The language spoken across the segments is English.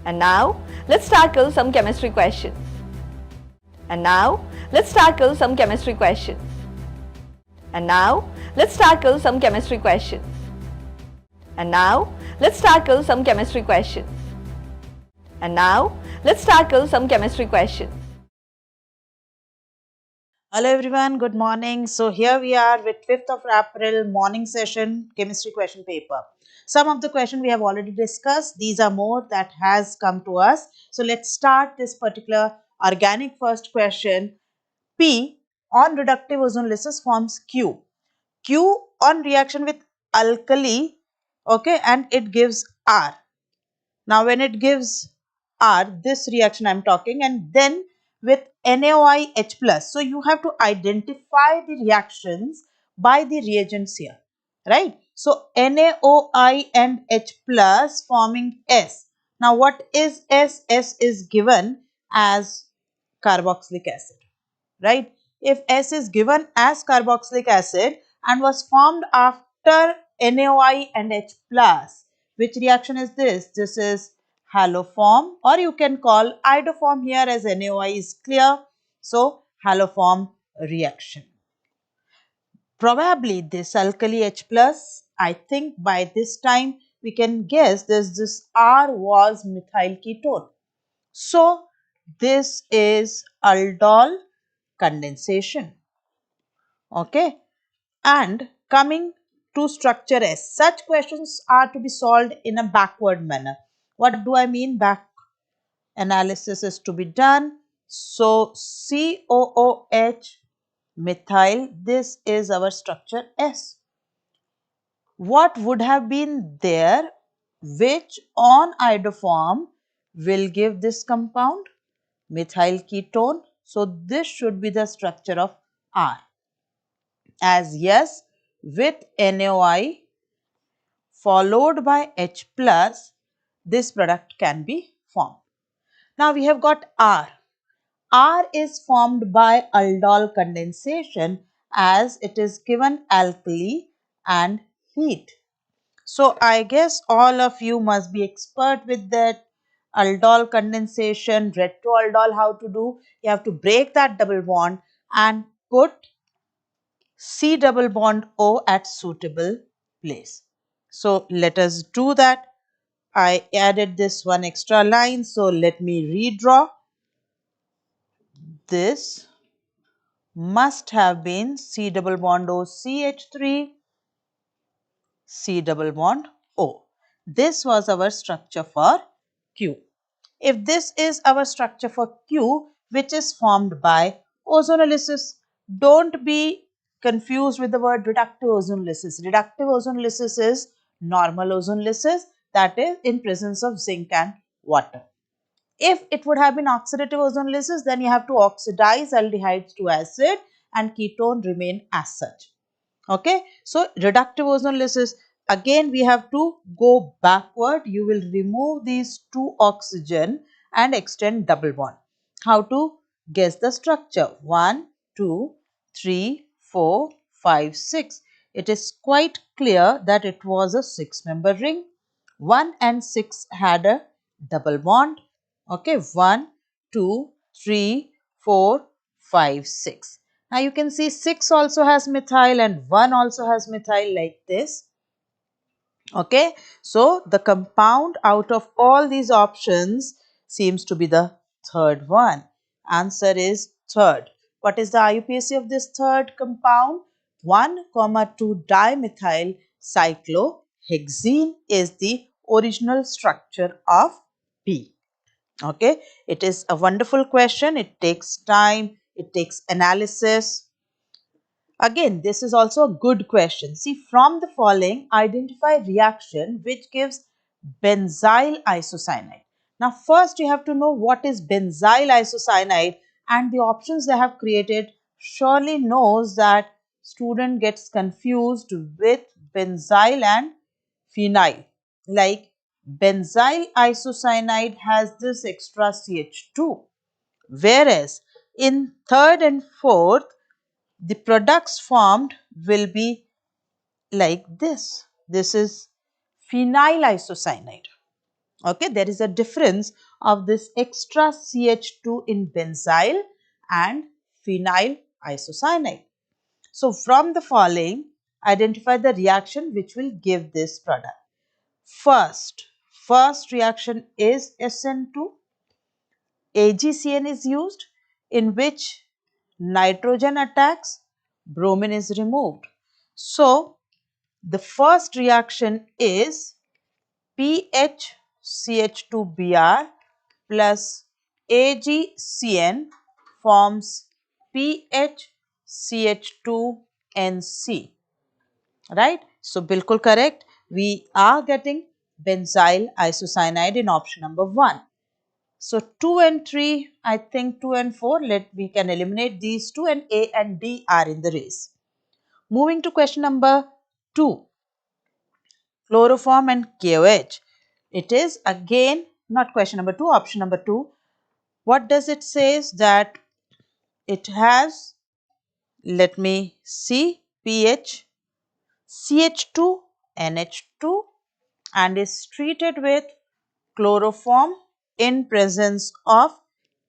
And now, let's tackle some chemistry questions. And now, let's tackle some chemistry questions. And now, let's tackle some chemistry questions. And now, let's tackle some chemistry questions. And now, let's tackle some chemistry questions. Hello everyone, good morning. So here we are with 5th of April morning session chemistry question paper. Some of the question we have already discussed. These are more that has come to us. So let's start this particular organic first question. P on reductive ozonolysis forms Q. Q on reaction with alkali, okay, and it gives R. Now when it gives R, this reaction I am talking, and then with NaOH plus. So you have to identify the reactions by the reagents here, right? So NaOI and H plus forming S. Now what is S? S is given as carboxylic acid, right? If S is given as carboxylic acid and was formed after NaOI and H plus, which reaction is this? This is haloform, or you can call iodoform here as NaOI is clear. So, haloform reaction. Probably this alkali H plus, I think by this time we can guess this R was methyl ketone. So, this is aldol condensation. Okay. And coming to structure S, such questions are to be solved in a backward manner. What do I mean? Back analysis is to be done. So COOH methyl, this is our structure S. What would have been there which on iodoform will give this compound? Methyl ketone. So this should be the structure of R. As yes, with NaOI followed by H plus, this product can be formed. Now we have got R. R is formed by aldol condensation as it is given alkali and heat. So I guess all of you must be expert with that aldol condensation, retroaldol, how to do. You have to break that double bond and put C double bond O at suitable place. So let us do that. I added this one extra line. So let me redraw. This must have been C double bond O CH3, C double bond O. This was our structure for Q. If this is our structure for Q, which is formed by ozonolysis, don't be confused with the word reductive ozonolysis. Reductive ozonolysis is normal ozonolysis, that is in presence of zinc and water. If it would have been oxidative ozonolysis, then you have to oxidize aldehydes to acid and ketone remain as such. Okay, so reductive ozonolysis, again we have to go backward. You will remove these two oxygen and extend double bond. How to guess the structure? 1, 2, 3, 4, 5, 6. It is quite clear that it was a 6-member ring. 1 and 6 had a double bond. Okay, 1, 2, 3, 4, 5, 6. Now you can see 6 also has methyl and 1 also has methyl like this. Okay, so the compound out of all these options seems to be the third one. Answer is third. What is the IUPAC of this third compound? 1,2 dimethyl cyclohexene is the original structure of P. Okay, it is a wonderful question. It takes time, it takes analysis. Again, this is also a good question. See, from the following, identify reaction which gives benzyl isocyanide. Now, first you have to know what is benzyl isocyanide, and the options they have created surely knows that student gets confused with benzyl and phenyl. Like benzyl isocyanide has this extra CH2, whereas in third and fourth the products formed will be like this. This is phenyl isocyanide. Okay, there is a difference of this extra CH2 in benzyl and phenyl isocyanide. So from the following, identify the reaction which will give this product. First reaction is SN2. AgCN is used, in which nitrogen attacks, bromine is removed. So the first reaction is PHCH2Br plus AgCN forms PHCH2NC. Right? So, bilkul correct. We are getting benzyl isocyanide in option number 1. So, 2 and 3, I think 2 and 4, we can eliminate these two, and A and D are in the race. Moving to question number 2, chloroform and KOH. It is again not question number 2, option number 2. What does it say? That it has, let me see, pH CH2 NH2 and is treated with chloroform in presence of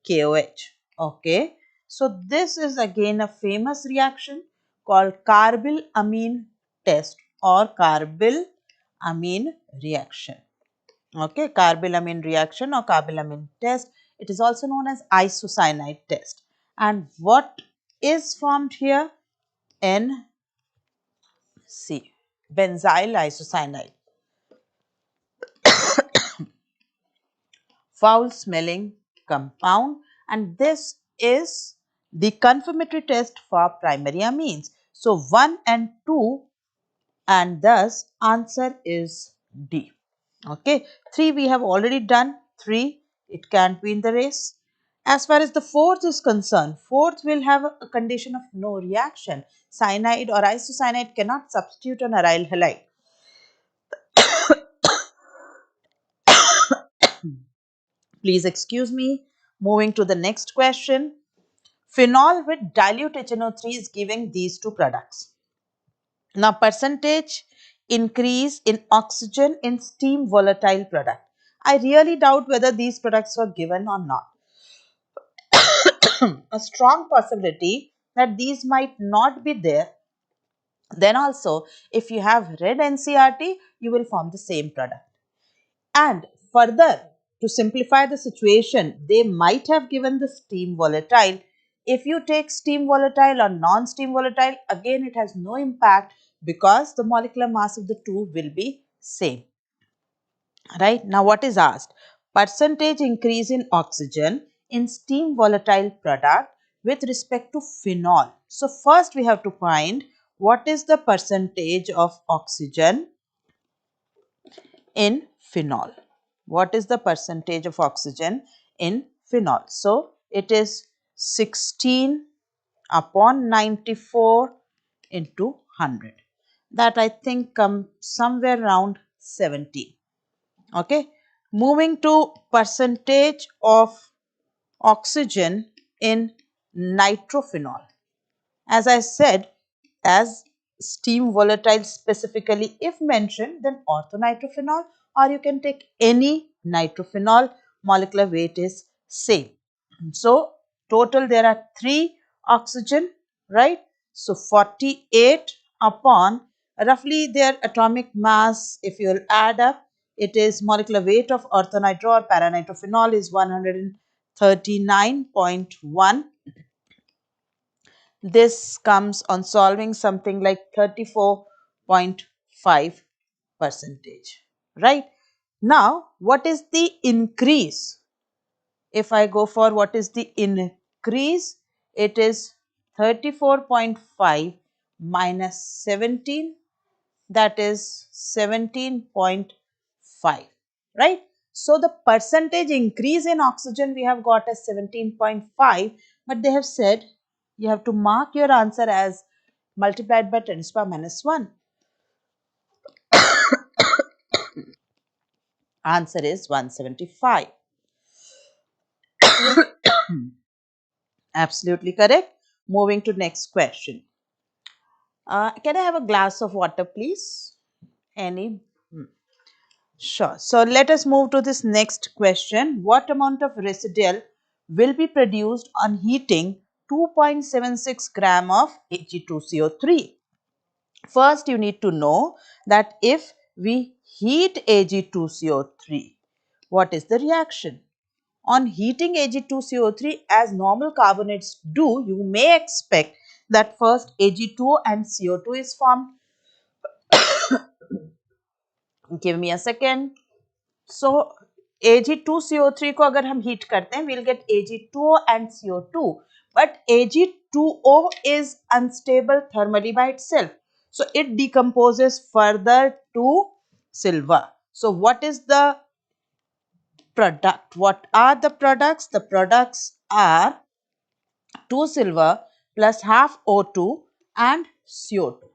KOH. Okay. So this is again a famous reaction called carbyl-amine test or carbyl-amine reaction. Okay, carbyl-amine reaction or carbyl-amine test. It is also known as isocyanide test. And what is formed here? NC, benzyl isocyanide. Foul smelling compound, and this is the confirmatory test for primary amines. So 1 and 2, and thus answer is D. Okay, 3 we have already done. 3, it can't be in the race. As far as the fourth is concerned, fourth will have a condition of no reaction. Cyanide or isocyanide cannot substitute an aryl halide. Please excuse me. Moving to the next question. Phenol with dilute HNO3 is giving these two products. Now, percentage increase in oxygen in steam volatile product. I really doubt whether these products were given or not. A strong possibility that these might not be there. Then also, if you have read NCERT, you will form the same product. And further, to simplify the situation, they might have given the steam volatile. If you take steam volatile or non-steam volatile, again it has no impact because the molecular mass of the two will be same. Right? Now what is asked? Percentage increase in oxygen in steam volatile product with respect to phenol. So first we have to find what is the percentage of oxygen in phenol. What is the percentage of oxygen in phenol? So, it is 16 upon 94 into 100. That I think comes somewhere around 17. Okay. Moving to percentage of oxygen in nitrophenol. As I said, as steam volatile specifically, if mentioned, then orthonitrophenol, or you can take any nitrophenol, molecular weight is same. So, total there are 3 oxygen, right? So, 48 upon roughly their atomic mass, if you will add up, it is molecular weight of orthonitro or paranitrophenol is 139.1. This comes on solving something like 34.5 percentage, right? Now, what is the increase? If I go for what is the increase, it is 34.5 minus 17, that is 17.5, right? So, the percentage increase in oxygen we have got as 17.5, but they have said you have to mark your answer as multiplied by 10 to the power minus 1. Answer is 175. Absolutely correct. Moving to next question. Can I have a glass of water, please? Any? Sure. So let us move to this next question. What amount of residual will be produced on heating 2.76 gram of Ag2CO3? First, you need to know that if we heat Ag2CO3, what is the reaction? On heating Ag2CO3 as normal carbonates do, you may expect that first Ag2O and CO2 is formed. Give me a second. So Ag2CO3 को अगर हम heat करते हैं, we'll get Ag2O and CO2. But Ag2O is unstable thermally by itself. So it decomposes further to silver. So what is the product? What are the products? The products are 2 silver plus half O2 and CO2.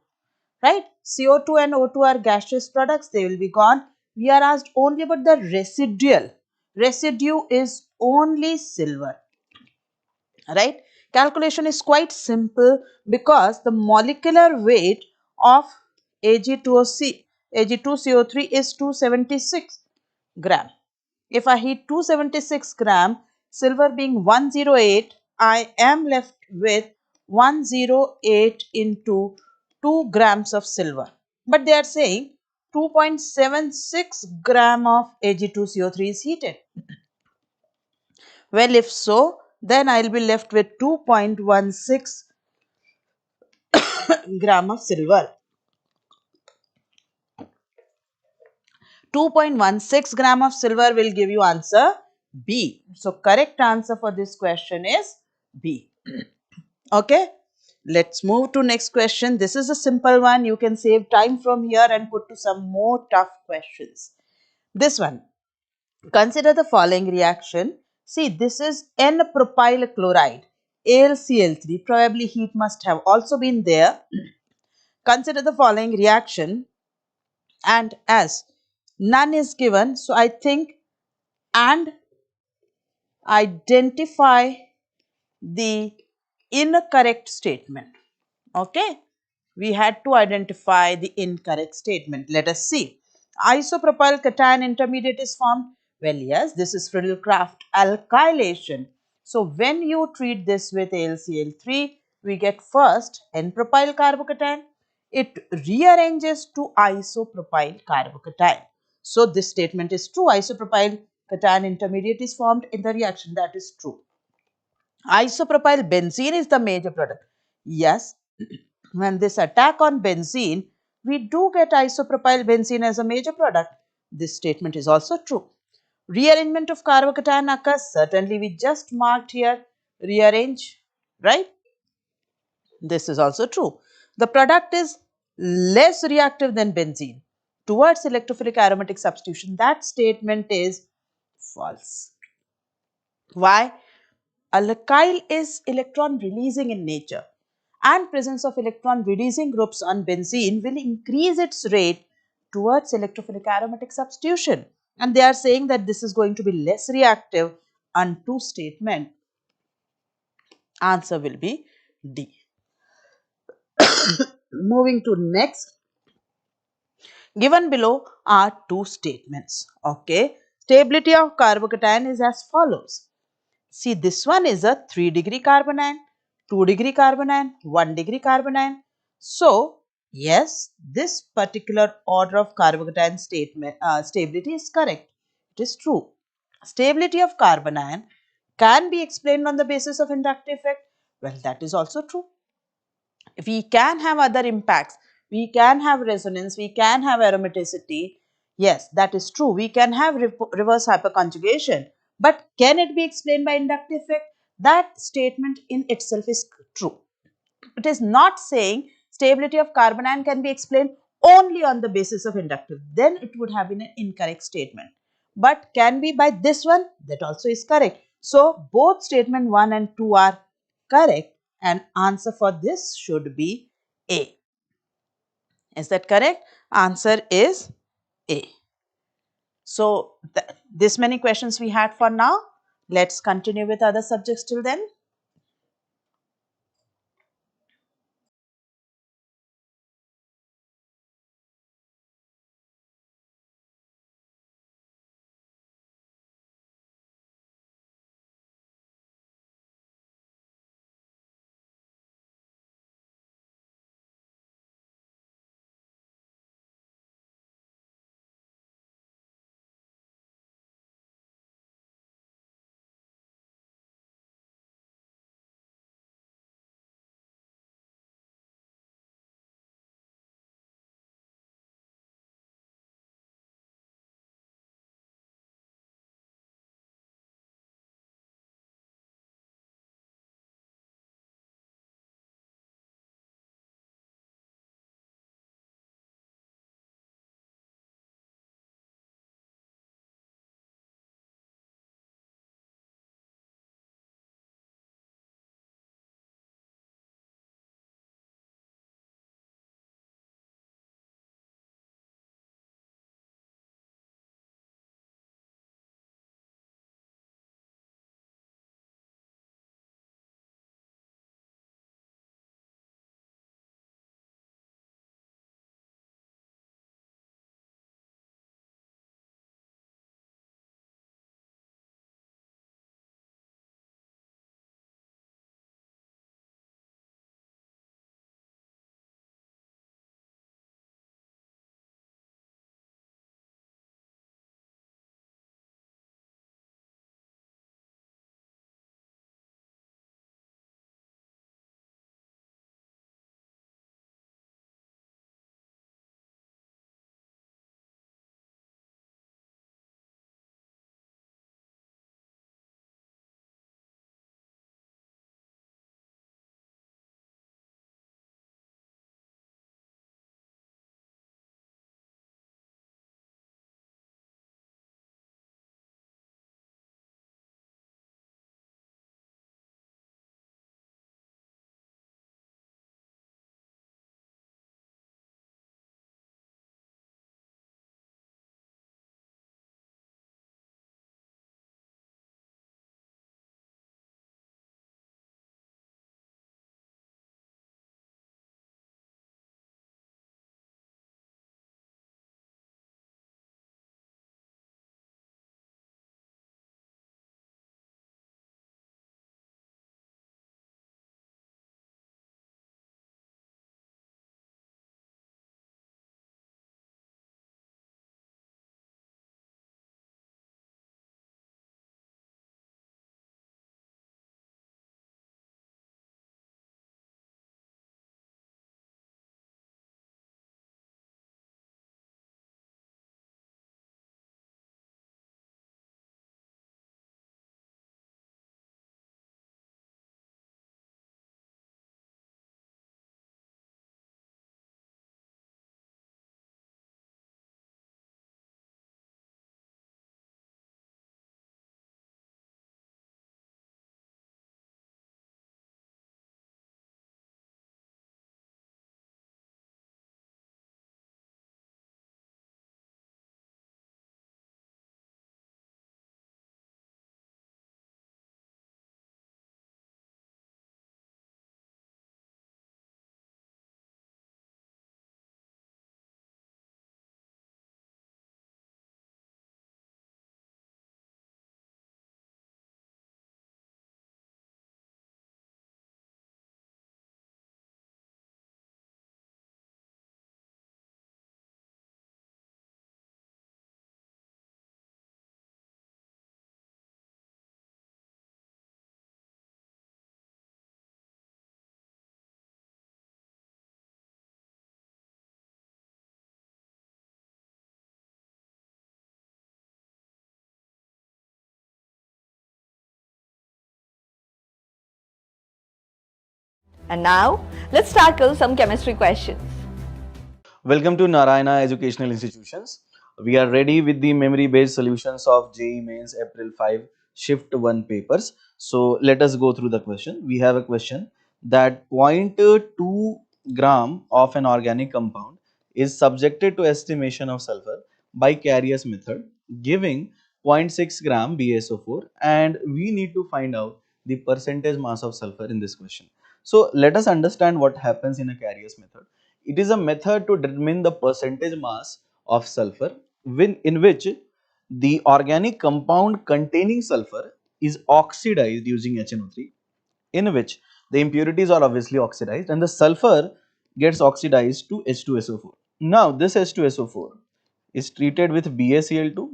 Right? CO2 and O2 are gaseous products. They will be gone. We are asked only about the residual. Residue is only silver. Right? Calculation is quite simple because the molecular weight of Ag2CO3 is 276 gram. If I heat 276 gram, silver being 108, I am left with 108 into 2 grams of silver. But they are saying 2.76 gram of Ag2CO3 is heated. Well, if so, then I will be left with 2.16 gram of silver. 2.16 gram of silver will give you answer B. So, correct answer for this question is B. Okay, let's move to next question. This is a simple one. You can save time from here and put to some more tough questions. This one, consider the following reaction. See, this is N-propyl chloride, AlCl3. Probably heat must have also been there. Consider the following reaction, and as none is given, so I think and identify the incorrect statement. Okay, we had to identify the incorrect statement. Let us see. Isopropyl cation intermediate is formed. Well, yes, this is Friedel-Crafts alkylation. So, when you treat this with AlCl3, we get first N-propyl carbocation. It rearranges to isopropyl carbocation. So, this statement is true. Isopropyl cation intermediate is formed in the reaction. That is true. Isopropyl benzene is the major product. Yes, when this attack on benzene, we do get isopropyl benzene as a major product. This statement is also true. Rearrangement of carbocation occurs. Certainly, we just marked here rearrange, right? This is also true. The product is less reactive than benzene towards electrophilic aromatic substitution. That statement is false. Why? Alkyl is electron releasing in nature, and presence of electron releasing groups on benzene will increase its rate towards electrophilic aromatic substitution. And they are saying that this is going to be less reactive unto statement. Answer will be D. Moving to next. Given below are two statements. Okay. Stability of carbocation is as follows. See, this one is a 3-degree carbanion, 2-degree carbanion, 1-degree carbanion. So, yes, this particular order of carbocation statement stability is correct. It is true. Stability of carbanion can be explained on the basis of inductive effect. Well, that is also true. We can have other impacts. We can have resonance. We can have aromaticity. Yes, that is true. We can have reverse hyperconjugation. But can it be explained by inductive effect? That statement in itself is true. It is not saying stability of carbanion can be explained only on the basis of inductive. Then it would have been an incorrect statement. But can be by this one, that also is correct. So both statement 1 and 2 are correct, and answer for this should be A. Is that correct? Answer is A. So this many questions we had for now. Let's continue with other subjects till then. And now, let's tackle some chemistry questions. Welcome to Narayana Educational Institutions. We are ready with the memory-based solutions of JEE Mains April 5 Shift 1 papers. So let us go through the question. We have a question that 0.2 gram of an organic compound is subjected to estimation of sulfur by Carrier's method, giving 0.6 gram BaSO4, and we need to find out the percentage mass of sulfur in this question. So let us understand what happens in a Carrier's method. It is a method to determine the percentage mass of sulfur in which the organic compound containing sulfur is oxidized using HNO3, in which the impurities are obviously oxidized and the sulfur gets oxidized to H2SO4. Now this H2SO4 is treated with BaCl2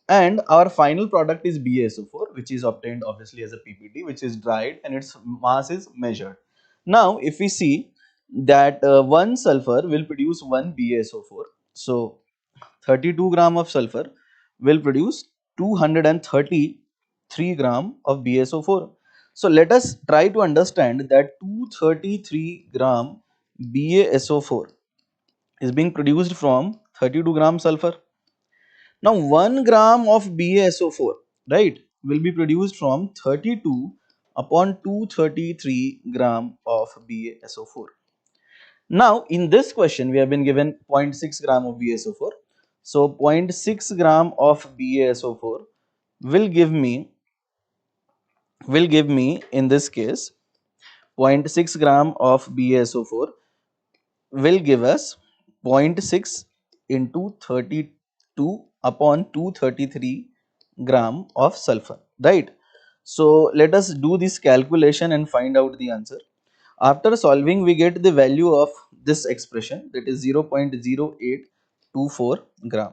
and our final product is BaSO4, which is obtained obviously as a PPT, which is dried and its mass is measured. Now if we see that one sulfur will produce one BaSO4, so 32 gram of sulfur will produce 233 gram of BaSO4. So let us try to understand that 233 gram BaSO4 is being produced from 32 gram sulfur. Now 1 gram of BaSO4, right, will be produced from 32 upon 233 gram of BaSO4. Now in this question we have been given 0.6 gram of BaSO4. So 0.6 gram of BaSO4 will give me in this case 0.6 gram of BaSO4 will give us 0.6 into 32 upon 233 gram of sulfur, right? So let us do this calculation and find out the answer. After solving we get the value of this expression, that is 0.0824 gram.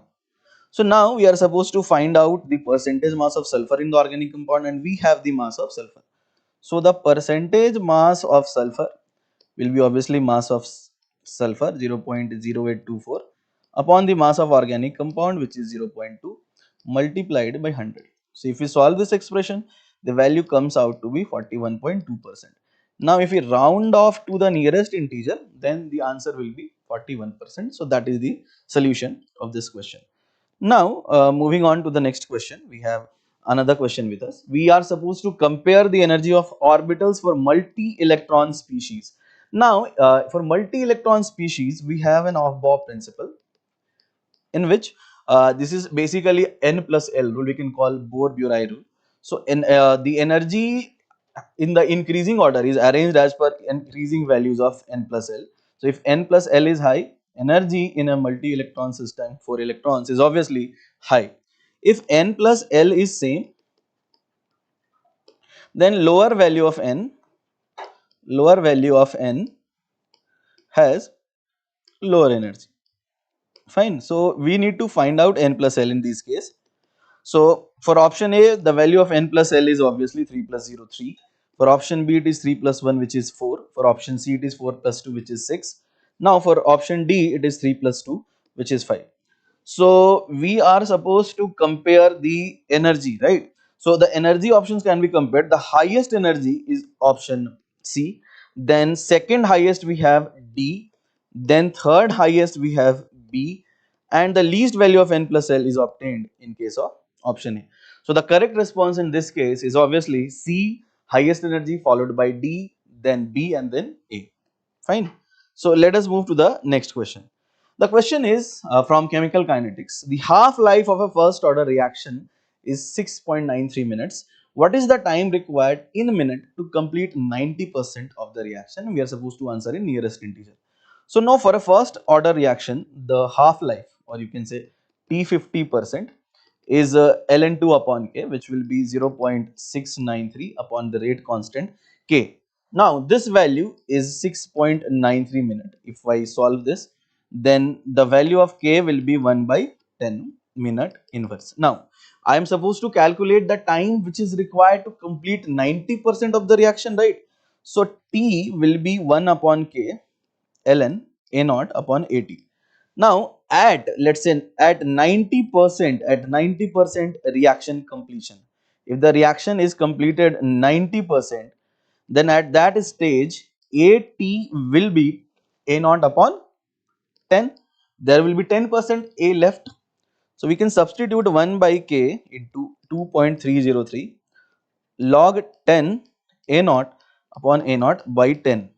So now we are supposed to find out the percentage mass of sulfur in the organic compound and we have the mass of sulfur. So the percentage mass of sulfur will be obviously mass of sulfur 0.0824 upon the mass of organic compound, which is 0.2 multiplied by 100. So if we solve this expression, the value comes out to be 41.2%. Now if we round off to the nearest integer, then the answer will be 41%. So that is the solution of this question. Now, moving on to the next question, we have another question with us. We are supposed to compare the energy of orbitals for multi-electron species. Now, for multi-electron species, we have an off-Bohr principle in which this is basically N plus L rule, we can call Bohr-Burai rule. So, the energy in the increasing order is arranged as per increasing values of N plus L. So, if N plus L is high, energy in a multi-electron system for electrons is obviously high. If N plus L is same, then lower value of N has lower energy. Fine. So, we need to find out N plus L in this case. So, for option A, the value of N plus L is obviously 3 plus 0, 3. For option B, it is 3 plus 1, which is 4. For option C, it is 4 plus 2, which is 6. Now, for option D, it is 3 plus 2, which is 5. So, we are supposed to compare the energy, right? So, the energy options can be compared. The highest energy is option C. Then, second highest we have D. Then, third highest we have B. And the least value of N plus L is obtained in case of option A. So, the correct response in this case is obviously C, highest energy, followed by D, then B, and then A. Fine. So, let us move to the next question. The question is from chemical kinetics. The half-life of a first order reaction is 6.93 minutes. What is the time required in a minute to complete 90% of the reaction? We are supposed to answer in nearest integer. So now for a first order reaction, the half-life, or you can say T50%, is ln2 upon k, which will be 0.693 upon the rate constant k. Now this value is 6.93 minute. If I solve this, then the value of k will be 1 by 10 minute inverse. Now I am supposed to calculate the time which is required to complete 90% of the reaction, right? So T will be 1 upon k ln a naught upon at. Now at, let's say, at 90% reaction completion, if the reaction is completed 90%, then at that stage AT will be A naught upon 10. There will be 10% A left. So we can substitute 1 by K into 2.303 log 10 A naught upon A naught by 10.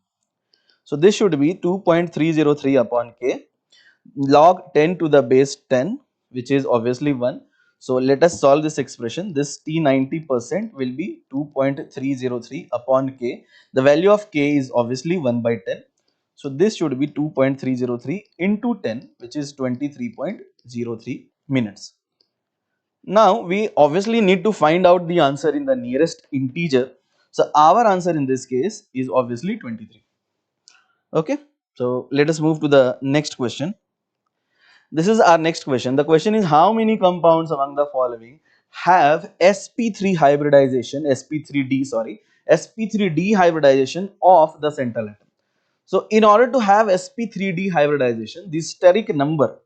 So this should be 2.303 upon K log 10 to the base 10, which is obviously 1. So let us solve this expression. This T90% will be 2.303 upon K. The value of K is obviously 1 by 10. So this should be 2.303 into 10, which is 23.03 minutes. Now we obviously need to find out the answer in the nearest integer. So our answer in this case is obviously 23. Okay. So let us move to the next question. This is our next question. The question is, how many compounds among the following have sp3 hybridization, sp3d, sorry, sp3d hybridization of the central atom? So in order to have sp3d hybridization, the steric number,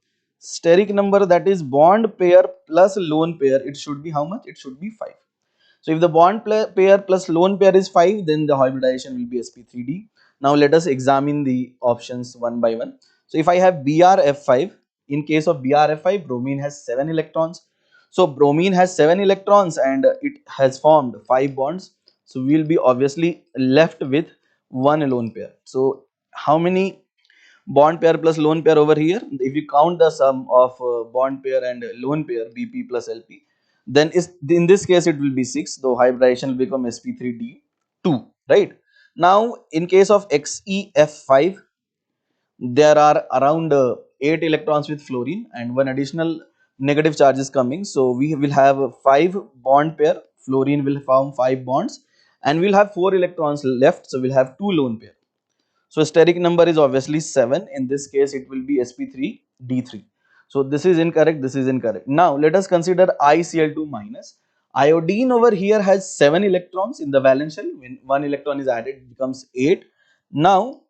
that is bond pair plus lone pair, it should be how much? It should be 5. So if the bond pair plus lone pair is 5, then the hybridization will be sp3d. Now let us examine the options one by one. So if I have brf5, in case of brf5, bromine has 7 electrons. So bromine has 7 electrons and it has formed 5 bonds. So we will be obviously left with one lone pair. So how many bond pair plus lone pair over here? If you count the sum of bond pair and lone pair, Bp plus Lp, then in this case it will be 6, though hybridization will become sp3d2, right? Now in case of XeF5, there are around 8 electrons with fluorine and one additional negative charge is coming. So we will have 5 bond pair, fluorine will form 5 bonds, and we'll have 4 electrons left, so we'll have 2 lone pair. So steric number is obviously 7. In this case, it will be sp3d3. So this is incorrect, this is incorrect. Now let us consider ICl2 minus. Iodine over here has 7 electrons in the valence shell. When 1 electron is added, it becomes 8. Now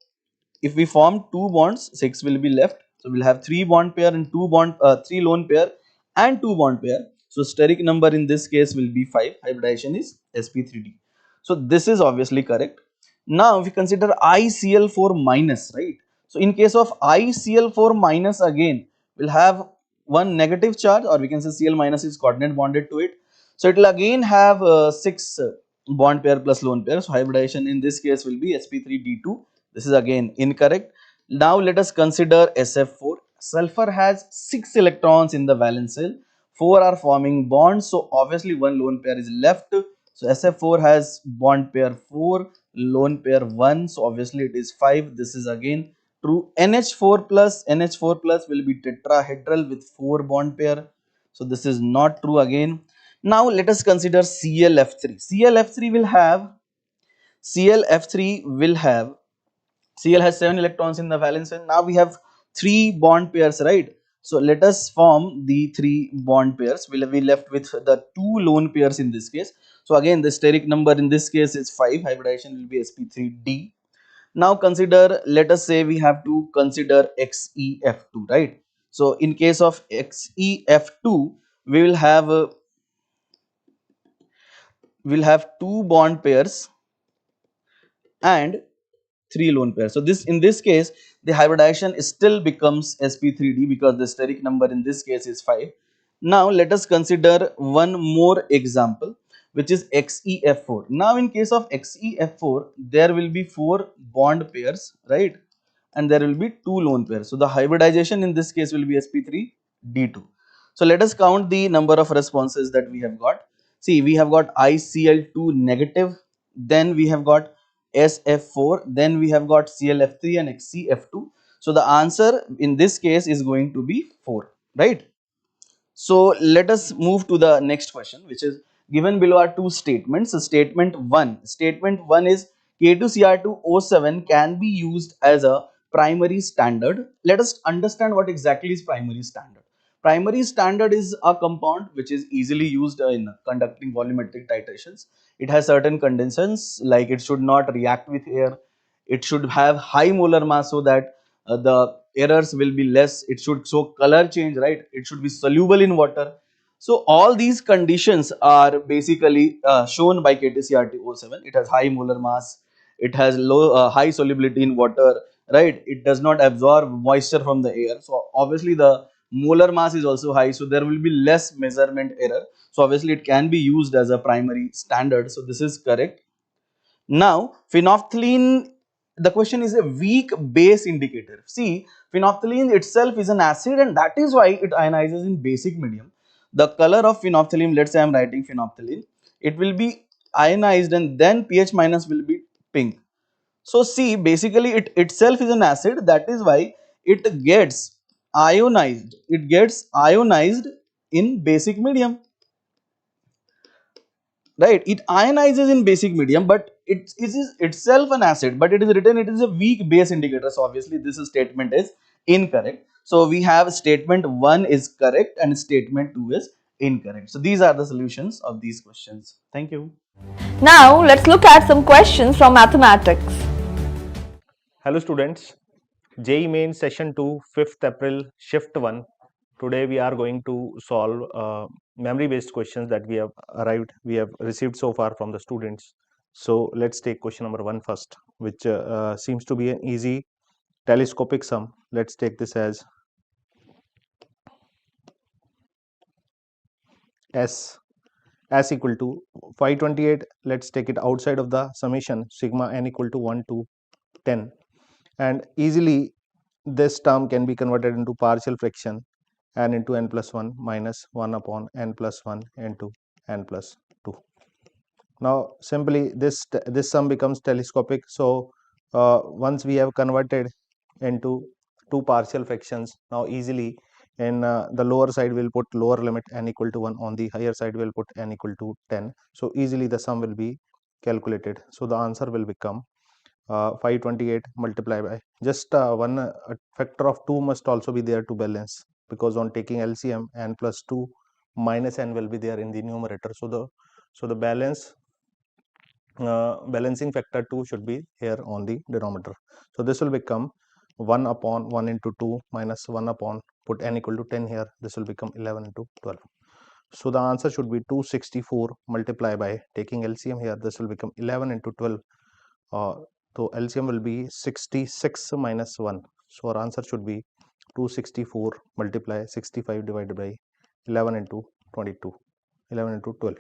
if we form 2 bonds, 6 will be left. So we'll have 3 bond pair and 3 lone pair and 2 bond pair. So steric number in this case will be 5. Hybridization is sp3d. So this is obviously correct. Now if we consider ICl4 minus, right? So in case of ICl4 minus, again we'll have one negative charge, or we can say Cl minus is coordinate bonded to it. So it will again have 6 bond pair plus lone pair. So hybridization in this case will be sp3d2. This is again incorrect. Now let us consider SF4. Sulfur has 6 electrons in the valence shell. 4 are forming bonds. So obviously one lone pair is left. So SF4 has bond pair 4, lone pair 1. So obviously it is 5. This is again true. NH4 plus will be tetrahedral with 4 bond pair. So this is not true again. Now let us consider ClF3. ClF3 will have Cl has 7 electrons in the valence shell. Now we have 3 bond pairs, right? So let us form the 3 bond pairs. We'll be left with the 2 lone pairs in this case. So again the steric number in this case is 5. Hybridization will be sp3d. Now consider, let us say we have to consider XeF2, right? So in case of XeF2, we will have 2 bond pairs and 3 lone pairs. So in this case the hybridization still becomes sp3d because the steric number in this case is 5. Now let us consider one more example, which is XeF4. Now in case of XeF4, there will be 4 bond pairs, right? And there will be 2 lone pairs. So the hybridization in this case will be sp3d2. So let us count the number of responses that we have got. See, we have got ICl2 negative, then we have got SF4, then we have got ClF3 and XeF2. So the answer in this case is going to be 4, right? So let us move to the next question, which is given below are two statements. So statement 1 is K2Cr2O7 can be used as a primary standard. Let us understand what exactly is primary standard. Primary standard is a compound which is easily used in conducting volumetric titrations. It has certain conditions, like it should not react with air, it should have high molar mass so that the errors will be less, it should show color change, right? It should be soluble in water, So all these conditions are basically shown by KTCRT07. It has high molar mass, it has high solubility in water, right? It does not absorb moisture from the air. So obviously the molar mass is also high, so there will be less measurement error. So obviously it can be used as a primary standard. So this is correct. Now, phenolphthalein, the question is a weak base indicator. See, phenolphthalein itself is an acid and that is why it ionizes in basic medium. The color of phenolphthalein, let's say I am writing phenolphthalein, it will be ionized and then pH minus will be pink. So see, basically it itself is an acid, that is why it gets ionized. It gets ionized in basic medium. Right, it ionizes in basic medium, but it is itself an acid, but it is written it is a weak base indicator. So obviously this statement is incorrect. So we have statement 1 is correct and statement 2 is incorrect. So these are the solutions of these questions. Thank you. Now let's look at some questions from mathematics. Hello students, JEE Main session 2, 5th April, shift 1. Today we are going to solve memory based questions that we have received so far from the students. So let's take question number 1 first, which seems to be an easy telescopic sum. Let's take this as S equal to 528. Let's take it outside of the summation, sigma n equal to 1 to 10, and easily this term can be converted into partial fraction n into n plus 1 minus 1 upon n plus 1 into n plus 2. Now simply this sum becomes telescopic. So once we have converted into two partial fractions, now easily in the lower side we'll put lower limit n equal to 1, on the higher side we'll put n equal to 10. So easily the sum will be calculated. So the answer will become 528 multiplied by just one factor of 2 must also be there to balance, because on taking LCM n plus 2 minus n will be there in the numerator. So the balancing factor 2 should be here on the denominator. So this will become 1 upon 1 into 2 minus 1 upon, put n equal to 10 here, this will become 11 into 12. So the answer should be 264 multiplied by, taking LCM here, this will become 11 into 12. So LCM will be 66 minus 1. So our answer should be 264 multiply 65 divided by 11 into 22, 11 into 12.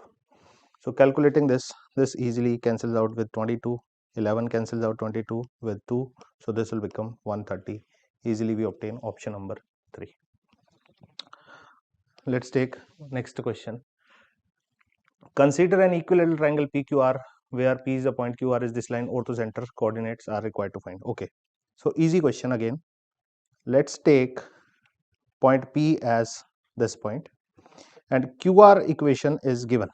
So calculating this easily cancels out with 22, 11 cancels out 22 with 2. So this will become 130. Easily we obtain option number 3. Let's take next question. Consider an equilateral triangle PQR where P is the point, QR is this line, orthocenter coordinates are required to find. Okay, so easy question again. Let's take point P as this point and QR equation is given.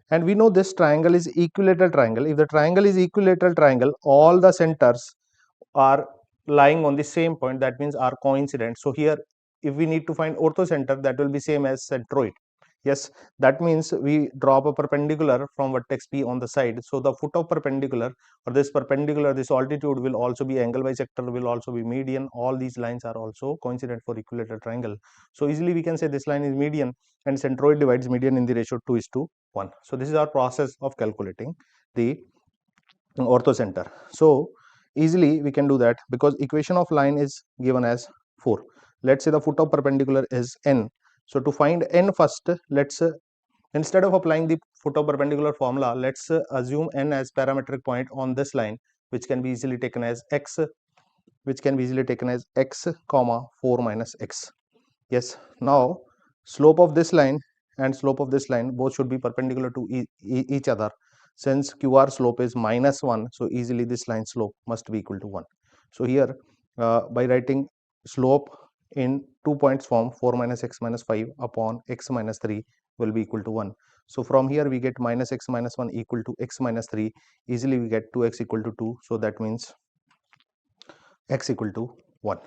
And we know this triangle is equilateral triangle. If the triangle is equilateral triangle, all the centers are lying on the same point, that means are coincident. So here if we need to find orthocenter, that will be same as centroid. Yes, that means we drop a perpendicular from vertex P on the side. So the foot of perpendicular, or this perpendicular, this altitude will also be angle bisector, will also be median. All these lines are also coincident for equilateral triangle. So easily we can say this line is median and centroid divides median in the ratio 2:1. So this is our process of calculating the orthocenter. So easily we can do that because equation of line is given as 4. Let's say the foot of perpendicular is n. So to find n first, let's instead of applying the foot of perpendicular formula, let's assume n as parametric point on this line, which can be easily taken as x, comma 4 minus x. Yes, now slope of this line and slope of this line both should be perpendicular to each other. Since QR slope is -1, so easily this line slope must be equal to 1. So here by writing slope in 2 points form, 4 minus x minus 5 upon x minus 3 will be equal to 1. So from here we get minus x minus 1 equal to x minus 3. Easily we get 2x equal to 2. So that means x equal to 1.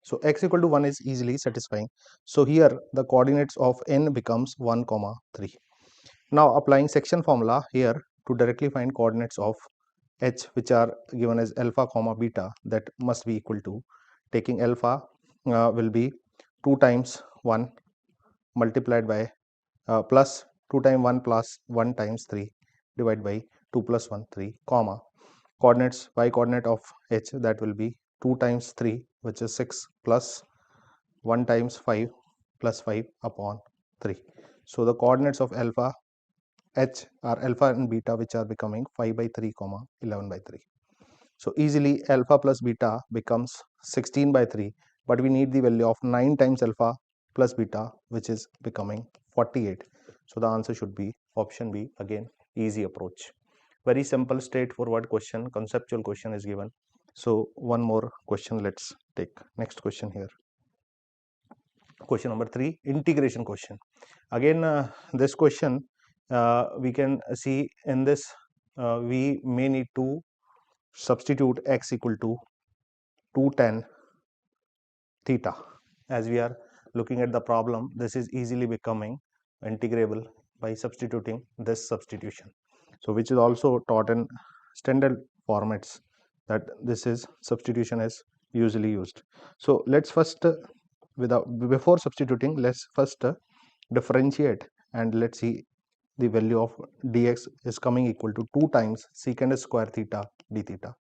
So x equal to 1 is easily satisfying. So here the coordinates of n becomes 1, 3. Now applying section formula here to directly find coordinates of h, which are given as alpha, beta, that must be equal to, taking alpha will be 2 times 1 multiplied by plus 2 times 1 plus 1 times 3 divided by 2 plus 1 3 comma coordinates y coordinate of h, that will be 2 times 3 which is 6 plus 1 times 5 plus 5 upon 3. So the coordinates of alpha h are alpha and beta, which are becoming 5 by 3 comma 11 by 3. So easily alpha plus beta becomes 16 by 3, but we need the value of 9 times alpha plus beta, which is becoming 48. So the answer should be option B. Again, easy approach. Very simple, straightforward question, conceptual question is given. So one more question, let's take next question here. Question number 3, integration question. Again, this question we can see in this, we may need to substitute x equal to 2 tan theta. As we are looking at the problem, this is easily becoming integrable by substituting this substitution. So which is also taught in standard formats, that this is substitution is usually used. So let's first before substituting, let's first differentiate, and let's see the value of dx is coming equal to 2 times secant square theta d theta.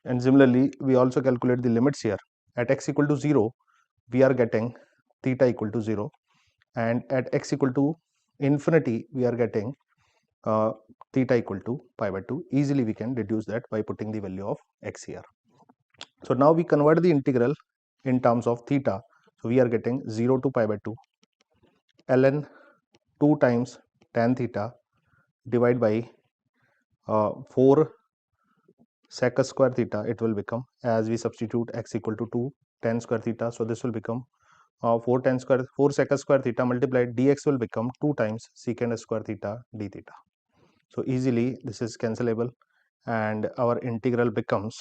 And similarly, we also calculate the limits here. At x equal to 0, we are getting theta equal to 0, and at x equal to infinity, we are getting theta equal to pi by 2. Easily we can deduce that by putting the value of x here. So now we convert the integral in terms of theta. So we are getting 0 to pi by 2 ln 2 times tan theta divided by 4 sec square theta. It will become, as we substitute x equal to 2 tan square theta, so this will become 4 sec square theta multiplied dx will become 2 times secant square theta d theta. So easily this is cancelable, and our integral becomes,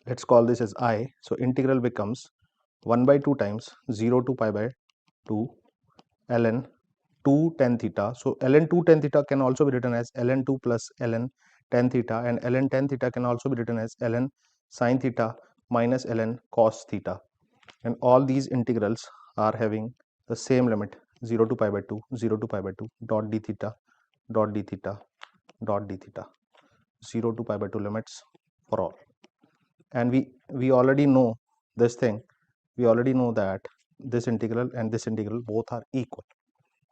let's call this as I. So integral becomes 1 by 2 times 0 to pi by 2 ln 2 tan theta. So ln 2 tan theta can also be written as ln 2 plus ln tan theta, and ln tan theta can also be written as ln sin theta minus ln cos theta. And all these integrals are having the same limit, 0 to pi by 2, 0 to pi by 2, dot d theta, dot d theta, dot d theta, 0 to pi by 2 limits for all. And we already know this thing, we already know that this integral and this integral both are equal.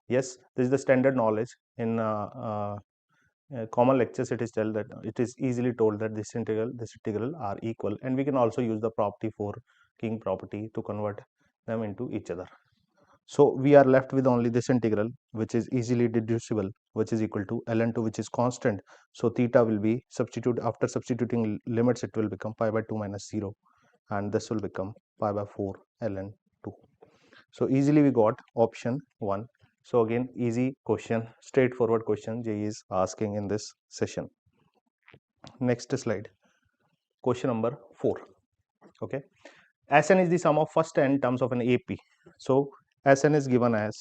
Yes, this is the standard knowledge. In common lectures, it is told that it is easily told that this integral are equal, and we can also use the property for King property to convert them into each other. So we are left with only this integral, which is easily deducible, which is equal to ln 2, which is constant. So theta will be after substituting limits, it will become pi by 2 minus 0, and this will become pi by 4 ln 2. So easily we got option 1. So again, easy question, straightforward question JEE is asking in this session. Next slide, question number 4. Okay, Sn is the sum of first n terms of an AP. So Sn is given as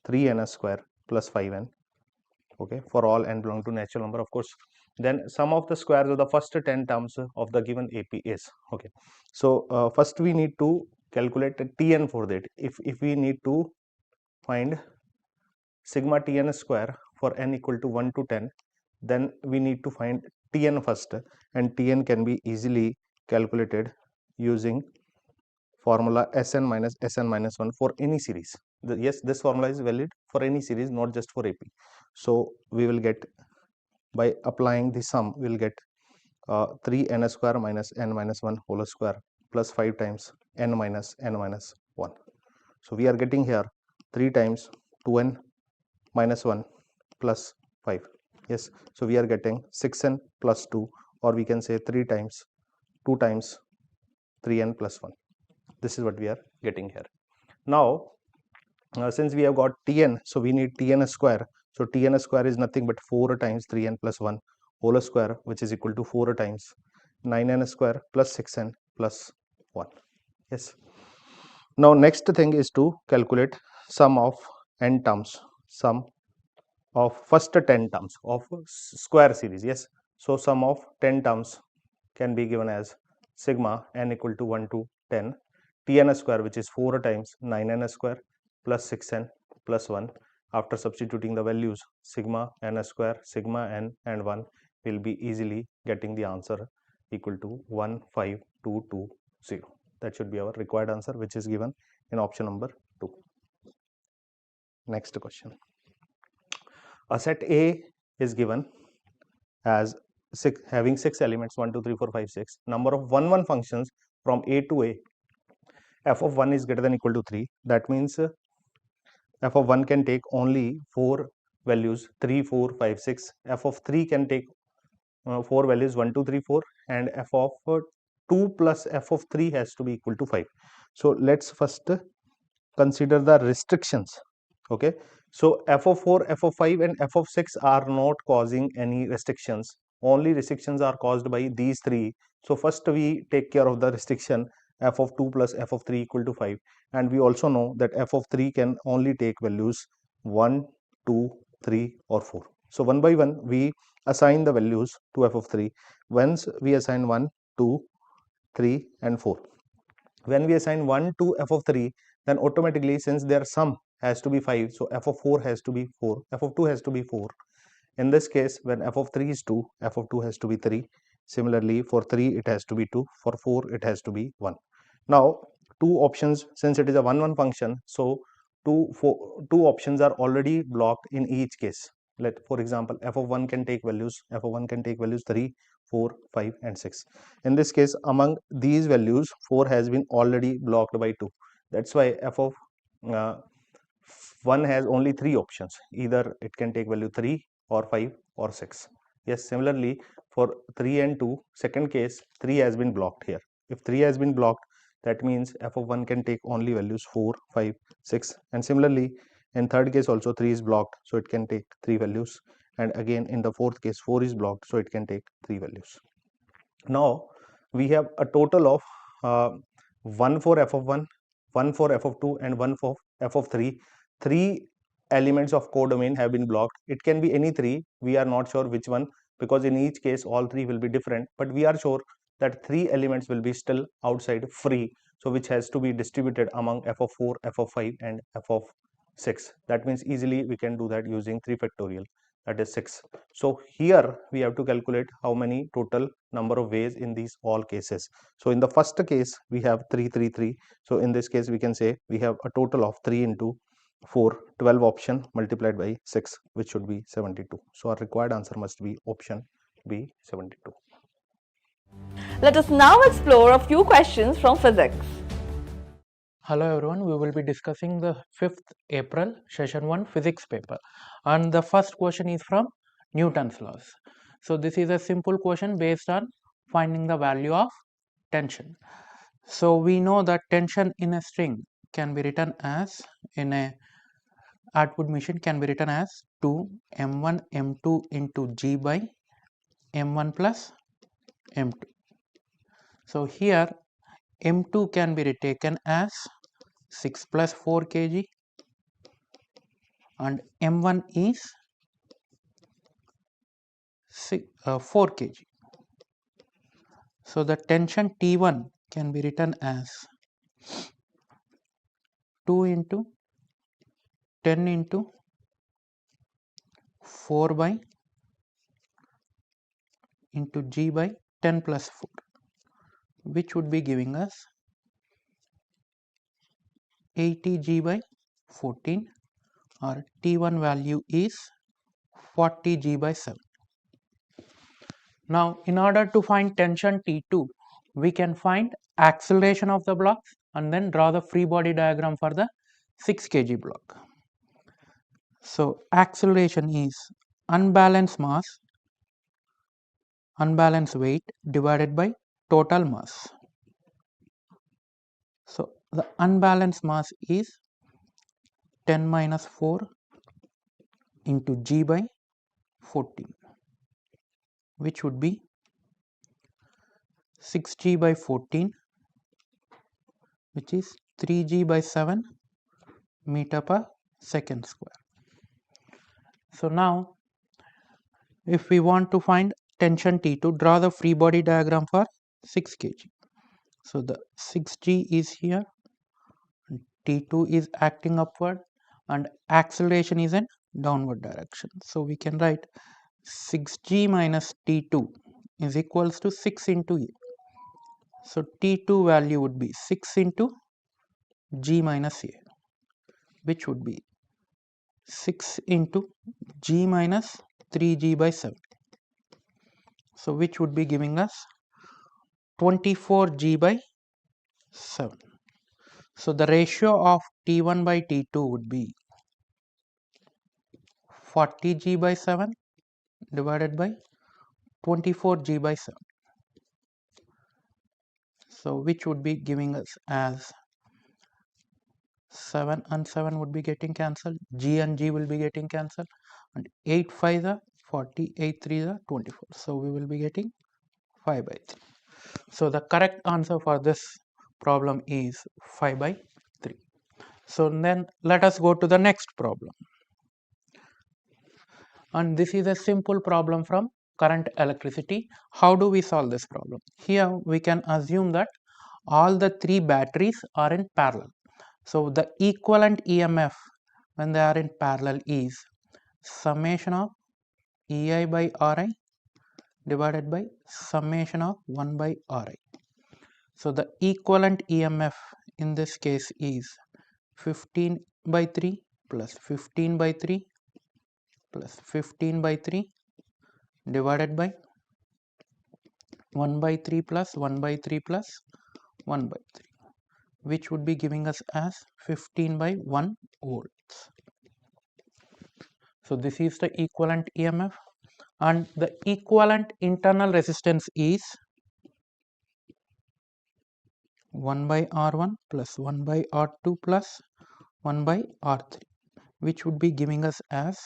3n square plus 5n. Okay, for all n belong to natural number, of course. Then sum of the squares of the first 10 terms of the given AP is. Okay, so first we need to calculate Tn for that. If we need to find sigma Tn square for n equal to 1 to 10, then we need to find Tn first, and Tn can be easily calculated using formula Sn minus Sn minus 1 for any series. Yes, this formula is valid for any series, not just for AP. So we will get, by applying the sum, we will get 3n square minus n minus 1 whole square plus 5 times n minus 1. So we are getting here 3 times 2n minus 1 plus 5. Yes, so we are getting 6n plus 2, or we can say 3 times 2 times 3n plus 1. This is what we are getting here. Now since we have got Tn, so we need Tn square. So Tn square is nothing but 4 times 3n plus 1 whole square, which is equal to 4 times 9n square plus 6n plus 1. Yes. Now next thing is to calculate sum of n terms, sum of first 10 terms of square series. Yes. So sum of 10 terms can be given as sigma n equal to 1 to 10 Tn square, which is 4 times 9n square plus 6n plus 1. After substituting the values sigma n square, sigma n and 1, will be easily getting the answer equal to 15220. That should be our required answer, which is given in option number 2. Next question. A set A is given as having 6 elements 1, 2, 3, 4, 5, 6. Number of 1 functions from A to A. F of 1 is greater than equal to 3. That means f of 1 can take only 4 values 3, 4, 5, 6. F of 3 can take 4 values 1, 2, 3, 4, and f of 2 plus f of 3 has to be equal to 5. So let's first consider the restrictions. Okay, so f of 4, f of 5 and f of 6 are not causing any restrictions. Only restrictions are caused by these three. So first we take care of the restriction f of 2 plus f of 3 equal to 5, and we also know that f of 3 can only take values 1, 2, 3 or 4. So one by one we assign the values to f of 3. Once we assign 1, 2, 3 and 4. When we assign 1 to f of 3, then automatically, since their sum has to be 5, so f of 4 has to be 4, f of 2 has to be 4. In this case, when f of 3 is 2, f of 2 has to be 3. Similarly, for 3 it has to be 2, for 4 it has to be 1. Now, two options, since it is a 1 function, so two options are already blocked in each case. For example, f of 1 can take values, f of 1 can take values 3, 4, 5 and 6. In this case, among these values, 4 has been already blocked by 2. That's why f of 1 has only 3 options. Either it can take value 3 or 5 or 6. Yes, similarly, for 3 and 2, second case, 3 has been blocked here. If 3 has been blocked, that means f of 1 can take only values 4, 5, 6. And similarly, in third case also 3 is blocked, so it can take 3 values. And again, in the fourth case, 4 is blocked, so it can take 3 values. Now, we have a total of 1 for f of 1, 1 for f of 2 and 1 for f of 3. 3 elements of codomain have been blocked. It can be any 3. We are not sure which one, because in each case all 3 will be different, but we are sure that 3 elements will be still outside free, so which has to be distributed among f of 4, f of 5 and f of 6. That means easily we can do that using 3 factorial, that is 6. So here we have to calculate how many total number of ways in these all cases. So in the first case we have 3, 3, 3. So in this case we can say we have a total of 3 into 4, 12 option multiplied by 6, which should be 72. So our required answer must be option B, 72. Let us now explore a few questions from physics. Hello everyone, we will be discussing the 5th April session 1 physics paper, and the first question is from Newton's laws. So this is a simple question based on finding the value of tension. So we know that tension in a string can be written as, in a Atwood machine, can be written as 2 m1 m2 into g by m1 plus m2. So here m2 can be retaken as 6 plus 4 kg and m1 is 4 kg. So the tension T1 can be written as 2 into 10 into 4 by into g by 10 plus 4, which would be giving us 80 g by 14, or T1 value is 40 g by 7. Now in order to find tension T2, we can find acceleration of the blocks and then draw the free body diagram for the 6 kg block. So acceleration is unbalanced mass, unbalanced weight divided by total mass. So the unbalanced mass is 10 minus 4 into g by 14, which would be 6g by 14, which is 3g by 7 meter per second square. So now if we want to find tension T2, draw the free body diagram for 6 kg. So the 6g is here, and T2 is acting upward, and acceleration is in downward direction. So we can write 6g minus t2 is equals to 6 into a. So t2 value would be 6 into g minus a, which would be 6 into g minus 3g by 7. So which would be giving us 24g by 7. So the ratio of T1 by T2 would be 40g by 7 divided by 24g by 7. So which would be giving us as 7 and 7 would be getting cancelled, g and g will be getting cancelled, and 8 5 the 40, 8 3 the 24. So we will be getting 5 by 3. So the correct answer for this problem is 5 by 3. So then let us go to the next problem. And this is a simple problem from current electricity. How do we solve this problem? Here we can assume that all the three batteries are in parallel. So the equivalent EMF when they are in parallel is summation of EI by RI divided by summation of 1 by RI. So the equivalent EMF in this case is 15 by 3 plus 15 by 3 plus 15 by 3 divided by 1 by 3 plus 1 by 3 plus 1 by 3, which would be giving us as 15 by 1 volts. So this is the equivalent EMF, and the equivalent internal resistance is 1 by R1 plus 1 by R2 plus 1 by R3, which would be giving us as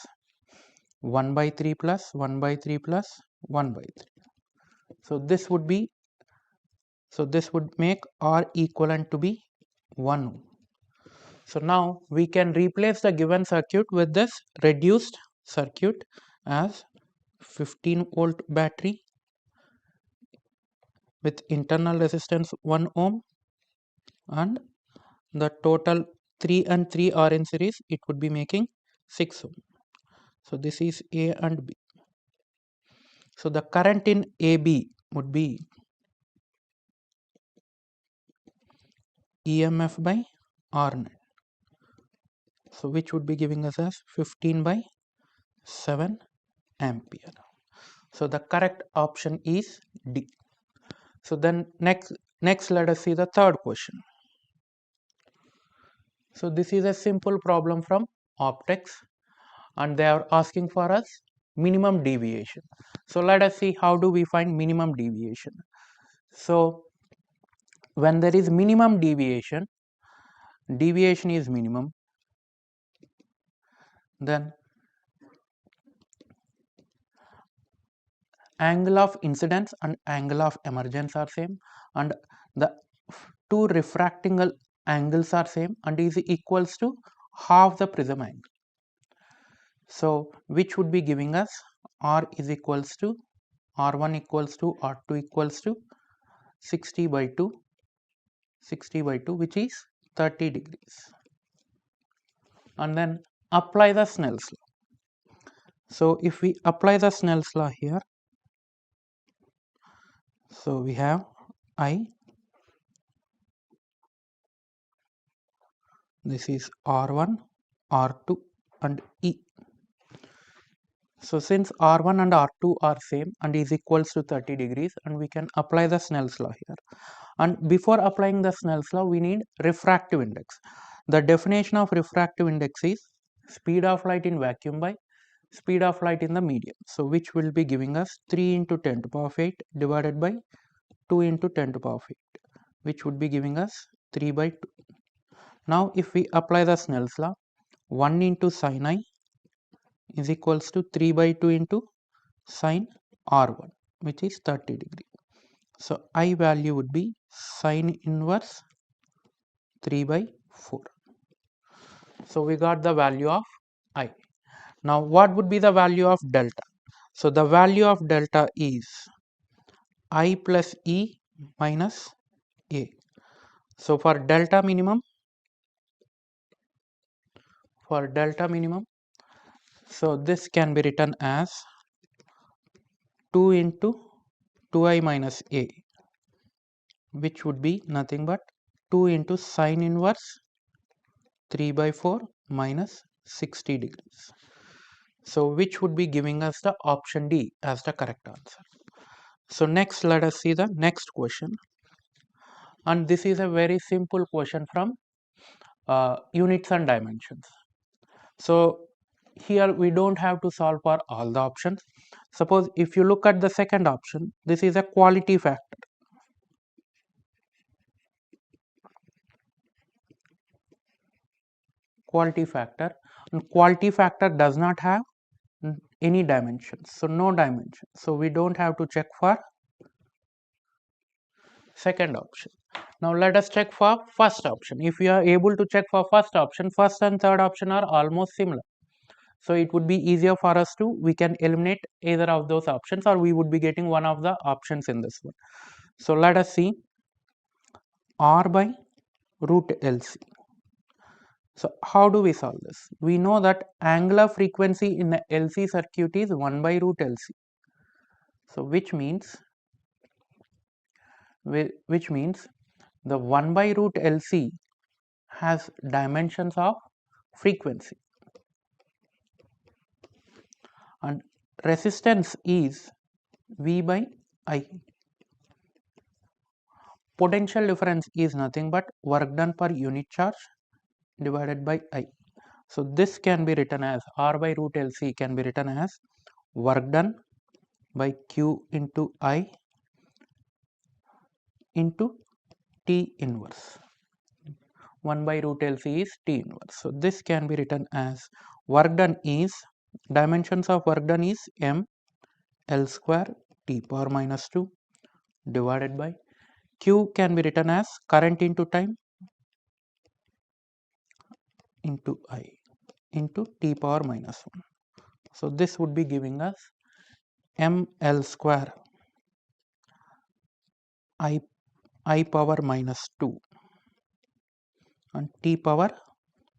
1 by 3 plus 1 by 3 plus 1 by 3. So this would make R equivalent to be 1 ohm. So now we can replace the given circuit with this reduced circuit as 15 volt battery with internal resistance 1 ohm, and the total 3 and 3 are in series, it would be making 6 ohm. So this is A and B. So the current in AB would be EMF by R net. So which would be giving us as 15 by 7 ampere. So the correct option is D. So then next let us see the third question. So this is a simple problem from optics, and they are asking for us minimum deviation. So let us see how do we find minimum deviation. So when there is minimum deviation is minimum, then angle of incidence and angle of emergence are same, and the two refracting angles are same and is equals to half the prism angle. So which would be giving us R is equals to R1 equals to R2 equals to 60 by 2, which is 30 degrees. And then apply the Snell's law. So if we apply the Snell's law here, so we have I, this is R1, R2 and E. So since R1 and R2 are same and is equals to 30 degrees, and we can apply the Snell's law here. And before applying the Snell's law, we need refractive index. The definition of refractive index is speed of light in vacuum by speed of light in the medium. So which will be giving us 3 into 10 to the power of 8 divided by 2 into 10 to the power of 8, which would be giving us 3 by 2. Now if we apply the Snell's law, 1 into sin I is equals to 3 by 2 into sin R1, which is 30 degree. So I value would be sin inverse 3 by 4. So we got the value of I. Now what would be the value of delta? So the value of delta is I plus E minus A. So for delta minimum, for delta minimum. So this can be written as 2 into 2i minus a, which would be nothing but 2 into sine inverse 3 by 4 minus 60 degrees. So which would be giving us the option D as the correct answer. So next let us see the next question, and this is a very simple question from units and dimensions. So here we don't have to solve for all the options. Suppose if you look at the second option, this is a quality factor. Quality factor, and quality factor does not have any dimensions, so no dimension, so we don't have to check for second option. Now let us check for first option. If we are able to check for first option, first and third option are almost similar, so it would be easier for us to, we can eliminate either of those options, or we would be getting one of the options in this one. So let us see R by root LC. So how do we solve this? We know that angular frequency in the LC circuit is 1 by root LC. So which means the 1 by root LC has dimensions of frequency, and resistance is V by I. Potential difference is nothing but work done per unit charge divided by I. So this can be written as R by root LC can be written as work done by Q into I into T inverse. 1 by root LC is T inverse. So this can be written as work done is, dimensions of work done is M L square T power minus 2 divided by Q can be written as current into time into I into T power minus 1. So this would be giving us ML square I power minus 2 and T power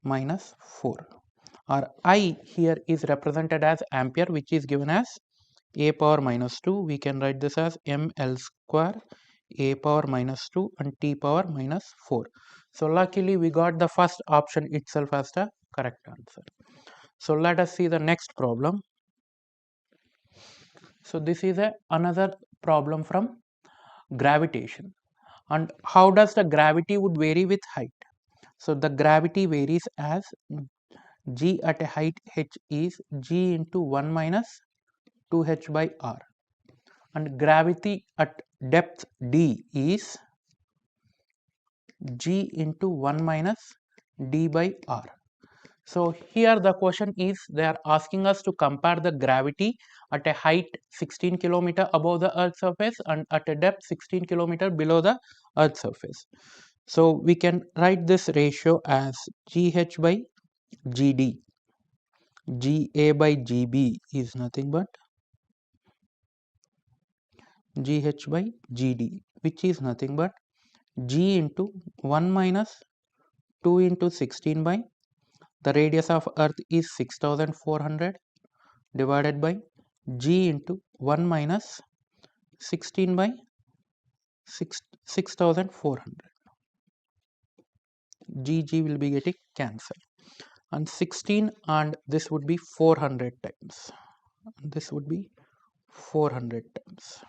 minus 4, or I here is represented as ampere, which is given as a power minus 2. We can write this as ml square a power minus 2 and t power minus 4. So luckily we got the first option itself as the correct answer. So let us see the next problem. So this is another problem from gravitation, and how does the gravity would vary with height? So the gravity varies as g at a height h is g into 1 minus 2h by r, and gravity at depth d is g into 1 minus d by r. So here the question is, they are asking us to compare the gravity at a height 16 km above the earth's surface and at a depth 16 km below the earth's surface. So we can write this ratio as gh by gd. Ga by gb is nothing but gh by gd, which is nothing but g into 1 minus 2 into 16 by, the radius of earth is 6400 divided by g into 1 minus 16 by 6400. G will be getting cancelled, and 16 and this would be 400 times. This would be 400 times.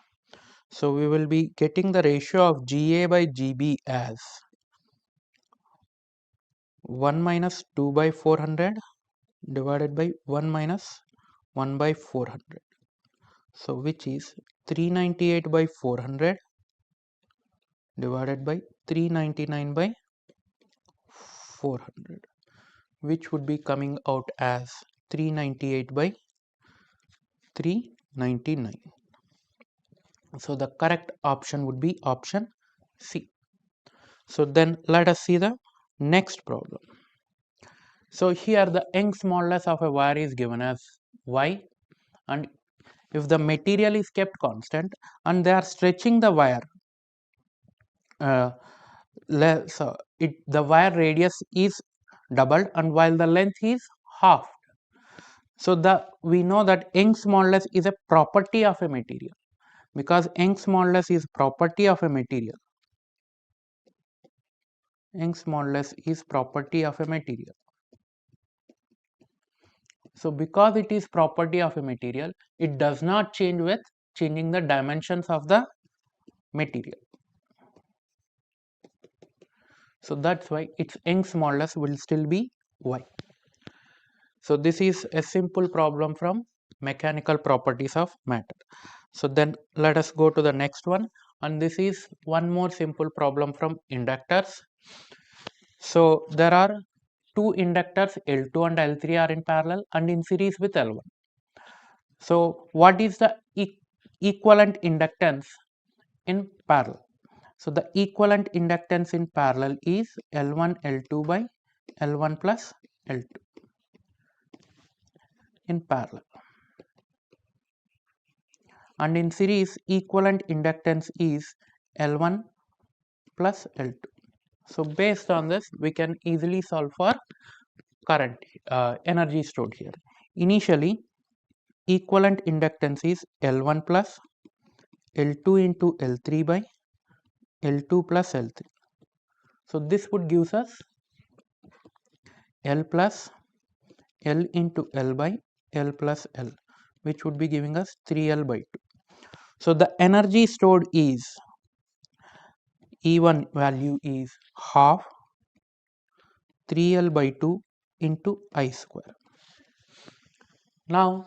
So we will be getting the ratio of Ga by Gb as 1 minus 2 by 400 divided by 1 minus 1 by 400. So which is 398 by 400 divided by 399 by 400, which would be coming out as 398 by 399. So the correct option would be option C. So then let us see the next problem. So here the Young's modulus of a wire is given as Y, and if the material is kept constant and they are stretching the wire, the wire radius is doubled, and while the length is halved. So we know that Young's modulus is a property of a material. Because Young's modulus is property of a material. Young's modulus is property of a material. So because it is property of a material, it does not change with changing the dimensions of the material. So that's why its Young's modulus will still be Y. So this is a simple problem from mechanical properties of matter. So then let us go to the next one, and this is one more simple problem from inductors. So there are two inductors, L2 and L3 are in parallel and in series with L1. So what is the equivalent inductance in parallel? So the equivalent inductance in parallel is L1 L2 by L1 plus L2 in parallel. And in series, equivalent inductance is L1 plus L2. So based on this, we can easily solve for current energy stored here. Initially, equivalent inductance is L1 plus L2 into L3 by L2 plus L3. So this would give us L plus L into L by L plus L, which would be giving us 3L by 2. So the energy stored is E1 value is half 3L by 2 into I square. Now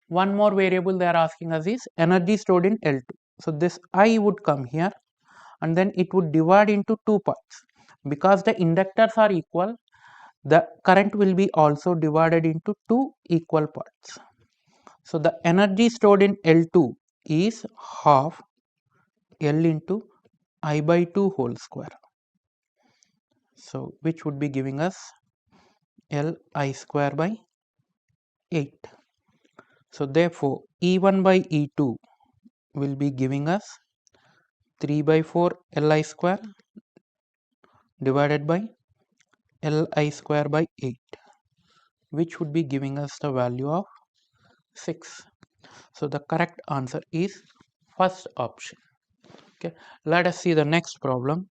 one more variable they are asking us is energy stored in L2. So this I would come here and then it would divide into two parts. Because the inductors are equal, the current will be also divided into two equal parts. So the energy stored in L2 is half L into I by 2 whole square. So which would be giving us L I square by 8. So therefore E1 by E2 will be giving us 3 by 4 Li square divided by Li square by 8, which would be giving us the value of 6. So the correct answer is first option. Okay, let us see the next problem.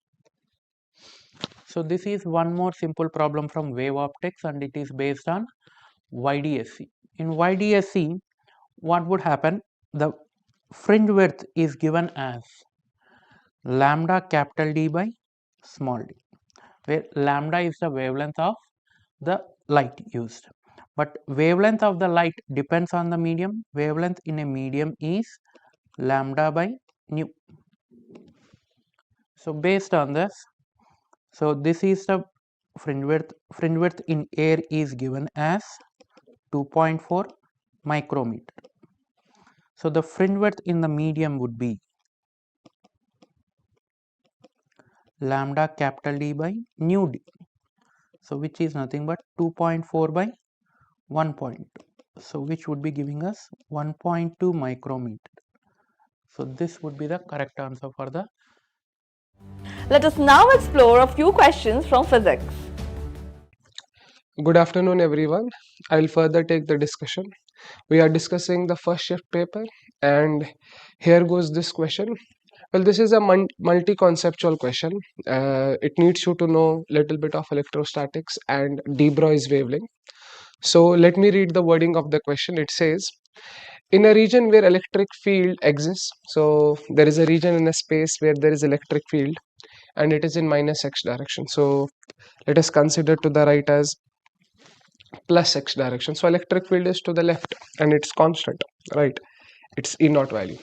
So this is one more simple problem from wave optics and it is based on YDSC. In YDSC, what would happen? The fringe width is given as lambda capital D by small d, where lambda is the wavelength of the light used. But wavelength of the light depends on the medium. Wavelength in a medium is lambda by nu. So based on this, so this is the fringe width. Fringe width in air is given as 2.4 micrometer. So the fringe width in the medium would be lambda capital D by nu d. So which is nothing but 2.4 by 1.2. So which would be giving us 1.2 micrometer. So this would be the correct answer for the. Let us now explore a few questions from physics. Good afternoon, everyone. I will further take the discussion. We are discussing the first shift paper, and here goes this question. Well, this is a multi-conceptual question. It needs you to know little bit of electrostatics and de Broglie's wavelength. So let me read the wording of the question. It says, in a region where electric field exists, so there is a region in a space where there is electric field and it is in minus x direction. So let us consider to the right as plus x direction. So electric field is to the left and it's constant, right? It's E naught value.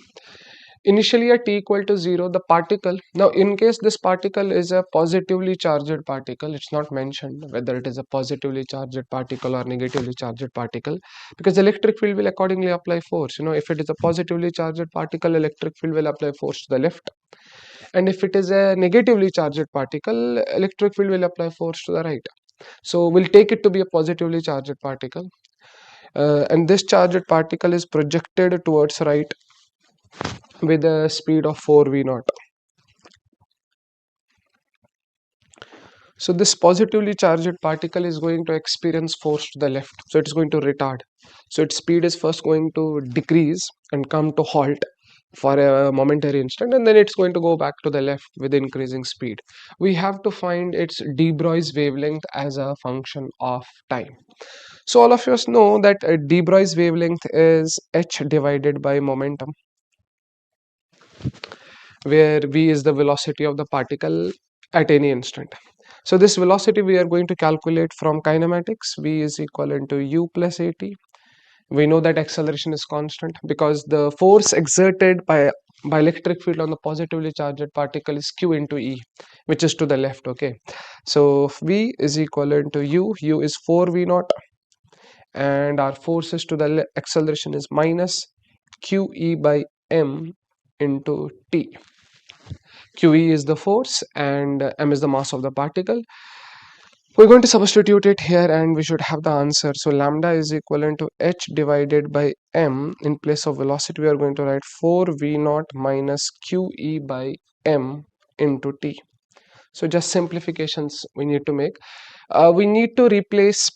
Initially at t equal to 0, the particle, now in case this particle is a positively charged particle, it's not mentioned whether it is a positively charged particle or negatively charged particle, because electric field will accordingly apply force. If it is a positively charged particle, electric field will apply force to the left, and if it is a negatively charged particle, electric field will apply force to the right. So we'll take it to be a positively charged particle, and this charged particle is projected towards right with a speed of 4 v naught. So this positively charged particle is going to experience force to the left. So it's going to retard. So its speed is first going to decrease and come to halt for a momentary instant, and then it's going to go back to the left with increasing speed. We have to find its de Broglie's wavelength as a function of time. So all of us know that de Broglie's wavelength is h divided by momentum, where v is the velocity of the particle at any instant. So this velocity we are going to calculate from kinematics. V is equivalent to u plus at. We know that acceleration is constant because the force exerted by electric field on the positively charged particle is q into e, which is to the left. Okay, so v is equivalent to u is 4v naught, and our force is to the acceleration is minus qe by m into t. QE is the force and m is the mass of the particle. We're going to substitute it here and we should have the answer. So lambda is equivalent to h divided by m. In place of velocity, we are going to write 4v naught minus qe by m into t. So just simplifications we need to make. We need to replace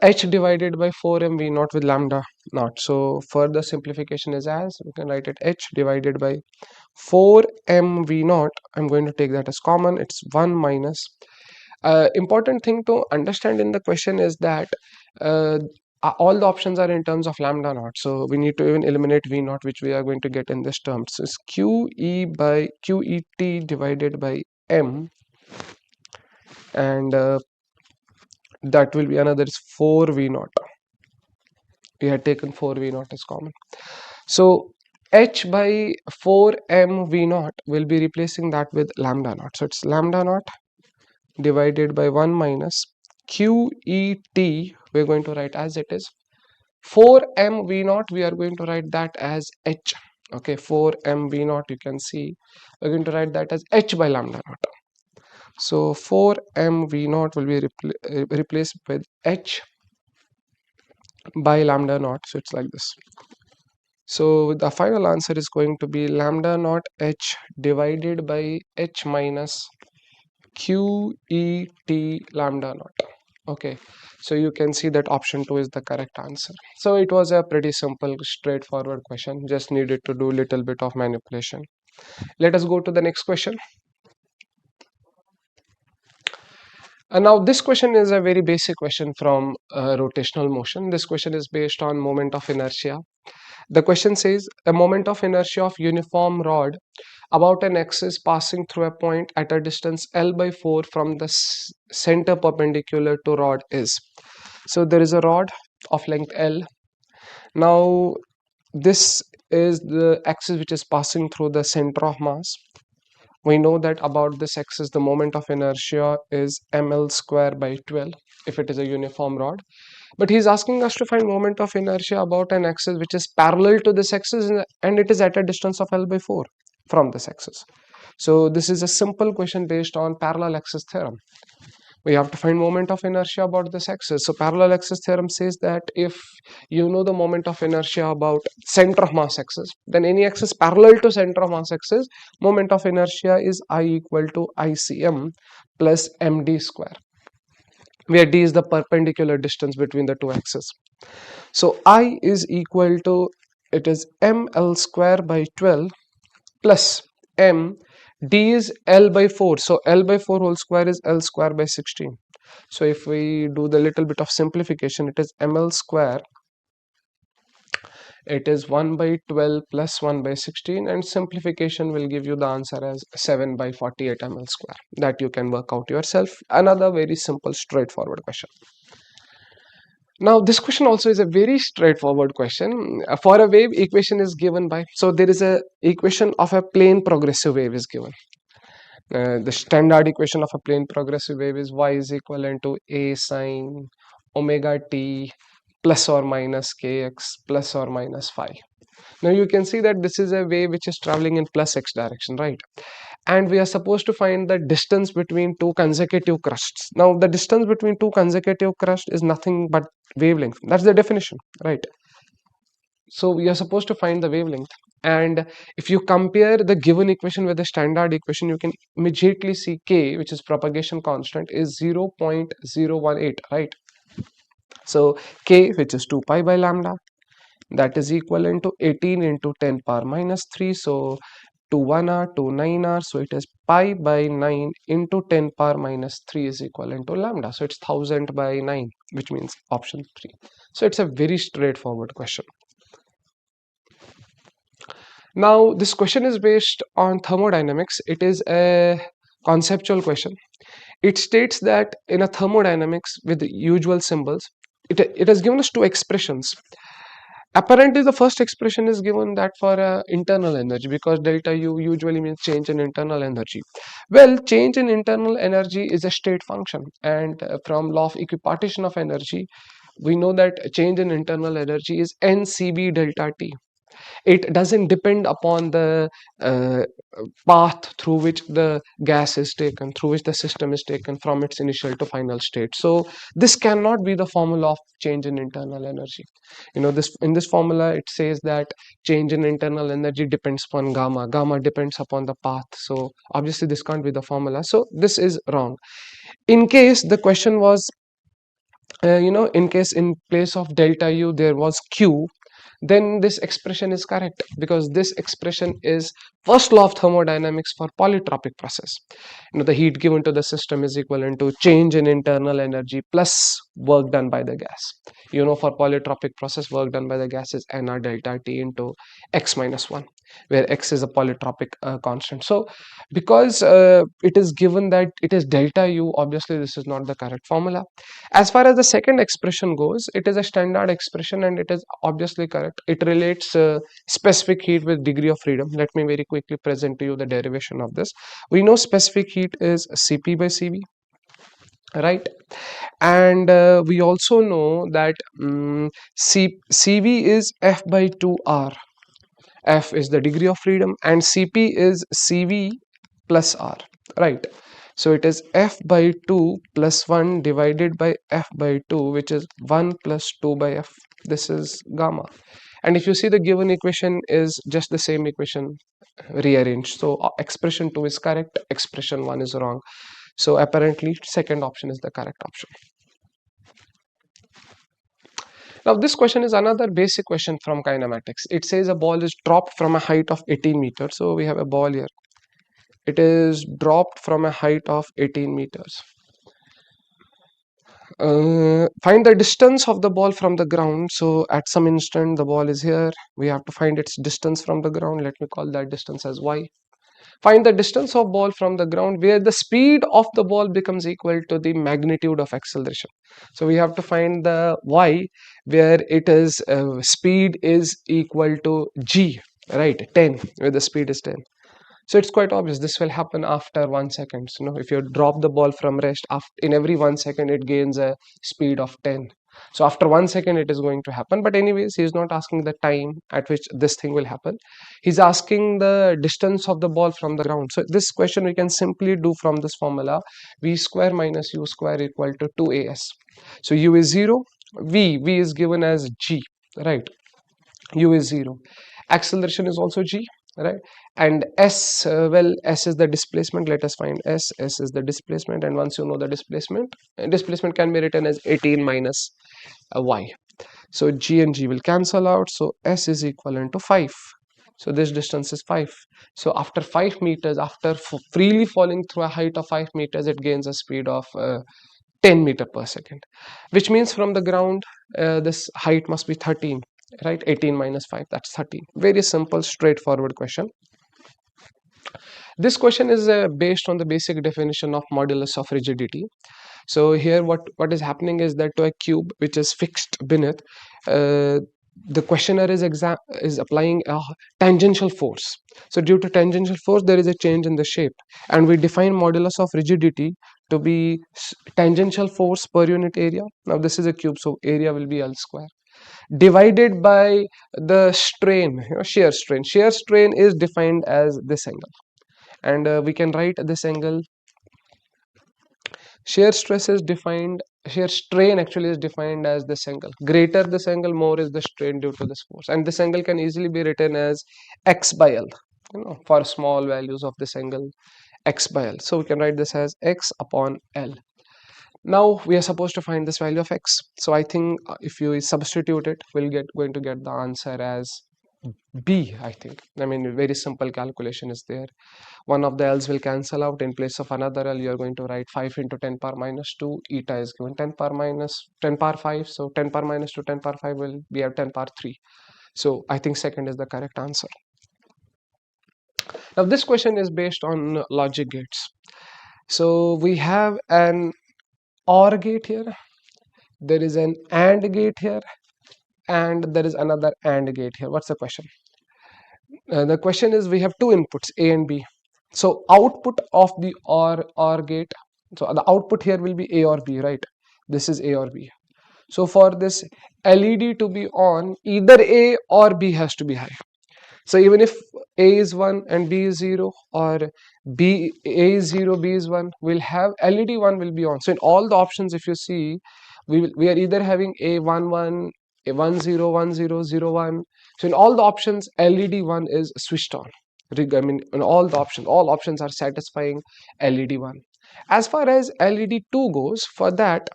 h divided by 4m v naught with lambda naught. So further simplification is as we can write it h divided by 4m v naught. I'm going to take that as common. It's 1 minus. Important thing to understand in the question is that all the options are in terms of lambda naught. So we need to even eliminate v naught, which we are going to get in this term. So it's qe by qet divided by m, and that will be another is 4v naught. We had taken 4v naught as common. So h by 4m v naught will be replacing that with lambda naught. So it's lambda naught divided by 1 minus qet, we're going to write as it is. 4m v naught, we are going to write that as h. Okay, 4m v naught, you can see we're going to write that as h by lambda naught. So 4m v naught will be replaced with h by lambda naught. So it's like this. So the final answer is going to be lambda naught h divided by h minus QET lambda naught. Okay, so you can see that option 2 is the correct answer. So it was a pretty simple, straightforward question, just needed to do little bit of manipulation. Let us go to the next question. And now this question is a very basic question from rotational motion. This question is based on moment of inertia. The question says a moment of inertia of uniform rod about an axis passing through a point at a distance L by 4 from the center perpendicular to rod is. So there is a rod of length L. Now this is the axis which is passing through the center of mass. We know that about this axis the moment of inertia is ml square by 12 if it is a uniform rod. But he is asking us to find moment of inertia about an axis which is parallel to this axis and it is at a distance of L by 4 from this axis. So this is a simple question based on parallel axis theorem. We have to find moment of inertia about this axis. So parallel axis theorem says that if you know the moment of inertia about center of mass axis, then any axis parallel to center of mass axis, moment of inertia is I equal to ICM plus MD square, where d is the perpendicular distance between the two axes. So I is equal to, it is ml square by 12 plus m, d is L by 4. So L by 4 whole square is L square by 16. So if we do the little bit of simplification, it is ml square, it is 1 by 12 plus 1 by 16, and simplification will give you the answer as 7 by 48 ml square. That you can work out yourself. Another very simple straightforward question. Now this question also is a very straightforward question. For a wave, equation is given by, so there is a equation of a plane progressive wave is given. The standard equation of a plane progressive wave is y is equivalent to a sine omega t plus or minus kx plus or minus phi. Now you can see that this is a wave which is traveling in plus x direction, right? And we are supposed to find the distance between two consecutive crusts. Now the distance between two consecutive crusts is nothing but wavelength. That's the definition, right? So we are supposed to find the wavelength, and if you compare the given equation with the standard equation, you can immediately see k, which is propagation constant, is 0.018, right? So k, which is 2 pi by lambda, that is equivalent to 18 into 10 power minus 3. So 2 1 hour, 2 9 hours. So it is pi by 9 into 10 power minus 3 is equivalent to lambda. So it's 1000 by 9, which means option 3. So it's a very straightforward question. Now this question is based on thermodynamics. It is a conceptual question. It states that in a thermodynamics with the usual symbols, it has given us two expressions. Apparently the first expression is given that for internal energy, because delta U usually means change in internal energy. Well, change in internal energy is a state function, and from law of equipartition of energy, we know that change in internal energy is NCB delta T. It doesn't depend upon the path through which the gas is taken, through which the system is taken from its initial to final state. So this cannot be the formula of change in internal energy. You know, this in this formula it says that change in internal energy depends upon gamma depends upon the path. So obviously this can't be the formula, so this is wrong. In case the question was in case in place of delta U there was Q, then this expression is correct, because this expression is first law of thermodynamics for polytropic process. You know, the heat given to the system is equivalent to change in internal energy plus work done by the gas. You know, for polytropic process, work done by the gas is nR delta T into x minus 1, where x is a polytropic constant. So because it is given that it is delta U, obviously this is not the correct formula. As far as the second expression goes, it is a standard expression and it is obviously correct. It relates specific heat with degree of freedom. Let me very quickly present to you the derivation of this. We know specific heat is Cp by Cv, right? And we also know that Cv is F by 2R. F is the degree of freedom and Cp is Cv plus R, right? So it is F by 2 plus 1 divided by F by 2, which is 1 plus 2 by F. This is gamma. And if you see, the given equation is just the same equation rearranged. So expression 2 is correct, expression 1 is wrong. So apparently second option is the correct option. Now this question is another basic question from kinematics. It says a ball is dropped from a height of 18 meters. So we have a ball here. It is dropped from a height of 18 meters. Find the distance of the ball from the ground. So at some instant the ball is here. We have to find its distance from the ground. Let me call that distance as y. Find the distance of ball from the ground where the speed of the ball becomes equal to the magnitude of acceleration. So we have to find the y where it is speed is equal to g, right? 10, where the speed is 10. So it's quite obvious this will happen after 1 second. So, if you drop the ball from rest, in every 1 second it gains a speed of 10. So after 1 second it is going to happen. But anyways, he is not asking the time at which this thing will happen. He's asking the distance of the ball from the ground. So this question we can simply do from this formula: v square minus u square equal to 2as. So u is 0, v is given as g, right? U is 0. Acceleration is also g, right? And s, well, s is the displacement. Let us find s. S is the displacement, and once you know the displacement can be written as 18 minus y. So g and g will cancel out. So s is equivalent to 5. So this distance is 5. So after 5 meters, after freely falling through a height of 5 meters, it gains a speed of 10 meter per second, which means from the ground this height must be 13, right? 18 minus 5, that's 13. Very simple, straightforward question. This question is based on the basic definition of modulus of rigidity. So here what is happening is that to a cube which is fixed beneath, the questioner is applying a tangential force. So due to tangential force there is a change in the shape, and we define modulus of rigidity to be tangential force per unit area. Now this is a cube, so area will be L square, divided by the strain, shear strain. Shear strain is defined as this angle, and we can write this angle. shear stress is defined, shear strain actually is defined as this angle. Greater this angle, more is the strain due to this force, and this angle can easily be written as x by L, for small values of this angle, x by L. So we can write this as x upon L. Now we are supposed to find this value of x. So I think if you substitute it, we'll going to get the answer as B, I think. I mean, very simple calculation is there. One of the L's will cancel out. In place of another L, you're going to write 5 into 10 power minus 2. Eta is given 10 power 5. So 10 power minus 2, 10 power 5 will be at 10 power 3. So I think second is the correct answer. Now this question is based on logic gates. So we have an OR gate here. There is an AND gate here. And there is another AND gate here. What's the question? The question is, we have two inputs, A and B. So output of the OR gate, so the output here will be A or B, right? This is A or B. So for this LED to be on, either A or B has to be high. So even if A is 1 and B is 0, or A is 0, B is 1, we'll have LED 1 will be on. So in all the options, if you see, we are either having A11, A10, 10, 01. So in all the options, LED 1 is switched on. I mean, in all the options, all options are satisfying LED 1. As far as LED 2 goes, for that,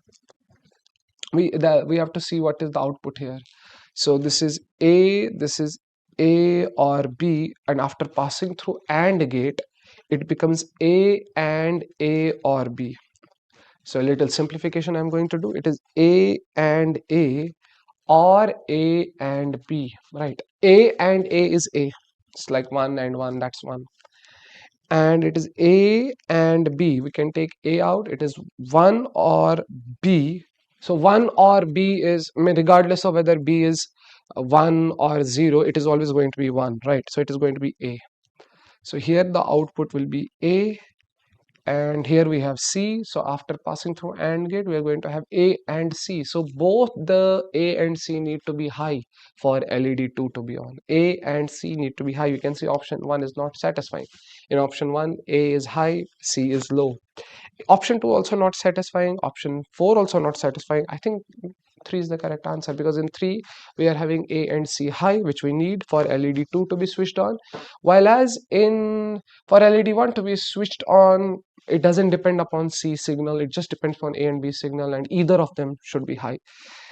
we have to see what is the output here. So this is A or B, and after passing through AND gate, it becomes A and A or B. So a little simplification I'm going to do. It is A and A or A and B, right? A and A is A. It's like 1 and 1, that's 1. And it is A and B. We can take A out. It is 1 or B. So 1 or B is, I mean, regardless of whether B is 1 or 0, it is always going to be 1, right? So it is going to be A. So here the output will be A, and here we have C. So after passing through AND gate, we are going to have A and C. So both the A and C need to be high for LED 2 to be on. A and C need to be high. You can see option 1 is not satisfying. In option 1, A is high, C is low. Option 2 also not satisfying. Option 4 also not satisfying. I think 3 is the correct answer, because in 3 we are having A and C high, which we need for LED 2 to be switched on, while as for LED 1 to be switched on, it doesn't depend upon C signal, it just depends on A and B signal, and either of them should be high,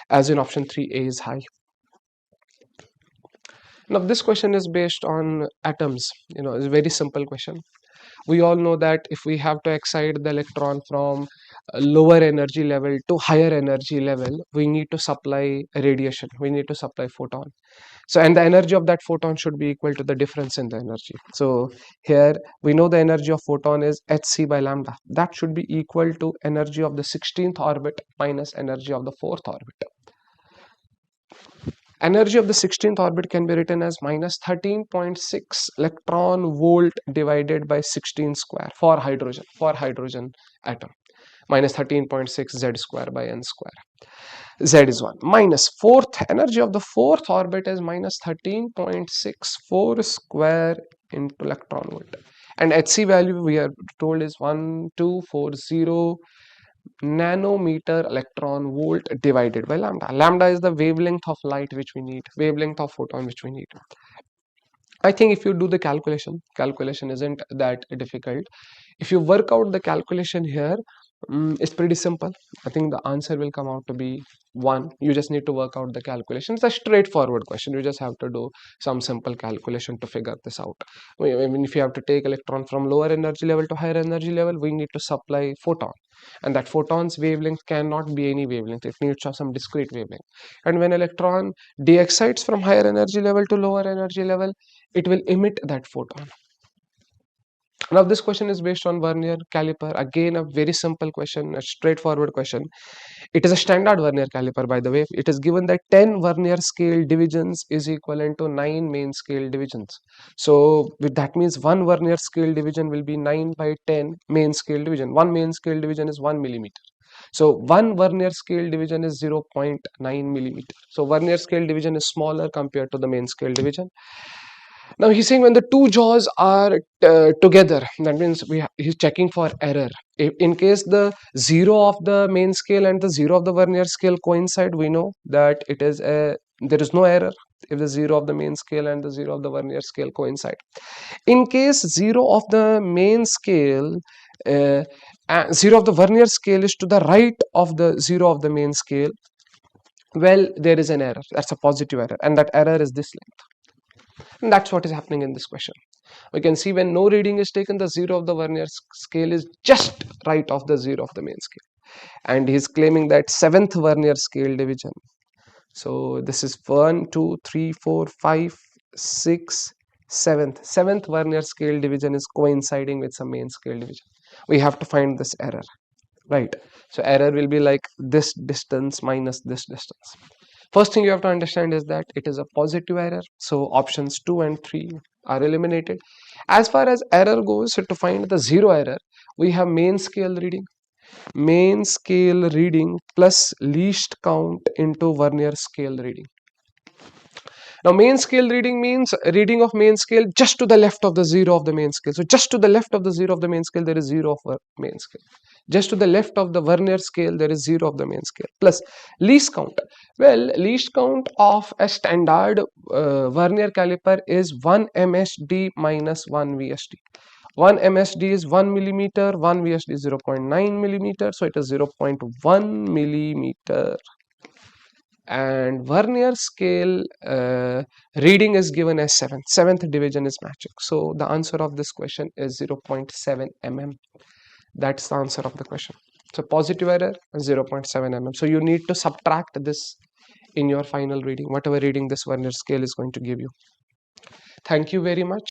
as in option 3, A is high. Now this question is based on atoms. It's a very simple question. We all know that if we have to excite the electron from a lower energy level to higher energy level, we need to supply radiation, we need to supply photon. So, and the energy of that photon should be equal to the difference in the energy. So here we know the energy of photon is hc by lambda. That should be equal to energy of the 16th orbit minus energy of the 4th orbit. Energy of the 16th orbit can be written as minus 13.6 electron volt divided by 16 square for hydrogen atom, minus 13.6 z square by n square. Z is 1. Minus energy of the 4th orbit is minus 13.64 square into electron volt. And Hc value we are told is 1240 nanometer electron volt divided by lambda. Lambda is the wavelength of light which we need, wavelength of photon which we need. I think if you do the calculation isn't that difficult. If you work out the calculation here, it's pretty simple. I think the answer will come out to be 1. You just need to work out the calculation. It's a straightforward question. You just have to do some simple calculation to figure this out. I mean, if you have to take electron from lower energy level to higher energy level, we need to supply photon. And that photon's wavelength cannot be any wavelength. It needs to have some discrete wavelength. And when electron de-excites from higher energy level to lower energy level, it will emit that photon. Now this question is based on vernier caliper. Again, a very simple question, a straightforward question. It is a standard vernier caliper, by the way. It is given that 10 vernier scale divisions is equivalent to 9 main scale divisions. So that means one vernier scale division will be 9 by 10 main scale division. One main scale division is 1 millimeter. So one vernier scale division is 0.9 millimeter. So vernier scale division is smaller compared to the main scale division. Now he's saying when the two jaws are together, that means he's checking for error. If in case the 0 of the main scale and the 0 of the vernier scale coincide, we know that it is there is no error if the 0 of the main scale and the 0 of the vernier scale coincide. In case 0 of the main scale, 0 of the vernier scale is to the right of the 0 of the main scale, well, there is an error. That's a positive error, and that error is this length. And that's what is happening in this question. We can see when no reading is taken, the 0 of the vernier scale is just right of the 0 of the main scale. And he's claiming that 7th vernier scale division. So this is 1, 2, 3, 4, 5, 6, 7th. 7th vernier scale division is coinciding with some main scale division. We have to find this error, right? So error will be like this distance minus this distance. First thing you have to understand is that it is a positive error. So options 2 and 3 are eliminated. As far as error goes, so to find the zero error, we have main scale reading. Main scale reading plus least count into vernier scale reading. Now main scale reading means reading of main scale just to the left of the 0 of the main scale. So just to the left of the 0 of the main scale, there is 0 of main scale. Just to the left of the vernier scale, there is 0 of the main scale. Plus least count. Well, least count of a standard vernier caliper is 1 MSD minus 1 VSD. 1 MSD is 1 millimeter, 1 VSD is 0.9 millimeter, so it is 0.1 millimeter. And vernier scale reading is given as 7th division is matching. So the answer of this question is 0.7 mm. That's the answer of the question. So positive error 0.7 mm. So you need to subtract this in your final reading, whatever reading this vernier scale is going to give you. Thank you very much.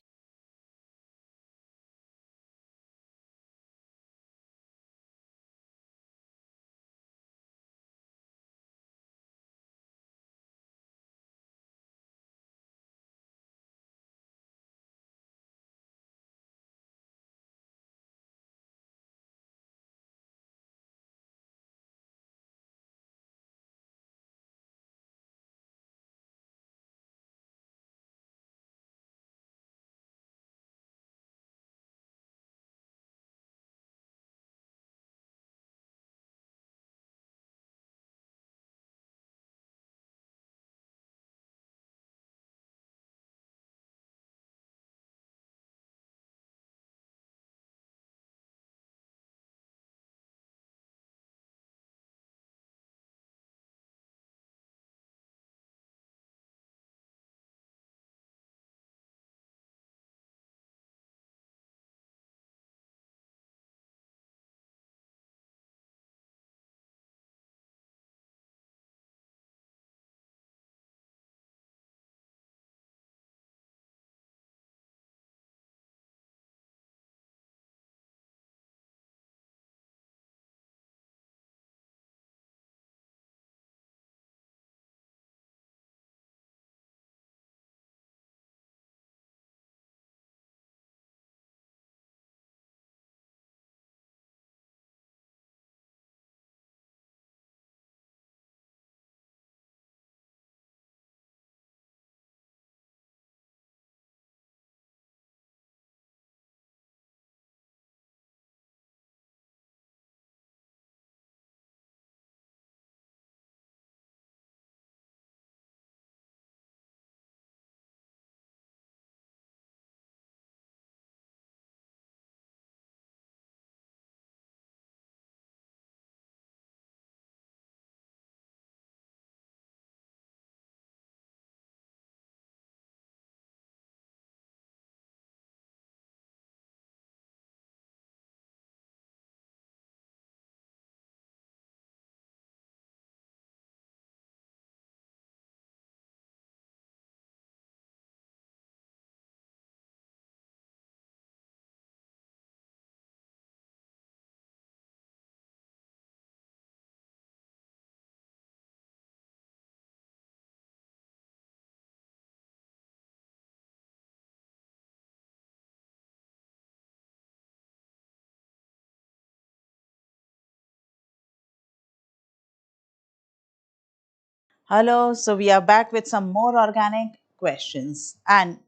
Hello, so we are back with some more organic questions, and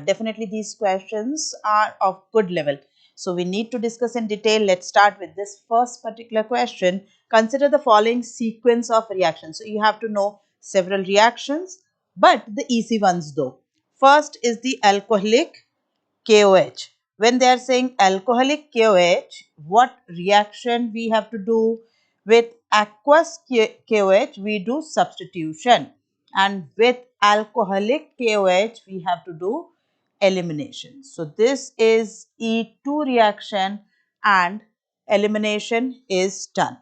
definitely these questions are of good level. So we need to discuss in detail. Let's start with this first particular question. Consider the following sequence of reactions. So you have to know several reactions, but the easy ones though. First is the alcoholic KOH. When they are saying alcoholic KOH, what reaction we have to do? With aqueous KOH, we do substitution, and with alcoholic KOH, we have to do elimination. So this is E2 reaction and elimination is done.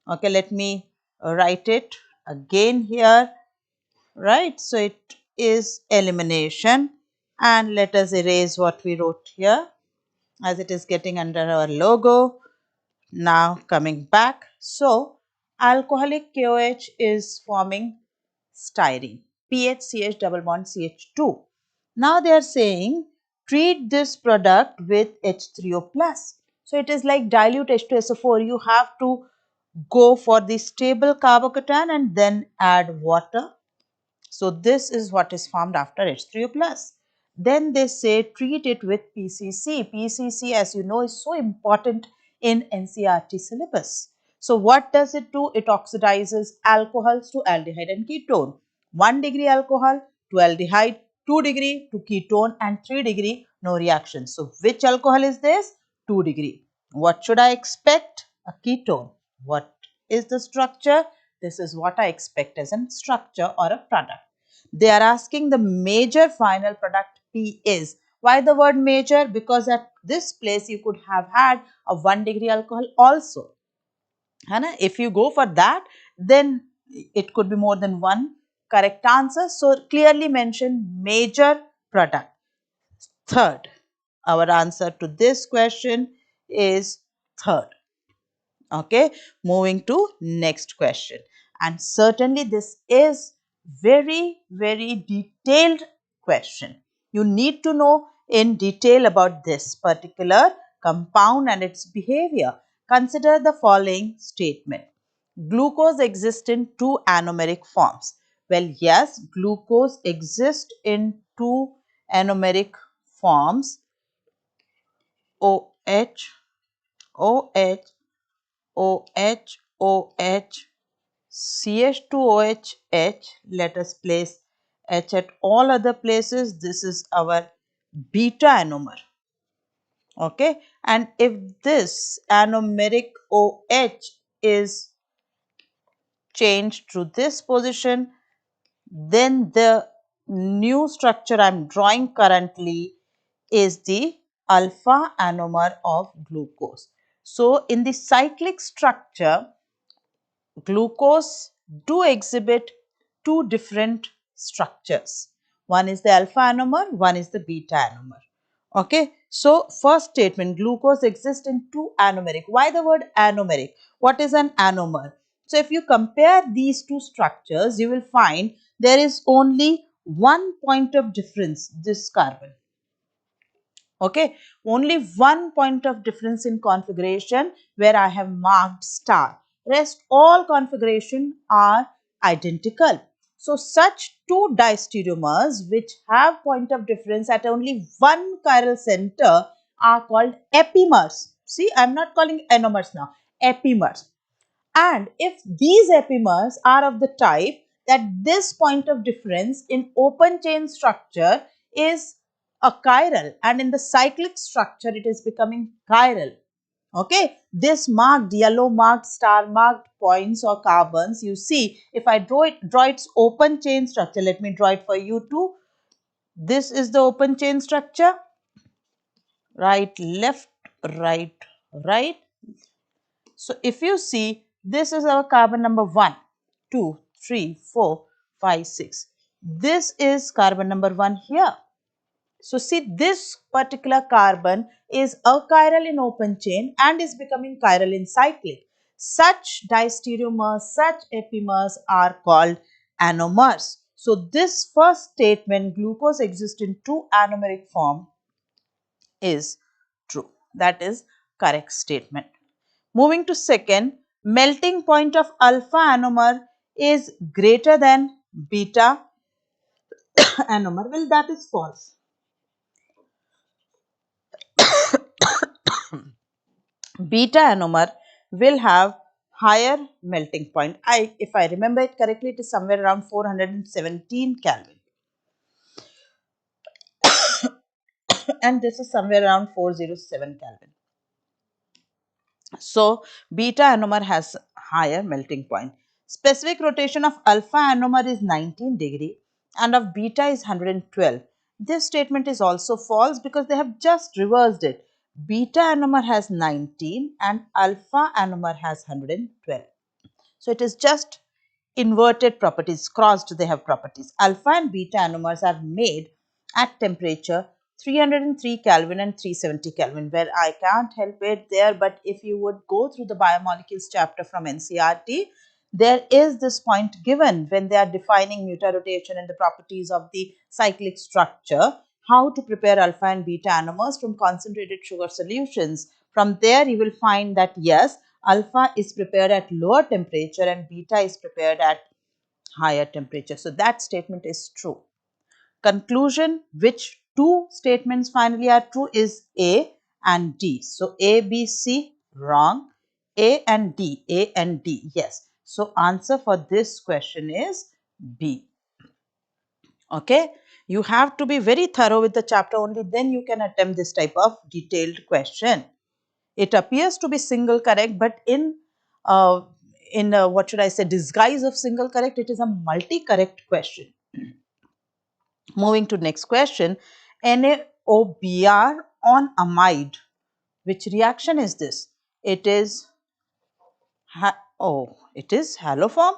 Okay, let me write it again here. Right, so it is elimination, and let us erase what we wrote here as it is getting under our logo. Now coming back, so alcoholic KOH is forming styrene, PHCH double bond CH2. Now they are saying treat this product with H3O plus. So it is like dilute H2SO4. You have to go for the stable carbocation and then add water. So this is what is formed after H3O plus. Then they say treat it with PCC. PCC, as you know, is so important in NCERT syllabus. So what does it do? It oxidizes alcohols to aldehyde and ketone. 1 degree alcohol to aldehyde, 2 degree to ketone, and 3 degree no reaction. So which alcohol is this? 2 degree. What should I expect? A ketone. What is the structure? This is what I expect as a structure or a product. They are asking the major final product P is. Why the word major? Because at this place you could have had a 1 degree alcohol also. If you go for that, then it could be more than one correct answer. So clearly mention major product. Third, our answer to this question is third. Okay, moving to next question, and certainly this is very detailed question. You need to know in detail about this particular compound and its behavior. Consider the following statement. Glucose exists in two anomeric forms. Well, yes, glucose exists in two anomeric forms, OH, OH, OH, OH, CH2OH, H. Let us place H at all other places. This is our beta anomer. Okay, and if this anomeric OH is changed to this position, then the new structure I am drawing currently is the alpha anomer of glucose. So in the cyclic structure, glucose do exhibit two different structures. One is the alpha anomer, one is the beta anomer. Okay, so first statement, glucose exists in two anomeric. Why the word anomeric? What is an anomer? So if you compare these two structures, you will find there is only one point of difference, this carbon. Okay, only one point of difference in configuration where I have marked star. Rest all configuration are identical. So such two diastereomers which have point of difference at only one chiral center are called epimers. See, I am not calling anomers now, epimers. And if these epimers are of the type that this point of difference in open chain structure is a chiral, and in the cyclic structure it is becoming chiral. Okay, this marked, yellow marked, star marked points or carbons, you see, if I draw its open chain structure, let me draw it for you too. This is the open chain structure, right, left, right, right. So if you see, this is our carbon number 1, 2, 3, 4, 5, 6. This is carbon number 1 here. So see, this particular carbon is achiral in open chain and is becoming chiral in cyclic. Such diastereomers, such epimers are called anomers. So this first statement, glucose exists in two anomeric form, is true. That is correct statement. Moving to second, melting point of alpha anomer is greater than beta anomer, well, that is false. Beta anomer will have higher melting point. If I remember it correctly, it is somewhere around 417 Kelvin. And this is somewhere around 407 Kelvin. So, beta anomer has higher melting point. Specific rotation of alpha anomer is 19 degree and of beta is 112. This statement is also false because they have just reversed it. Beta anomer has 19 and alpha anomer has 112. So, it is just inverted properties, crossed they have properties. Alpha and beta anomers are made at temperature 303 Kelvin and 370 Kelvin, where I can't help it there, but if you would go through the biomolecules chapter from NCERT, there is this point given when they are defining mutarotation and the properties of the cyclic structure, how to prepare alpha and beta anomers from concentrated sugar solutions. From there you will find that yes, alpha is prepared at lower temperature and beta is prepared at higher temperature. So that statement is true. Conclusion, which two statements finally are true is A and D. So A, B, C, wrong. A and D, yes. So answer for this question is B. Okay. You have to be very thorough with the chapter, only then you can attempt this type of detailed question. It appears to be single correct, but in what should I say, disguise of single correct, it is a multi-correct question. Moving to next question, NaOBr on amide. Which reaction is this? It is, it is haloform?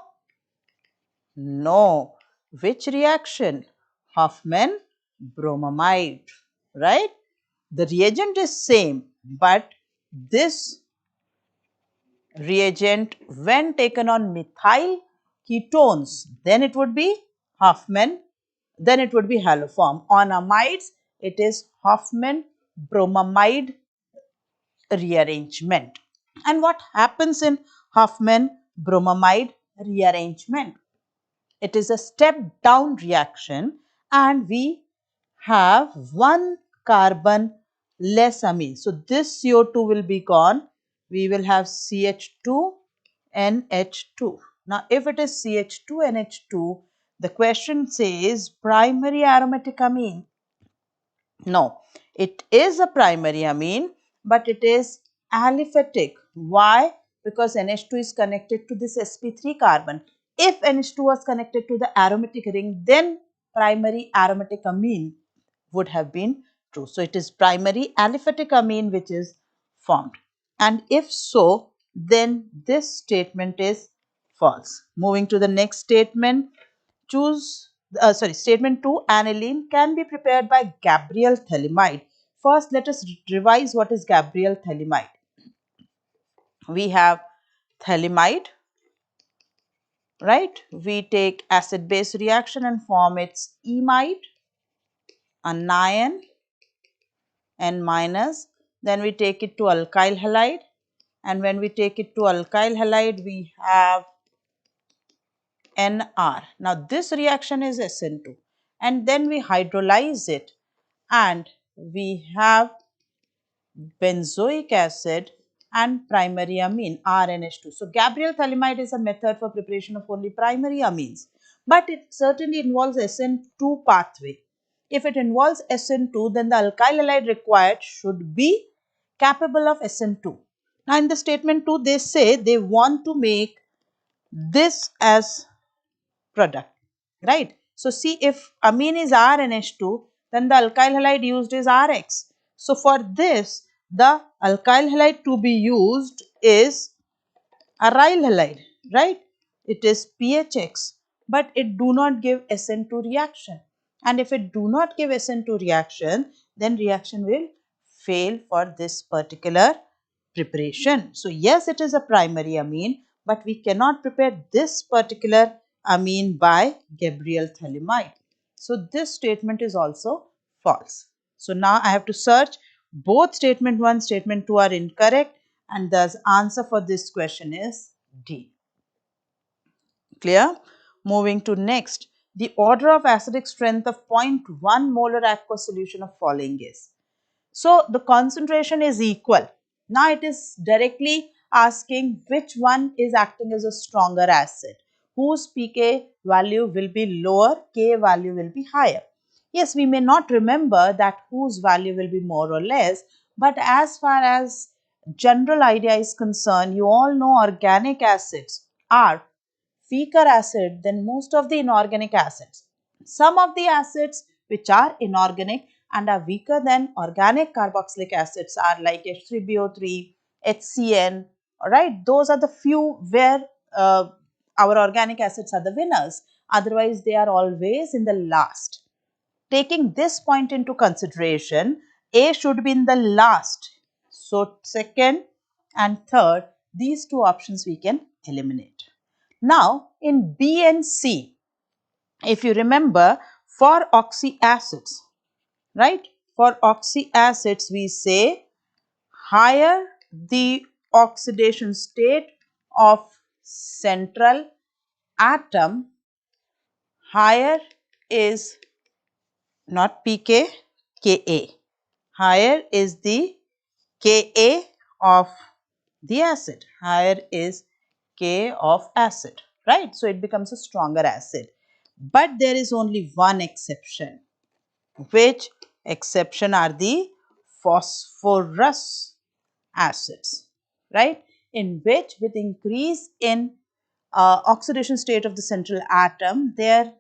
No. Which reaction? Huffman bromamide, right? The reagent is same, but this reagent when taken on methyl ketones, then it would be Huffman, then it would be haloform. On amides, it is Huffman bromamide rearrangement. And what happens in Huffman bromamide rearrangement? It is a step down reaction and we have one carbon less amine. So this CO2 will be gone. We will have CH2 NH2. Now if it is CH2 NH2, the question says primary aromatic amine. No, it is a primary amine, but it is aliphatic. Why? Because NH2 is connected to this sp3 carbon. If NH2 was connected to the aromatic ring, then primary aromatic amine would have been true. So, it is primary aliphatic amine which is formed. And if so, then this statement is false. Moving to the next statement, statement 2, aniline can be prepared by Gabriel Thelimide. First, let us revise what is Gabriel Thelimide. We have Thelimide, right? We take acid-base reaction and form its imide, anion, N minus. Then we take it to alkyl halide, and when we take it to alkyl halide, we have NR. Now this reaction is SN2, and then we hydrolyze it and we have benzoic acid and primary amine RNH2. So Gabriel Thelimide is a method for preparation of only primary amines, but it certainly involves SN2 pathway. If it involves SN2, then the alkyl halide required should be capable of SN2. Now in the statement 2, they say they want to make this as product, right? So see, if amine is RNH2, then the alkyl halide used is Rx. So for this, the alkyl halide to be used is aryl halide, right? It is PHX, but it do not give SN2 reaction. And if it do not give SN2 reaction, then reaction will fail for this particular preparation. So yes, it is a primary amine, but we cannot prepare this particular amine by Gabriel Thelimide. So this statement is also false. So now I have to search. Both statement 1, statement 2 are incorrect, and thus answer for this question is D. Clear? Moving to next. the order of acidic strength of 0.1 molar aqueous solution of following is. So the concentration is equal. Now it is directly asking which one is acting as a stronger acid, whose pK value will be lower, K value will be higher. Yes, we may not remember that whose value will be more or less, but as far as general idea is concerned, you all know organic acids are weaker acid than most of the inorganic acids. Some of the acids which are inorganic and are weaker than organic carboxylic acids are like H3BO3, HCN, alright. Those are the few where our organic acids are the winners. Otherwise, they are always in the last. Taking this point into consideration, A should be in the last. So, second and third, these two options we can eliminate. Now, in B and C, if you remember, for oxy acids, right? For oxy acids, we say higher the oxidation state of central atom, higher is not pK, Ka. Higher is the Ka of the acid. Higher is K of acid, right? So it becomes a stronger acid. But there is only one exception. Which exception are the phosphorus acids, right? In which with increase in oxidation state of the central atom, their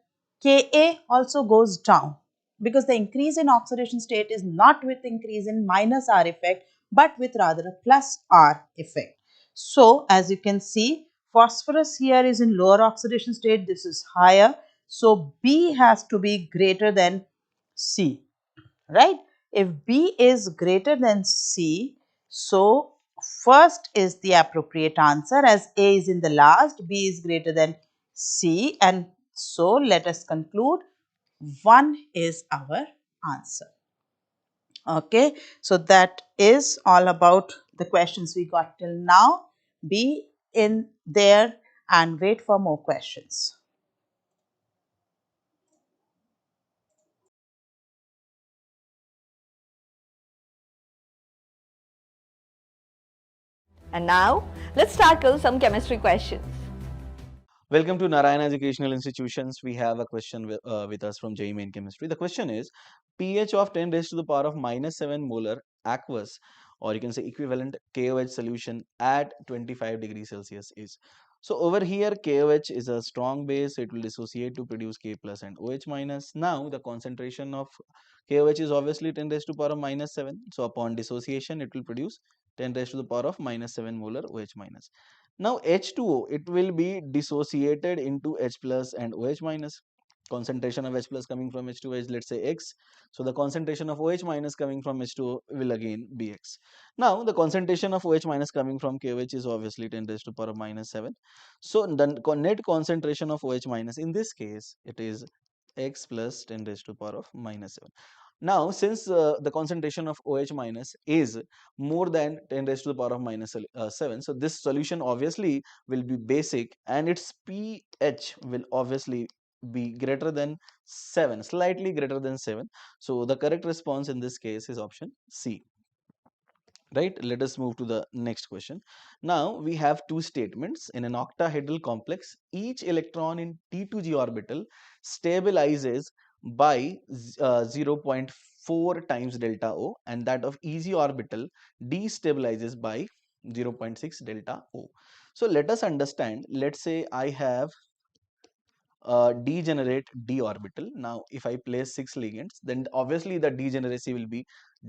Ka also goes down, because the increase in oxidation state is not with increase in minus R effect, but with rather a plus R effect. So, as you can see, phosphorus here is in lower oxidation state, this is higher. So, B has to be greater than C, right? If B is greater than C, so first is the appropriate answer, as A is in the last, B is greater than C, and so let us conclude 1 is our answer. Okay, so that is all about the questions we got till now. Be in there and wait for more questions. And now, let's tackle some chemistry questions. Welcome to Narayana Educational Institutions. We have a question with us from JEE Main Chemistry. The question is, pH of 10 raised to the power of -7 molar aqueous, or you can say equivalent KOH solution at 25 degrees Celsius is. So over here, KOH is a strong base. It will dissociate to produce K plus and OH minus. Now the concentration of KOH is obviously 10 raised to the power of -7. So upon dissociation, it will produce 10 raised to the power of -7 molar OH minus. Now H2O, it will be dissociated into H plus and OH minus. Concentration of H plus coming from H2O is, let's say, X. So the concentration of OH minus coming from H2O will again be X. Now the concentration of OH minus coming from KOH is obviously 10 raised to the power of -7. So the net concentration of OH minus in this case, it is X plus 10 raised to the power of -7. Now, since the concentration of OH minus is more than 10 raised to the power of -7, so this solution obviously will be basic and its pH will obviously be greater than 7, slightly greater than 7. So the correct response in this case is option C. Right, let us move to the next question. Now we have two statements. In an octahedral complex, each electron in T2g orbital stabilizes by 0.4 times delta O, and that of EG orbital destabilizes by 0.6 delta O. So let us understand, let's say I have degenerate d orbital. Now if I place 6 ligands, then obviously the degeneracy will be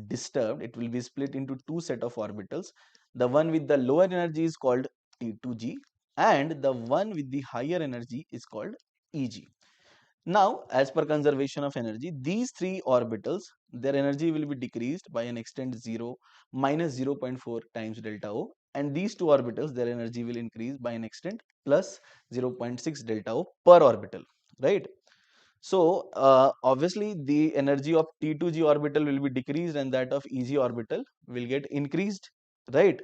disturbed. It will be split into two set of orbitals. The one with the lower energy is called T2g, and the one with the higher energy is called EG. Now, as per conservation of energy, these three orbitals, their energy will be decreased by an extent 0 minus 0.4 times delta O, and these two orbitals, their energy will increase by an extent plus 0.6 delta O per orbital, right? So, obviously the energy of T2g orbital will be decreased and that of EG orbital will get increased, right?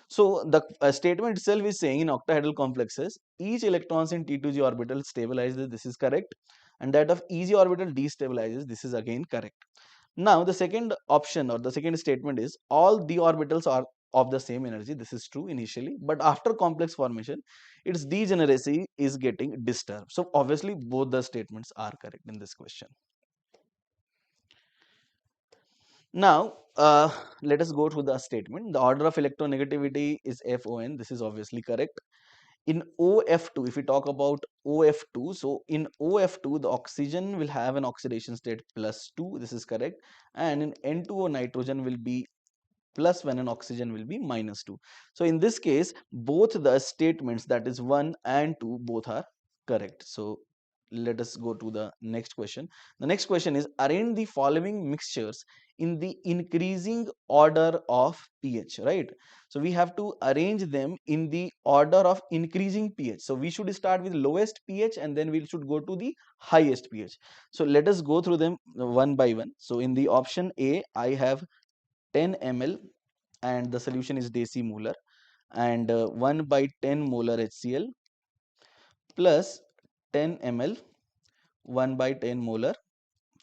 So, the statement itself is saying in octahedral complexes, each electrons in T2g orbital stabilizes, this is correct. and that of easy orbital destabilizes. This is again correct. Now the second option or the second statement is all d orbitals are of the same energy. This is true initially, but after complex formation its degeneracy is getting disturbed. So obviously both the statements are correct in this question. Now let us go through the statement. The order of electronegativity is FON. This is obviously correct. In OF2, if we talk about OF2, so in OF2 the oxygen will have an oxidation state +2. This is correct. And in N2O nitrogen will be +1 and oxygen will be -2. So in this case both the statements, that is 1 and 2, both are correct. So let us go to the next question. The next question is arrange the following mixtures in the increasing order of pH, right? So we have to arrange them in the order of increasing pH. So we should start with lowest pH and then we should go to the highest pH. So let us go through them one by one. So in the option A I have 10 ml and the solution is decimolar, and 1 by 10 molar HCl plus 10 ml 1 by 10 molar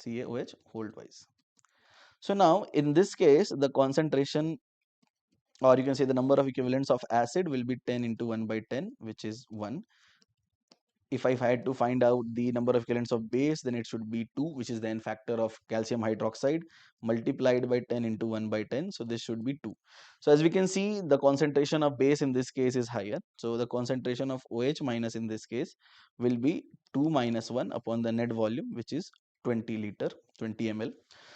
CaOH whole twice. So now in this case the concentration, or you can say the number of equivalents of acid, will be 10 into 1 by 10, which is 1. If I had to find out the number of equivalents of base, then it should be 2, which is the N factor of calcium hydroxide, multiplied by 10 into 1 by 10. So this should be 2. So as we can see, the concentration of base in this case is higher. So the concentration of OH minus in this case will be 2 minus 1 upon the net volume, which is 20 liter, 20 ml.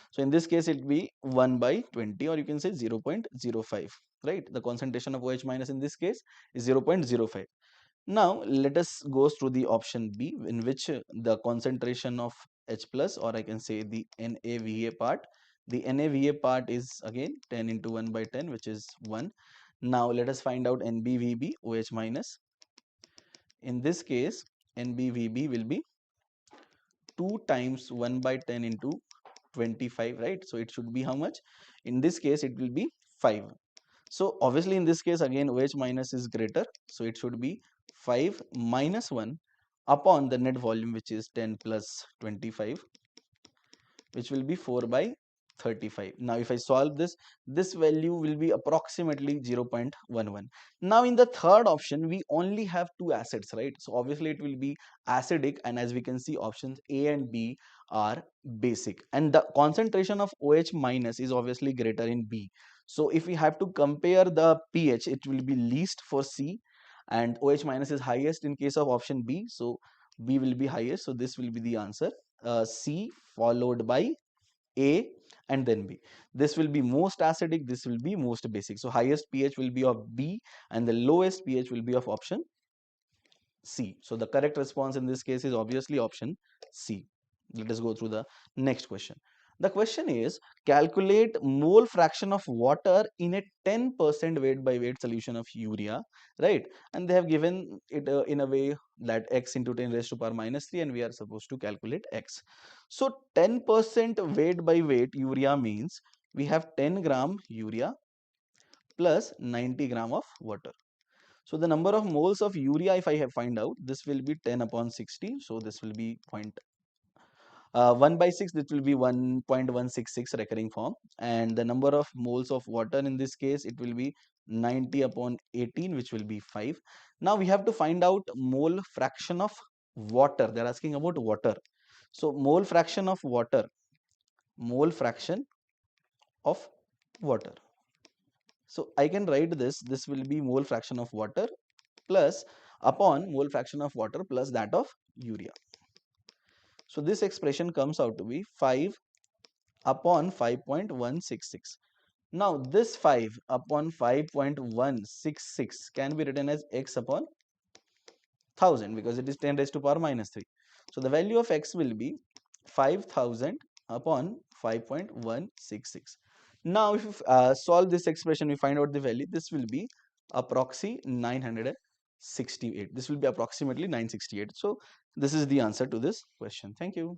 So in this case, it will be 1 by 20, or you can say 0.05, right? The concentration of OH minus in this case is 0.05. Now let us go through the option B, in which the concentration of H plus, or I can say the NaVa part. The NaVa part is again 10 into 1 by 10, which is 1. Now let us find out NbVb OH minus. In this case, NbVb will be 2 times 1 by 10 into 25, right? So it should be how much? In this case, it will be 5. So obviously in this case again OH minus is greater, so it should be 5 minus 1 upon the net volume, which is 10 plus 25, which will be 4 by 35. Now if I solve this, this value will be approximately 0.11. Now in the third option we only have two acids, right? So obviously it will be acidic, and as we can see options A and B are basic, and the concentration of OH minus is obviously greater in B. So if we have to compare the pH, it will be least for C, and OH minus is highest in case of option B. So B will be highest, so this will be the answer. C followed by A and then B. This will be most acidic, this will be most basic. So highest pH will be of B and the lowest pH will be of option C. So the correct response in this case is obviously option C. Let us go through the next question. The question is calculate mole fraction of water in a 10% weight by weight solution of urea, right? And they have given it in a way that x into 10 raised to power minus 3, and we are supposed to calculate x. So 10% weight by weight urea means we have 10 gram urea plus 90 gram of water. So the number of moles of urea, if I have find out, this will be 10 upon 60. So this will be 1 by 6, this will be 1.166 recurring form, and the number of moles of water in this case, it will be 90 upon 18, which will be 5. Now we have to find out mole fraction of water. They are asking about water. So mole fraction of water, mole fraction of water. So I can write this will be mole fraction of water plus upon mole fraction of water plus that of urea. So this expression comes out to be 5 upon 5.166. Now this 5 upon 5.166 can be written as x upon 1000, because it is 10 raised to power minus 3. So the value of x will be 5000 upon 5.166. Now if you solve this expression, we find out the value. This will be approximately 968. This will be approximately 968. So this is the answer to this question. Thank you.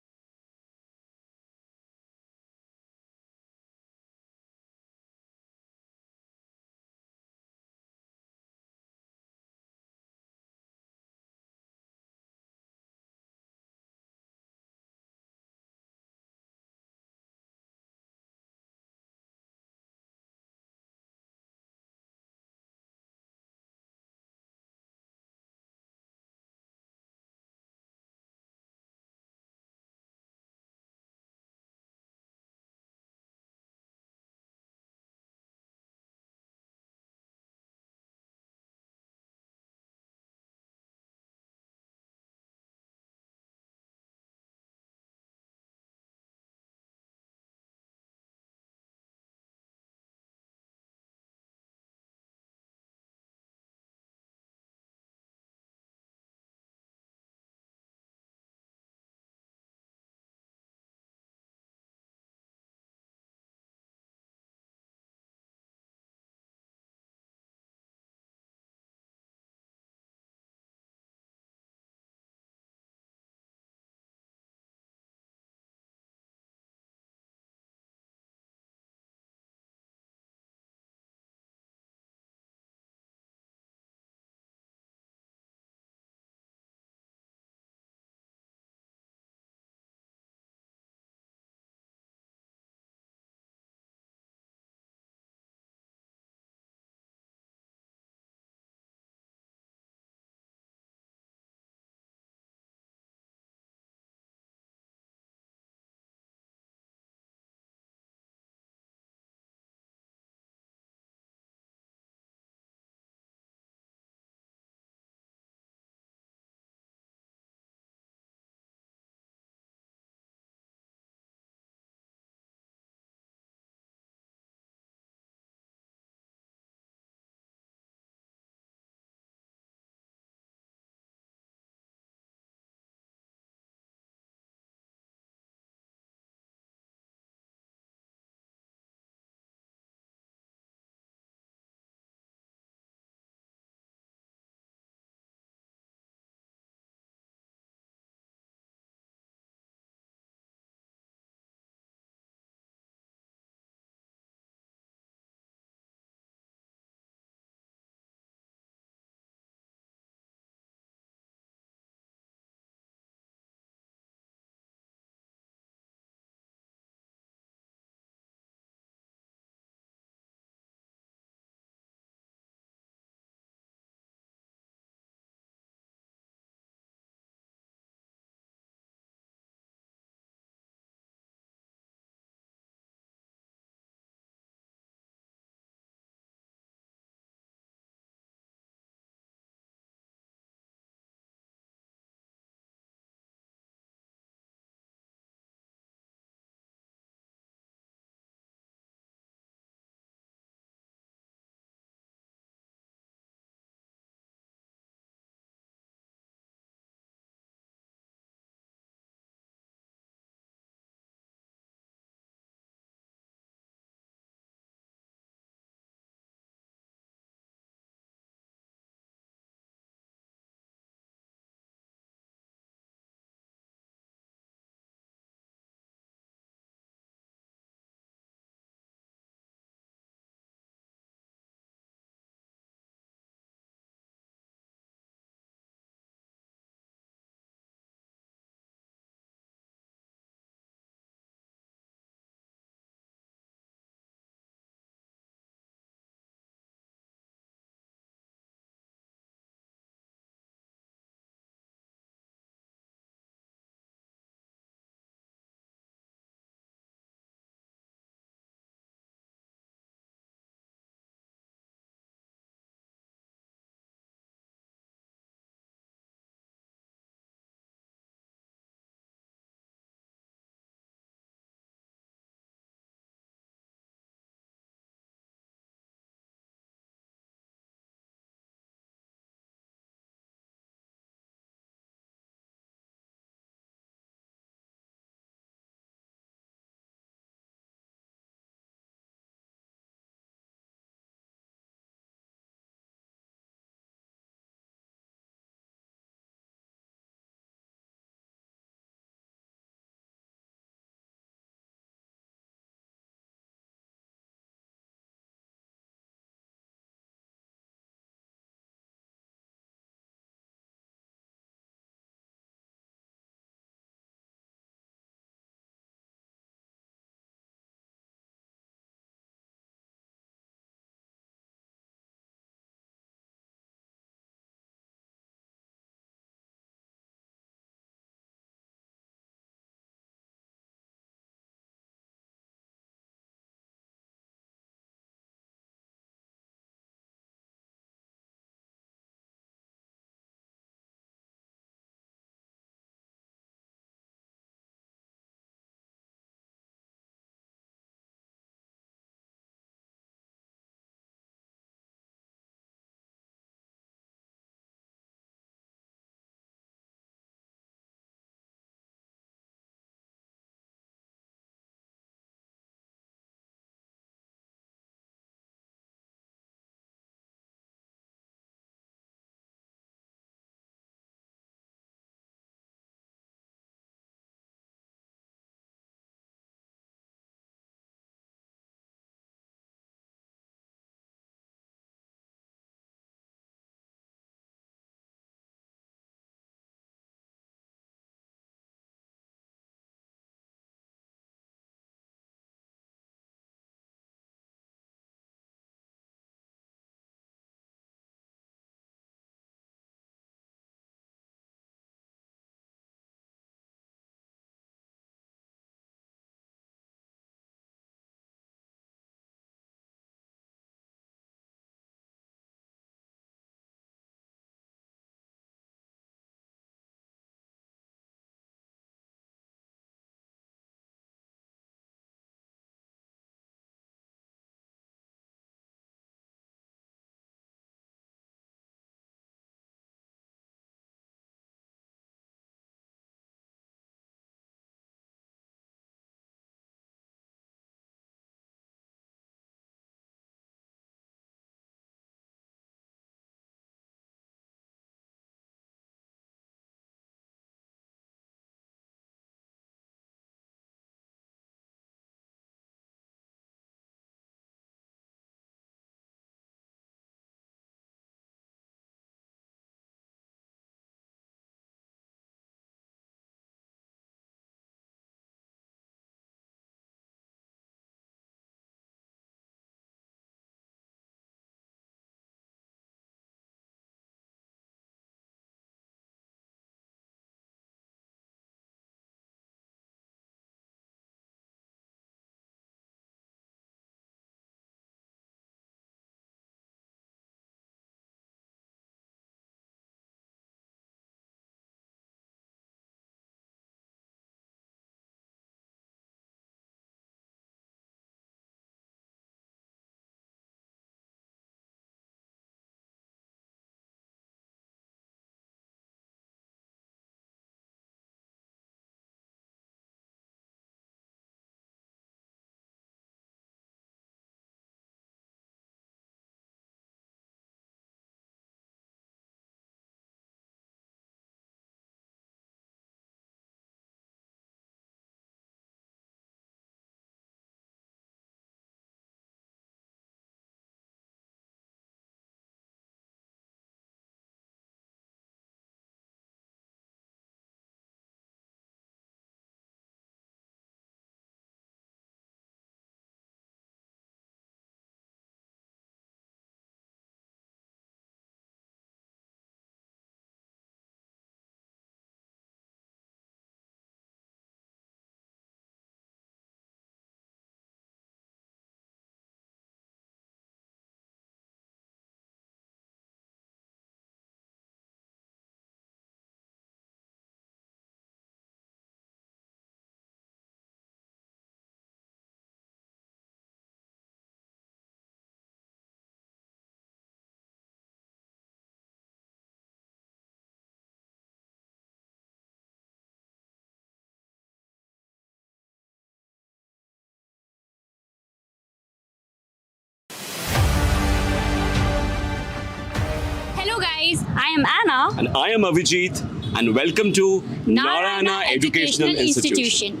I am Anna. And I am Avijit, and welcome to Narayana Educational Institution.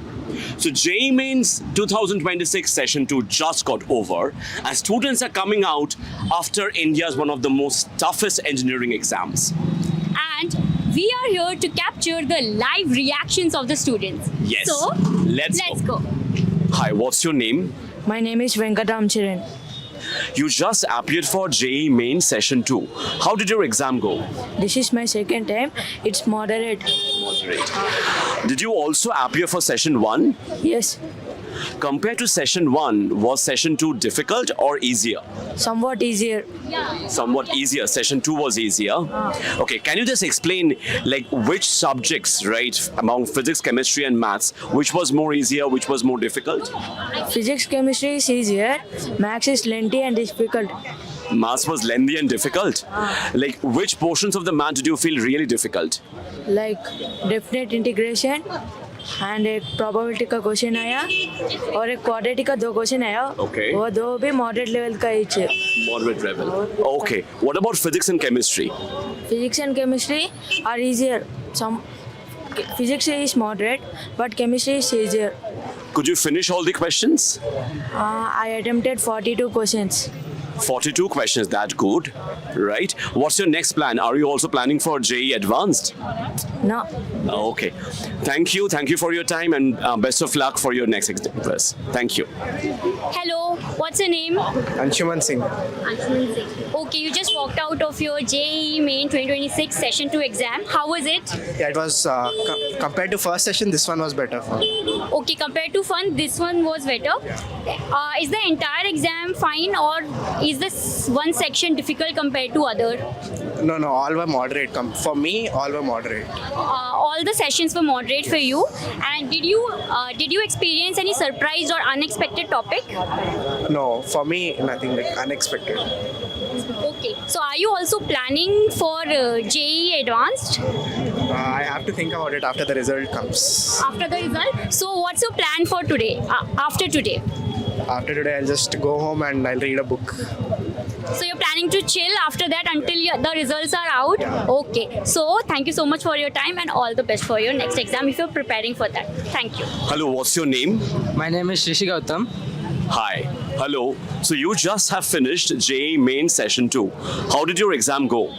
So JEE Main's 2026 Session 2 just got over, and students are coming out after India's one of the most toughest engineering exams. And we are here to capture the live reactions of the students. Yes. So, let's go. Hi, what's your name? My name is Venkatam Chiran. You just appeared for JEE Main Session 2. How did your exam go? This is my second time. It's moderate. Did you also appear for Session 1? Yes, Compared to Session 1, was Session 2 difficult or easier? somewhat easier. Somewhat easier. Session 2 was easier. Okay, can you just explain like which subjects, right, among physics, chemistry and maths, which was more easier, which was more difficult? Physics, chemistry is easier. Maths is lengthy and difficult. Maths was lengthy and difficult. Like which portions of the math did you feel really difficult? Like definite integration and एक probability का question आया और एक quadratic का 2 question आया. Okay. वो दो भी moderate level का each है. Moderate level. Okay. What about physics and chemistry? Physics and chemistry are easier. Some physics is moderate, but chemistry is easier. Could you finish all the questions? I attempted 42 questions. 42 questions, that good, right? What's your next plan? Are you also planning for JEE Advanced? No. Okay. Thank you for your time, and best of luck for your next exams. Thank you. Hello, what's your name? Anshuman Singh. Anshuman Singh. Okay, you just walked out of your JEE Main 2026 Session 2 exam. How was it? Yeah, it was compared to first session, this one was better. Okay, compared to fun, this one was better. Is the entire exam fine, or is this one section difficult compared to other? No, all were moderate. For me, all were moderate. All the sessions were moderate for you. And did you experience any surprise or unexpected topic? No, for me, nothing like unexpected. Okay. So are you also planning for JEE Advanced? I have to think about it after the result comes. After the result? So what's your plan for today? After today? After today, I'll just go home and I'll read a book. So you're planning to chill after that until the results are out? Yeah. Okay. So thank you so much for your time and all the best for your next exam if you're preparing for that. Thank you. Hello, what's your name? My name is Rishi Gautam. Hi. Hello. So you just have finished JEE Main Session 2. How did your exam go?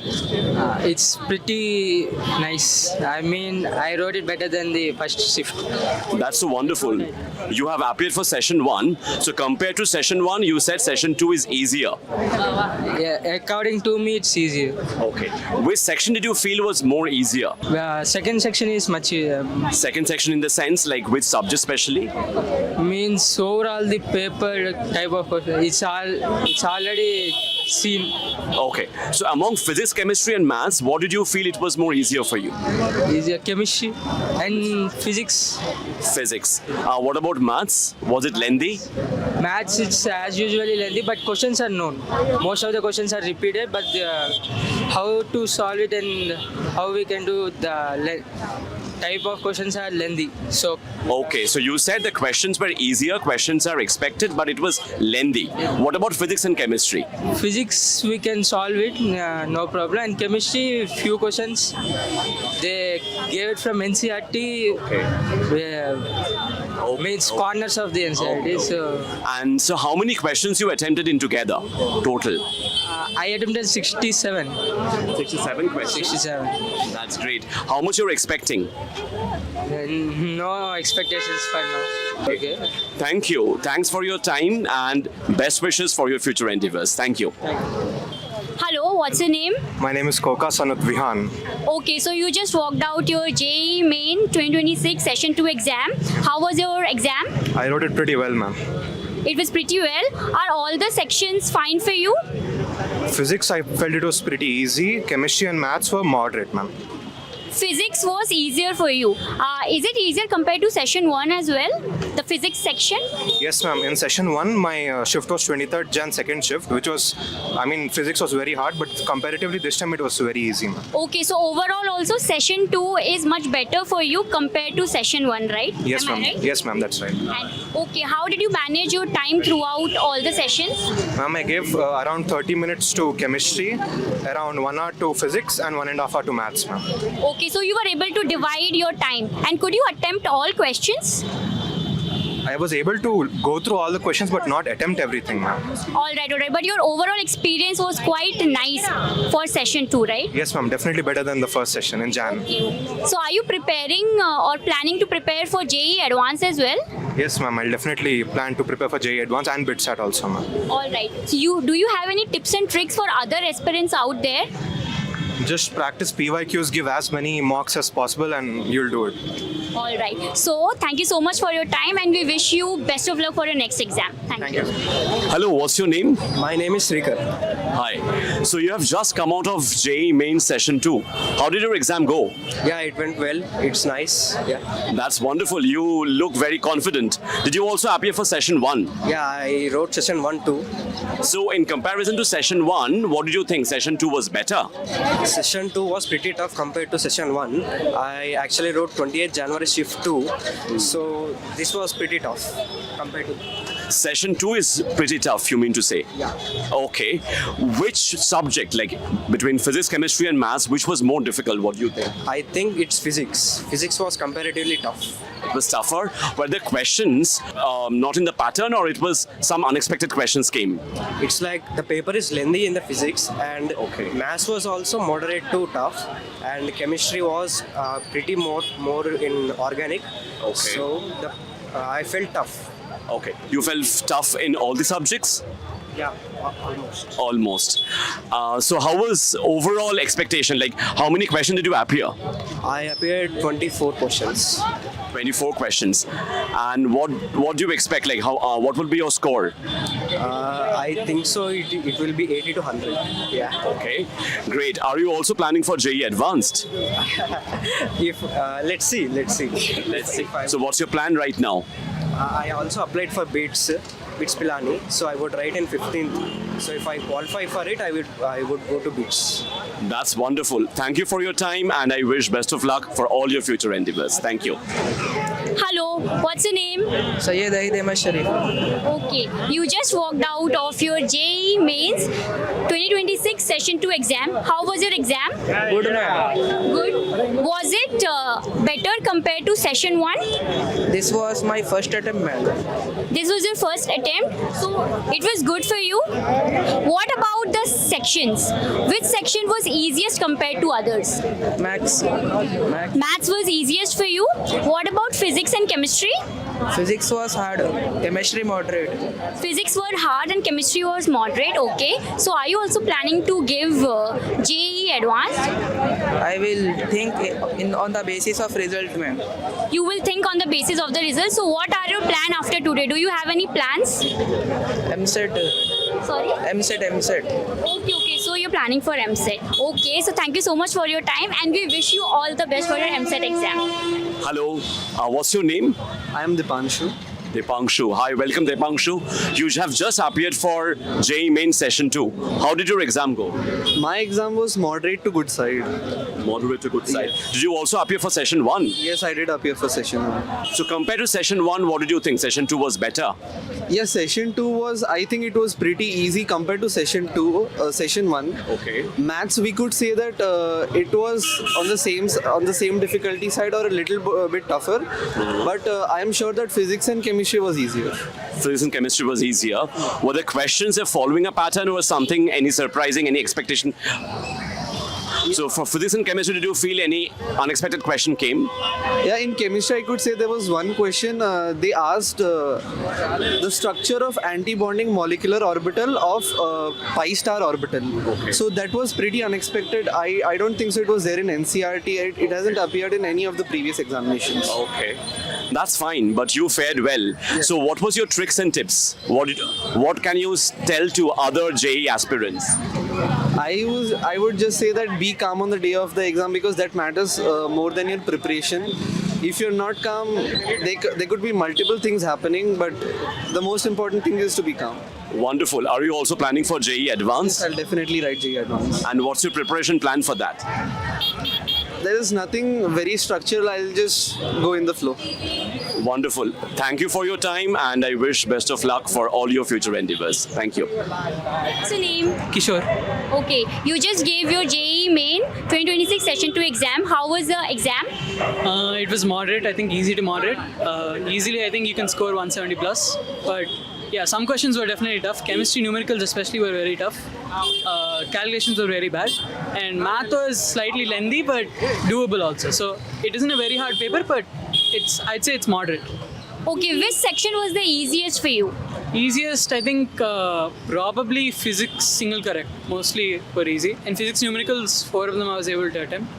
It's pretty nice. I mean, I wrote it better than the first shift. That's so wonderful. You have appeared for Session 1. So compared to Session 1, you said Session 2 is easier. Yeah, according to me, it's easier. Okay. Which section did you feel was more easier? Second section is much Second section in the sense, like which subject specially? means overall the paper type of question. It's already seen. Okay. So among physics, chemistry and maths, what did you feel it was more easier for you? Easier chemistry and physics. Physics. What about maths? Was it lengthy? Maths, it's as usually lengthy, but questions are known. Most of the questions are repeated, but how to solve it and how we can do the type of questions are lengthy. So Okay, so you said the questions were easier, questions are expected, but it was lengthy. What about physics and chemistry? physics we can solve it, no problem. And chemistry, few questions they gave it from NCERT. Means corners of the NCERT. So And so how many questions you attempted in together, total? I attempted 67. 67 questions. 67. That's great. How much you're expecting? No expectations for now. Okay. Thank you. Thanks for your time and best wishes for your future endeavors. Thank you. Hello, what's your name? My name is Koka Sanat Vihan. Okay, so you just walked out your JEE Main 2026 Session 2 exam. How was your exam? I wrote it pretty well, ma'am. It was pretty well. Are all the sections fine for you? Physics, I felt it was pretty easy. Chemistry and maths were moderate, ma'am. physics was easier for you. Is it easier compared to session 1 as well? The physics section? Yes, ma'am. In session 1, my shift was 23rd Jan second shift, which was, physics was very hard, but comparatively this time it was very easy, ma'am. Okay, so overall also session 2 is much better for you compared to session 1, right? Yes, Am I ma'am. right? Yes, ma'am. That's right. And, okay, how did you manage your time throughout all the sessions? Ma'am, I gave around 30 minutes to chemistry, around 1 hour to physics, and 1.5 hour to maths, ma'am. Okay, so you were able to divide your time. And could you attempt all questions? I was able to go through all the questions, but not attempt everything, ma'am. All right. But your overall experience was quite nice for session 2, right? Yes, ma'am. Definitely better than the first session in Jan. So are you preparing or planning to prepare for JEE Advanced as well? Yes, ma'am. I'll definitely plan to prepare for JEE Advanced and BITSAT also, ma'am. All right. So do you have any tips and tricks for other aspirants out there? Just practice PYQs, give as many mocks as possible, and you'll do it. All right. So thank you so much for your time, and we wish you best of luck for your next exam. Thank you. Hello, what's your name? My name is Srikar. Hi. So you have just come out of JEE Main Session 2. How did your exam go? Yeah, it went well. It's nice. Yeah. That's wonderful. You look very confident. Did you also appear for Session 1? Yeah, I wrote Session 1 too. So in comparison to Session 1, what did you think? Session 2 was better? Session 2 was pretty tough compared to Session 1. I actually wrote 28th January shift 2. So this was pretty tough compared to... Session 2 is pretty tough, you mean to say? Yeah. Okay. Which subject, like between physics, chemistry and maths, which was more difficult? What do you think? I think it's physics. Physics was comparatively tough. It was tougher? Were the questions not in the pattern, or it was some unexpected questions came? It's like the paper is lengthy in the physics, and maths was also moderate to tough, and chemistry was pretty more in organic. Okay. So I felt tough. Okay. You felt tough in all the subjects? Yeah, almost. Almost. So how was overall expectation? Like how many questions did you appear? I appeared 24 questions. 24 questions. And what do you expect? Like how what will be your score? I think so. It will be 80 to 100. Yeah. Okay. Great. Are you also planning for JEE Advanced? If let's see. Let's see. So what's your plan right now? I also applied for BITS Pilani, so I would write in 15th. So if I qualify for it, I would go to BITS. That's wonderful. Thank you for your time, and I wish best of luck for all your future endeavors. Thank you. Hello, what's your name? Syed Ahmed Sharif. Okay, you just walked out of your JEE Mains 2026 Session 2 exam. How was your exam? Good, ma'am. Good. Was it better compared to Session 1? This was my first attempt, ma'am. This was your first attempt, so it was good for you. What about the sections? Which section was easiest compared to others? Maths. Maths was easiest for you. What about physics and chemistry? Physics was hard. Chemistry moderate. Physics were hard and chemistry was moderate. Okay. So are you also planning to give JEE Advanced? I will think on the basis of result, ma'am. You will think on the basis of the results. So what are your plan after today? Do you have any plans? MSET. Sorry? MSET. Okay. So you're planning for MSET. Okay. So thank you so much for your time, and we wish you all the best for your MSET exam. Hello. What's your name? I am Dipanshu. Dipanshu. Hi, welcome Dipanshu. You have just appeared for JEE Main Session 2. How did your exam go? My exam was moderate to good side. Moderate to good side. Did you also appear for Session 1? Yes, I did appear for Session 1. So compared to Session 1, what did you think? Session 2 was better? Yes, Session 2 was, I think it was pretty easy compared to Session 1. Okay. Maths, we could say that it was on the same difficulty side or a little bit tougher. But I am sure that physics and chemistry was easier. Physics and chemistry was easier. Were the questions following a pattern or something, any surprising, any expectation? So for physics and chemistry, did you feel any unexpected question came? Yeah, in chemistry, I could say there was one question. They asked the structure of anti-bonding molecular orbital of pi star orbital. Okay. So that was pretty unexpected. I don't think so. It was there in NCRT. It hasn't appeared in any of the previous examinations. Okay. That's fine, but you fared well. Yes. So what was your tricks and tips? What can you tell to other JEE aspirants? I would just say that be calm on the day of the exam, because that matters more than your preparation. If you're not calm, there could be multiple things happening, but the most important thing is to be calm. Wonderful. Are you also planning for JEE Advanced? Yes, I'll definitely write JEE Advanced. And what's your preparation plan for that? There is nothing very structural. I'll just go in the flow. Wonderful. Thank you for your time, and I wish best of luck for all your future endeavors. Thank you. What's your name? Kishore. Okay, you just gave your JEE Main 2026 Session 2 exam. How was the exam? It was moderate, I think easy to moderate. Easily, I think you can score 170 plus. But yeah, some questions were definitely tough. Chemistry, numericals especially were very tough. Calculations were very bad. And math was slightly lengthy, but doable also. So it isn't a very hard paper, but I'd say it's moderate. Okay, which section was the easiest for you? Easiest, I think, probably physics single correct. Mostly were easy. And physics numericals, 4 of them I was able to attempt.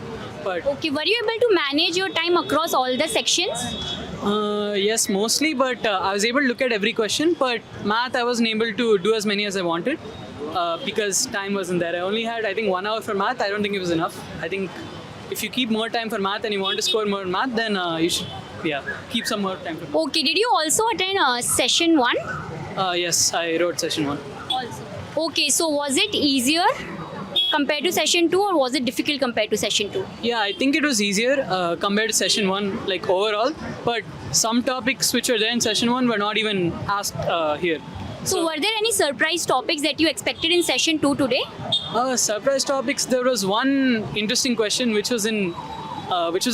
But Okay, were you able to manage your time across all the sections? yes, mostly, but I was able to look at every question. But math, I wasn't able to do as many as I wanted because time wasn't there. I only had, I think, 1 hour for math. I don't think it was enough. I think if you keep more time for math and you want to score more in math, then you should, keep some more time for math. Okay, did you also attend session 1? Yes, I wrote session 1. Also. Okay, so was it easier compared to session 2 or was it difficult compared to session 2? Yeah, I think it was easier compared to session 1, like overall. But some topics which were there in session 1 were not even asked here. So were there any surprise topics that you expected in session 2 today? Surprise topics, there was one interesting question which was a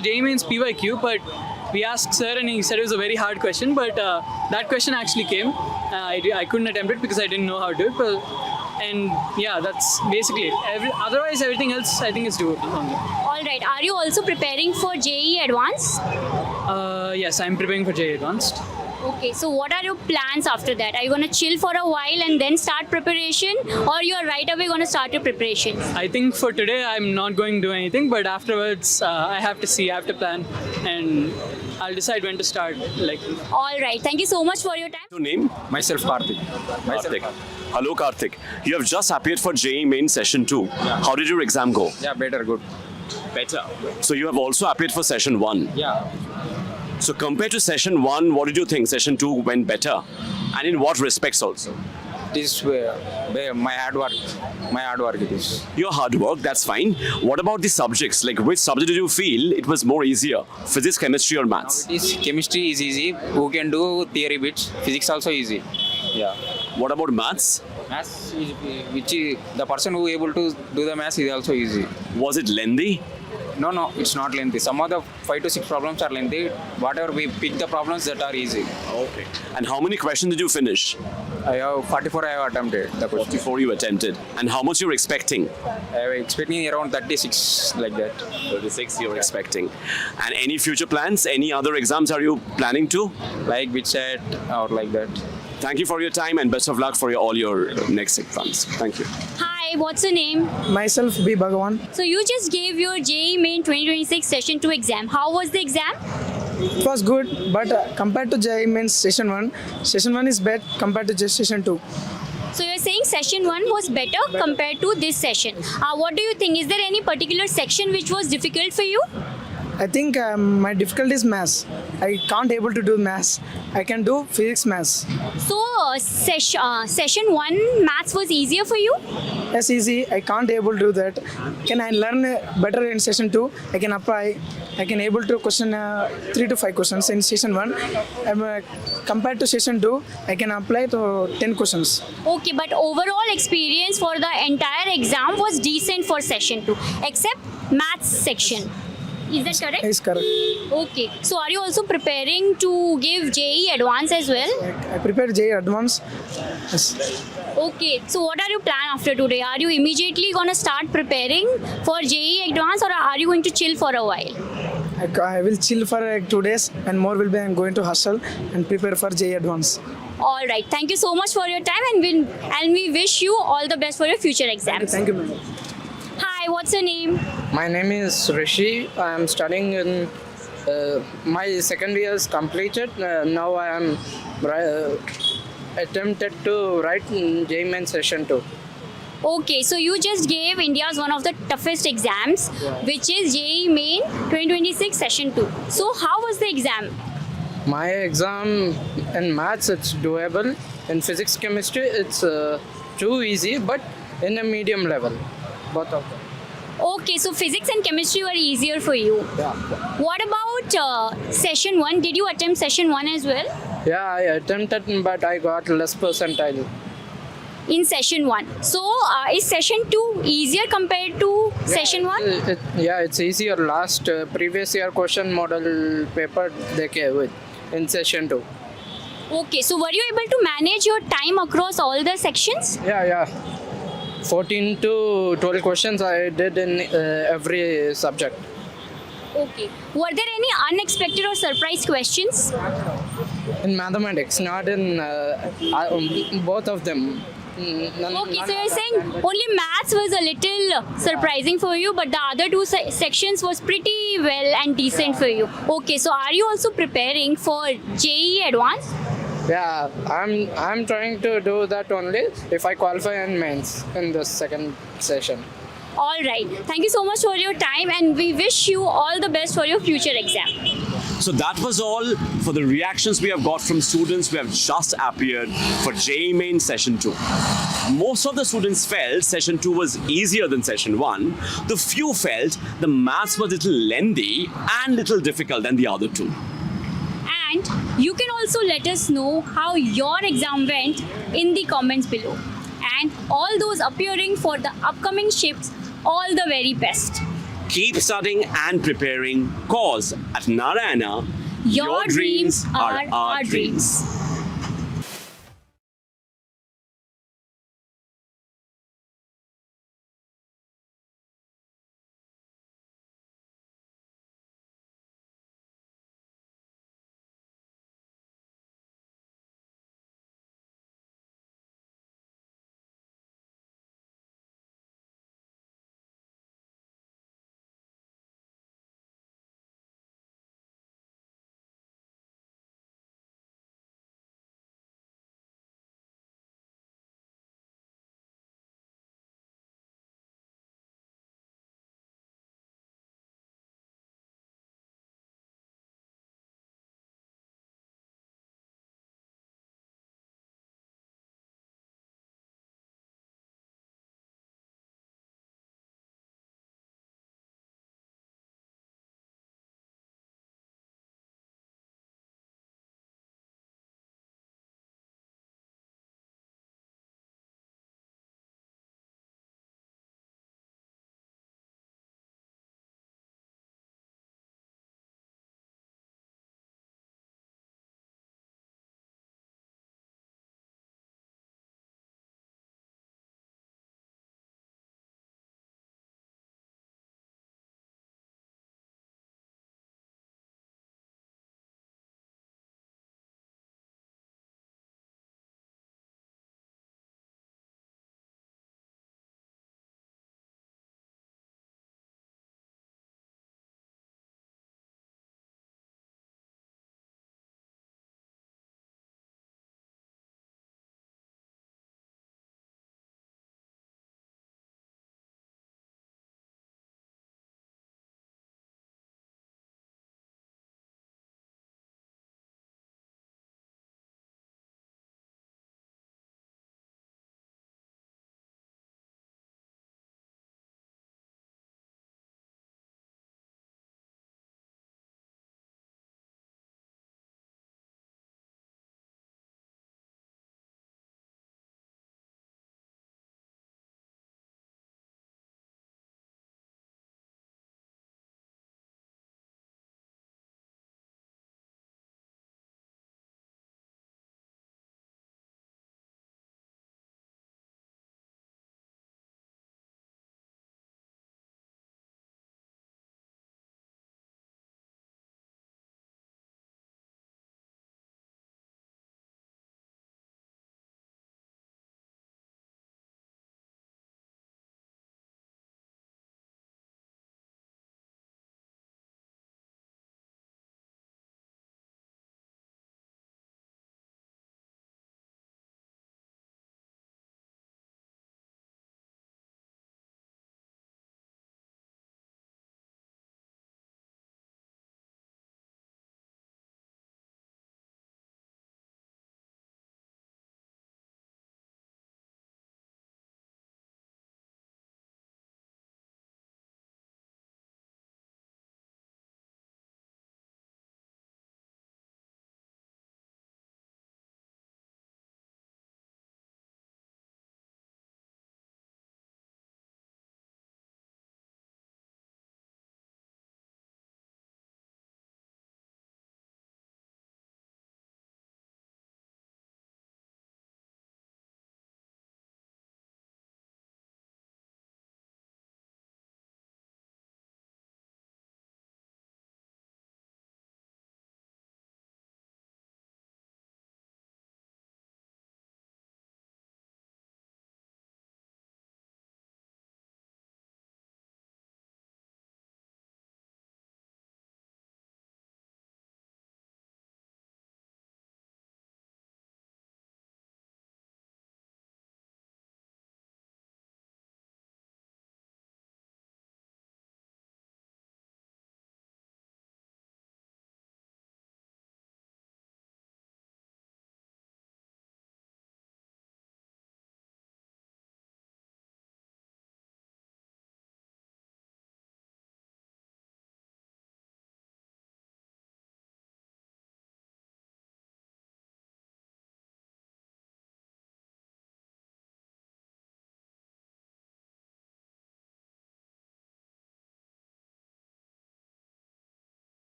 JEE Main's PYQ, but we asked sir and he said it was a very hard question, but that question actually came. I couldn't attempt it because I didn't know how to do it. And yeah, that's basically it. Otherwise, everything else I think is doable. Alright, are you also preparing for JEE Advanced? Yes, I'm preparing for JEE Advanced. Okay, so what are your plans after that? Are you going to chill for a while and then start preparation, or you are right away going to start your preparations? I think for today I'm not going to do anything, but afterwards I have to plan, and I'll decide when to start. All right, thank you so much for your time. Your name? Myself, Karthik. Hello, Karthik. You have just appeared for JEE Main Session 2. Yeah. How did your exam go? Yeah, better, good. Better. So you have also appeared for Session 1. Yeah. So compared to Session 1, what did you think Session 2 went better? And in what respects also? This my hard work. My hard work it is. Your hard work, that's fine. What about the subjects? Like which subject did you feel it was more easier? Physics, chemistry or maths? This chemistry is easy. Who can do theory bits? Physics also easy. Yeah. What about maths? Maths is the person who able to do the maths is also easy. Was it lengthy? No, it's not lengthy. Some of the 5 to 6 problems are lengthy. Whatever we pick the problems that are easy. Okay. And how many questions did you finish? I have 44 I have attempted. The question. 44 you attempted. And how much you're expecting? I am expecting around 36 like that. 36 you're expecting. And any future plans? Any other exams are you planning to? Like BitSet or like that. Thank you for your time and best of luck for all your next exams. Thank you. Hi, what's your name? Myself, B. Bhagawan. So you just gave your JEE Main 2026 Session 2 exam. How was the exam? It was good, but compared to JEE Main's Session 1 is bad compared to just Session 2. So you're saying Session 1 was better compared to this session. What do you think? Is there any particular section which was difficult for you? I think my difficulty is maths. I can't able to do maths. I can do physics maths. So session 1 maths was easier for you? Yes, easy. I can't able to do that. Can I learn better in Session 2? I can apply. I can able to question 3 to 5 questions in Session 1. Compared to Session 2, I can apply to 10 questions. Okay, but overall experience for the entire exam was decent for Session 2, except maths section. Is that correct? Yes, correct. Okay. So are you also preparing to give JEE Advanced as well? I prepared JEE Advanced. Yes. Okay. So what are your plan after today? Are you immediately going to start preparing for JEE Advanced, or are you going to chill for a while? I will chill for 2 days and more will be I'm going to hostel and prepare for JEE Advanced. All right. Thank you so much for your time, and we wish you all the best for your future exams. Thank you, ma'am. Hi, what's your name? My name is Rishi. I am studying in my second year is completed. Now I am attempted to write JEE Main Session 2. Okay, so you just gave India's one of the toughest exams, which is JEE Main 2026 Session 2. So how was the exam? My exam in maths, it's doable. In physics, chemistry, it's too easy, but in a medium level, both of them. Okay, so physics and chemistry were easier for you. Yeah. What about Session 1? Did you attempt Session 1 as well? Yeah, I attempted, but I got less percentile. In Session 1. So is Session 2 easier compared to Session 1? Yeah, it's easier. Last previous year question model paper they gave it in Session 2. Okay, so were you able to manage your time across all the sections? Yeah. 14 to 12 questions I did in every subject. Okay. Were there any unexpected or surprise questions? In mathematics, not in both of them. Okay, so you're saying only maths was a little surprising for you, but the other two sections was pretty well and decent for you. Okay, so are you also preparing for JEE Advanced? Yeah, I'm trying to do that only if I qualify in mains in the second session. All right. Thank you so much for your time, and we wish you all the best for your future exam. So that was all for the reactions we have got from students who have just appeared for JEE Main Session 2. Most of the students felt Session 2 was easier than Session 1. The few felt the maths was a little lengthy and little difficult than the other two. And you can also let us know how your exam went in the comments below. And all those appearing for the upcoming shifts, all the very best. Keep studying and preparing, cause at Narayana, Your dreams are our dreams.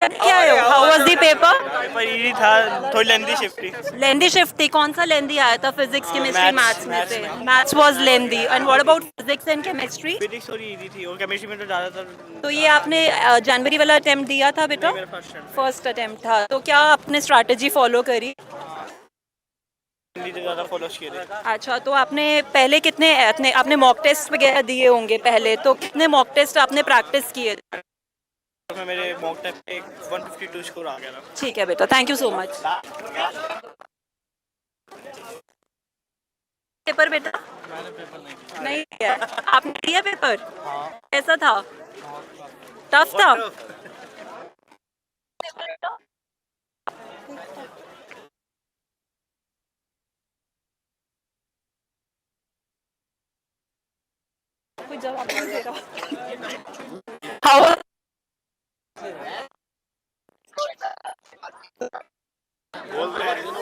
क्या है? How was the paper? Paper easy था, थोड़ी lengthy shift थी। लेंदी shift थी। कौन सा लेंदी आया था? फिजिक्स, केमिस्ट्री, मैथ्स में से? Maths was lengthy. And what about physics and chemistry? Physics थोड़ी इजी थी और केमिस्ट्री में तो ज़्यादातर। तो ये आपने जनवरी वाला अटेम्प्ट दिया था बेटा? फर्स्ट अटेम्प्ट था। तो क्या आपने स्ट्रैटेजी फॉलो करी? ज़्यादा फॉलो किए थे। अच्छा, तो आपने पहले कितने आपने मॉक टेस्ट वगैरह दिए होंगे पहले, तो कितने मॉक टेस्ट आपने प्रैक्टिस किए? मेरे मॉक टेस्ट पे 152 स्कोर आ गया था। ठीक है बेटा, thank you so much. Paper बेटा नहीं किया? आपने दिया पेपर? कैसा था? टफ था? कोई जवाब नहीं दे रहा। How?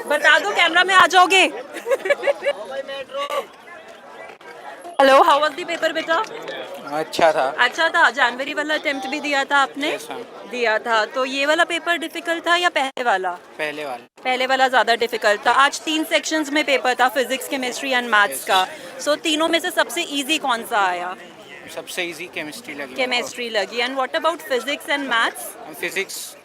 बता दो, कैमरा में आ जाओगे? Hello, how was the paper बेटा? अच्छा था। अच्छा था। जनवरी वाला अटेम्प्ट भी दिया था आपने? दिया था। तो ये वाला पेपर डिफिकल्ट था या पहले वाला? पहले वाला। पहले वाला ज़्यादा डिफिकल्ट था। आज 3 सेक्शंस में पेपर था, फिजिक्स, केमिस्ट्री एंड मैथ्स का। सो तीनों में से सबसे इजी कौन सा आया? सबसे इजी केमिस्ट्री लगी। केमिस्ट्री लगी। And what about physics and maths? Physics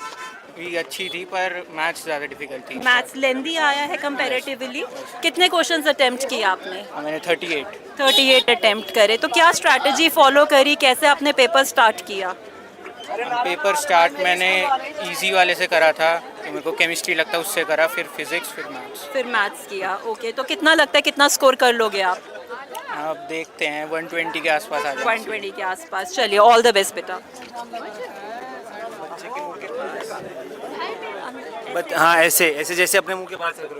भी अच्छी थी पर मैथ्स ज़्यादा डिफिकल्ट थी। मैथ्स लेंदी आया है कंपैरेटिवली। कितने क्वेश्चंस अटेम्प्ट किए आपने? मैंने 38 अटेम्प्ट करे। तो क्या स्ट्रैटेजी फॉलो करी, कैसे आपने पेपर स्टार्ट किया? पेपर स्टार्ट मैंने इजी वाले से करा था, तो मेरे को केमिस्ट्री लगता है उससे करा, फिर फिजिक्स, फिर मैथ्स किया। ओके, तो कितना लगता है कितना स्कोर कर लोगे आप? अब देखते हैं 120 के आसपास आ जाए। 120 के आसपास। चलिए, ऑल द बेस्ट बेटा। बट हाँ, ऐसे ऐसे जैसे अपने मुंह के बाहर से करो।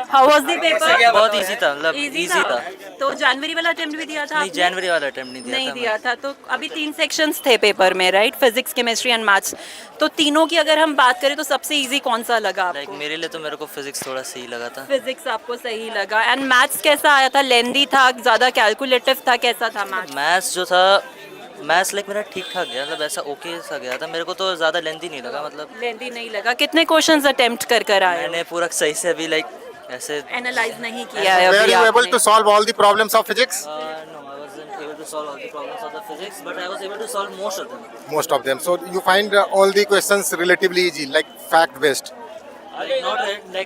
How was the paper? बहुत इजी था, मतलब इजी था। तो जनवरी वाला अटेम्प्ट भी दिया था नहीं, जनवरी वाला अटेम्प्ट नहीं दिया था। तो अभी 3 सेक्शंस थे पेपर में, right? Physics, chemistry and maths. तो तीनों की अगर हम बात करें तो सबसे इजी कौन सा लगा आपको? मेरे लिए तो मेरे को फिजिक्स थोड़ा सही लगा था। फिजिक्स आपको सही लगा। एंड मैथ्स कैसा आया था? लेंदी था, ज़्यादा कैलकुलेटिव था, कैसा था मैथ्स? मैथ्स जो था, मैथ्स मेरा ठीक ठाक गया, मतलब ऐसा ओके सा गया था। मेरे को तो ज़्यादा लेंथी नहीं लगा, मतलब लेंथी नहीं लगा। कितने क्वेश्चंस अटेम्प्ट कर आए? मैंने पूरा सही से अभी ऐसे एनालाइज नहीं किया है। Were you able to solve all the problems of physics? No, I wasn't able to solve all the problems of the physics, but I was able to solve most of them. Most of them. So you find all the questions relatively easy, like fact based.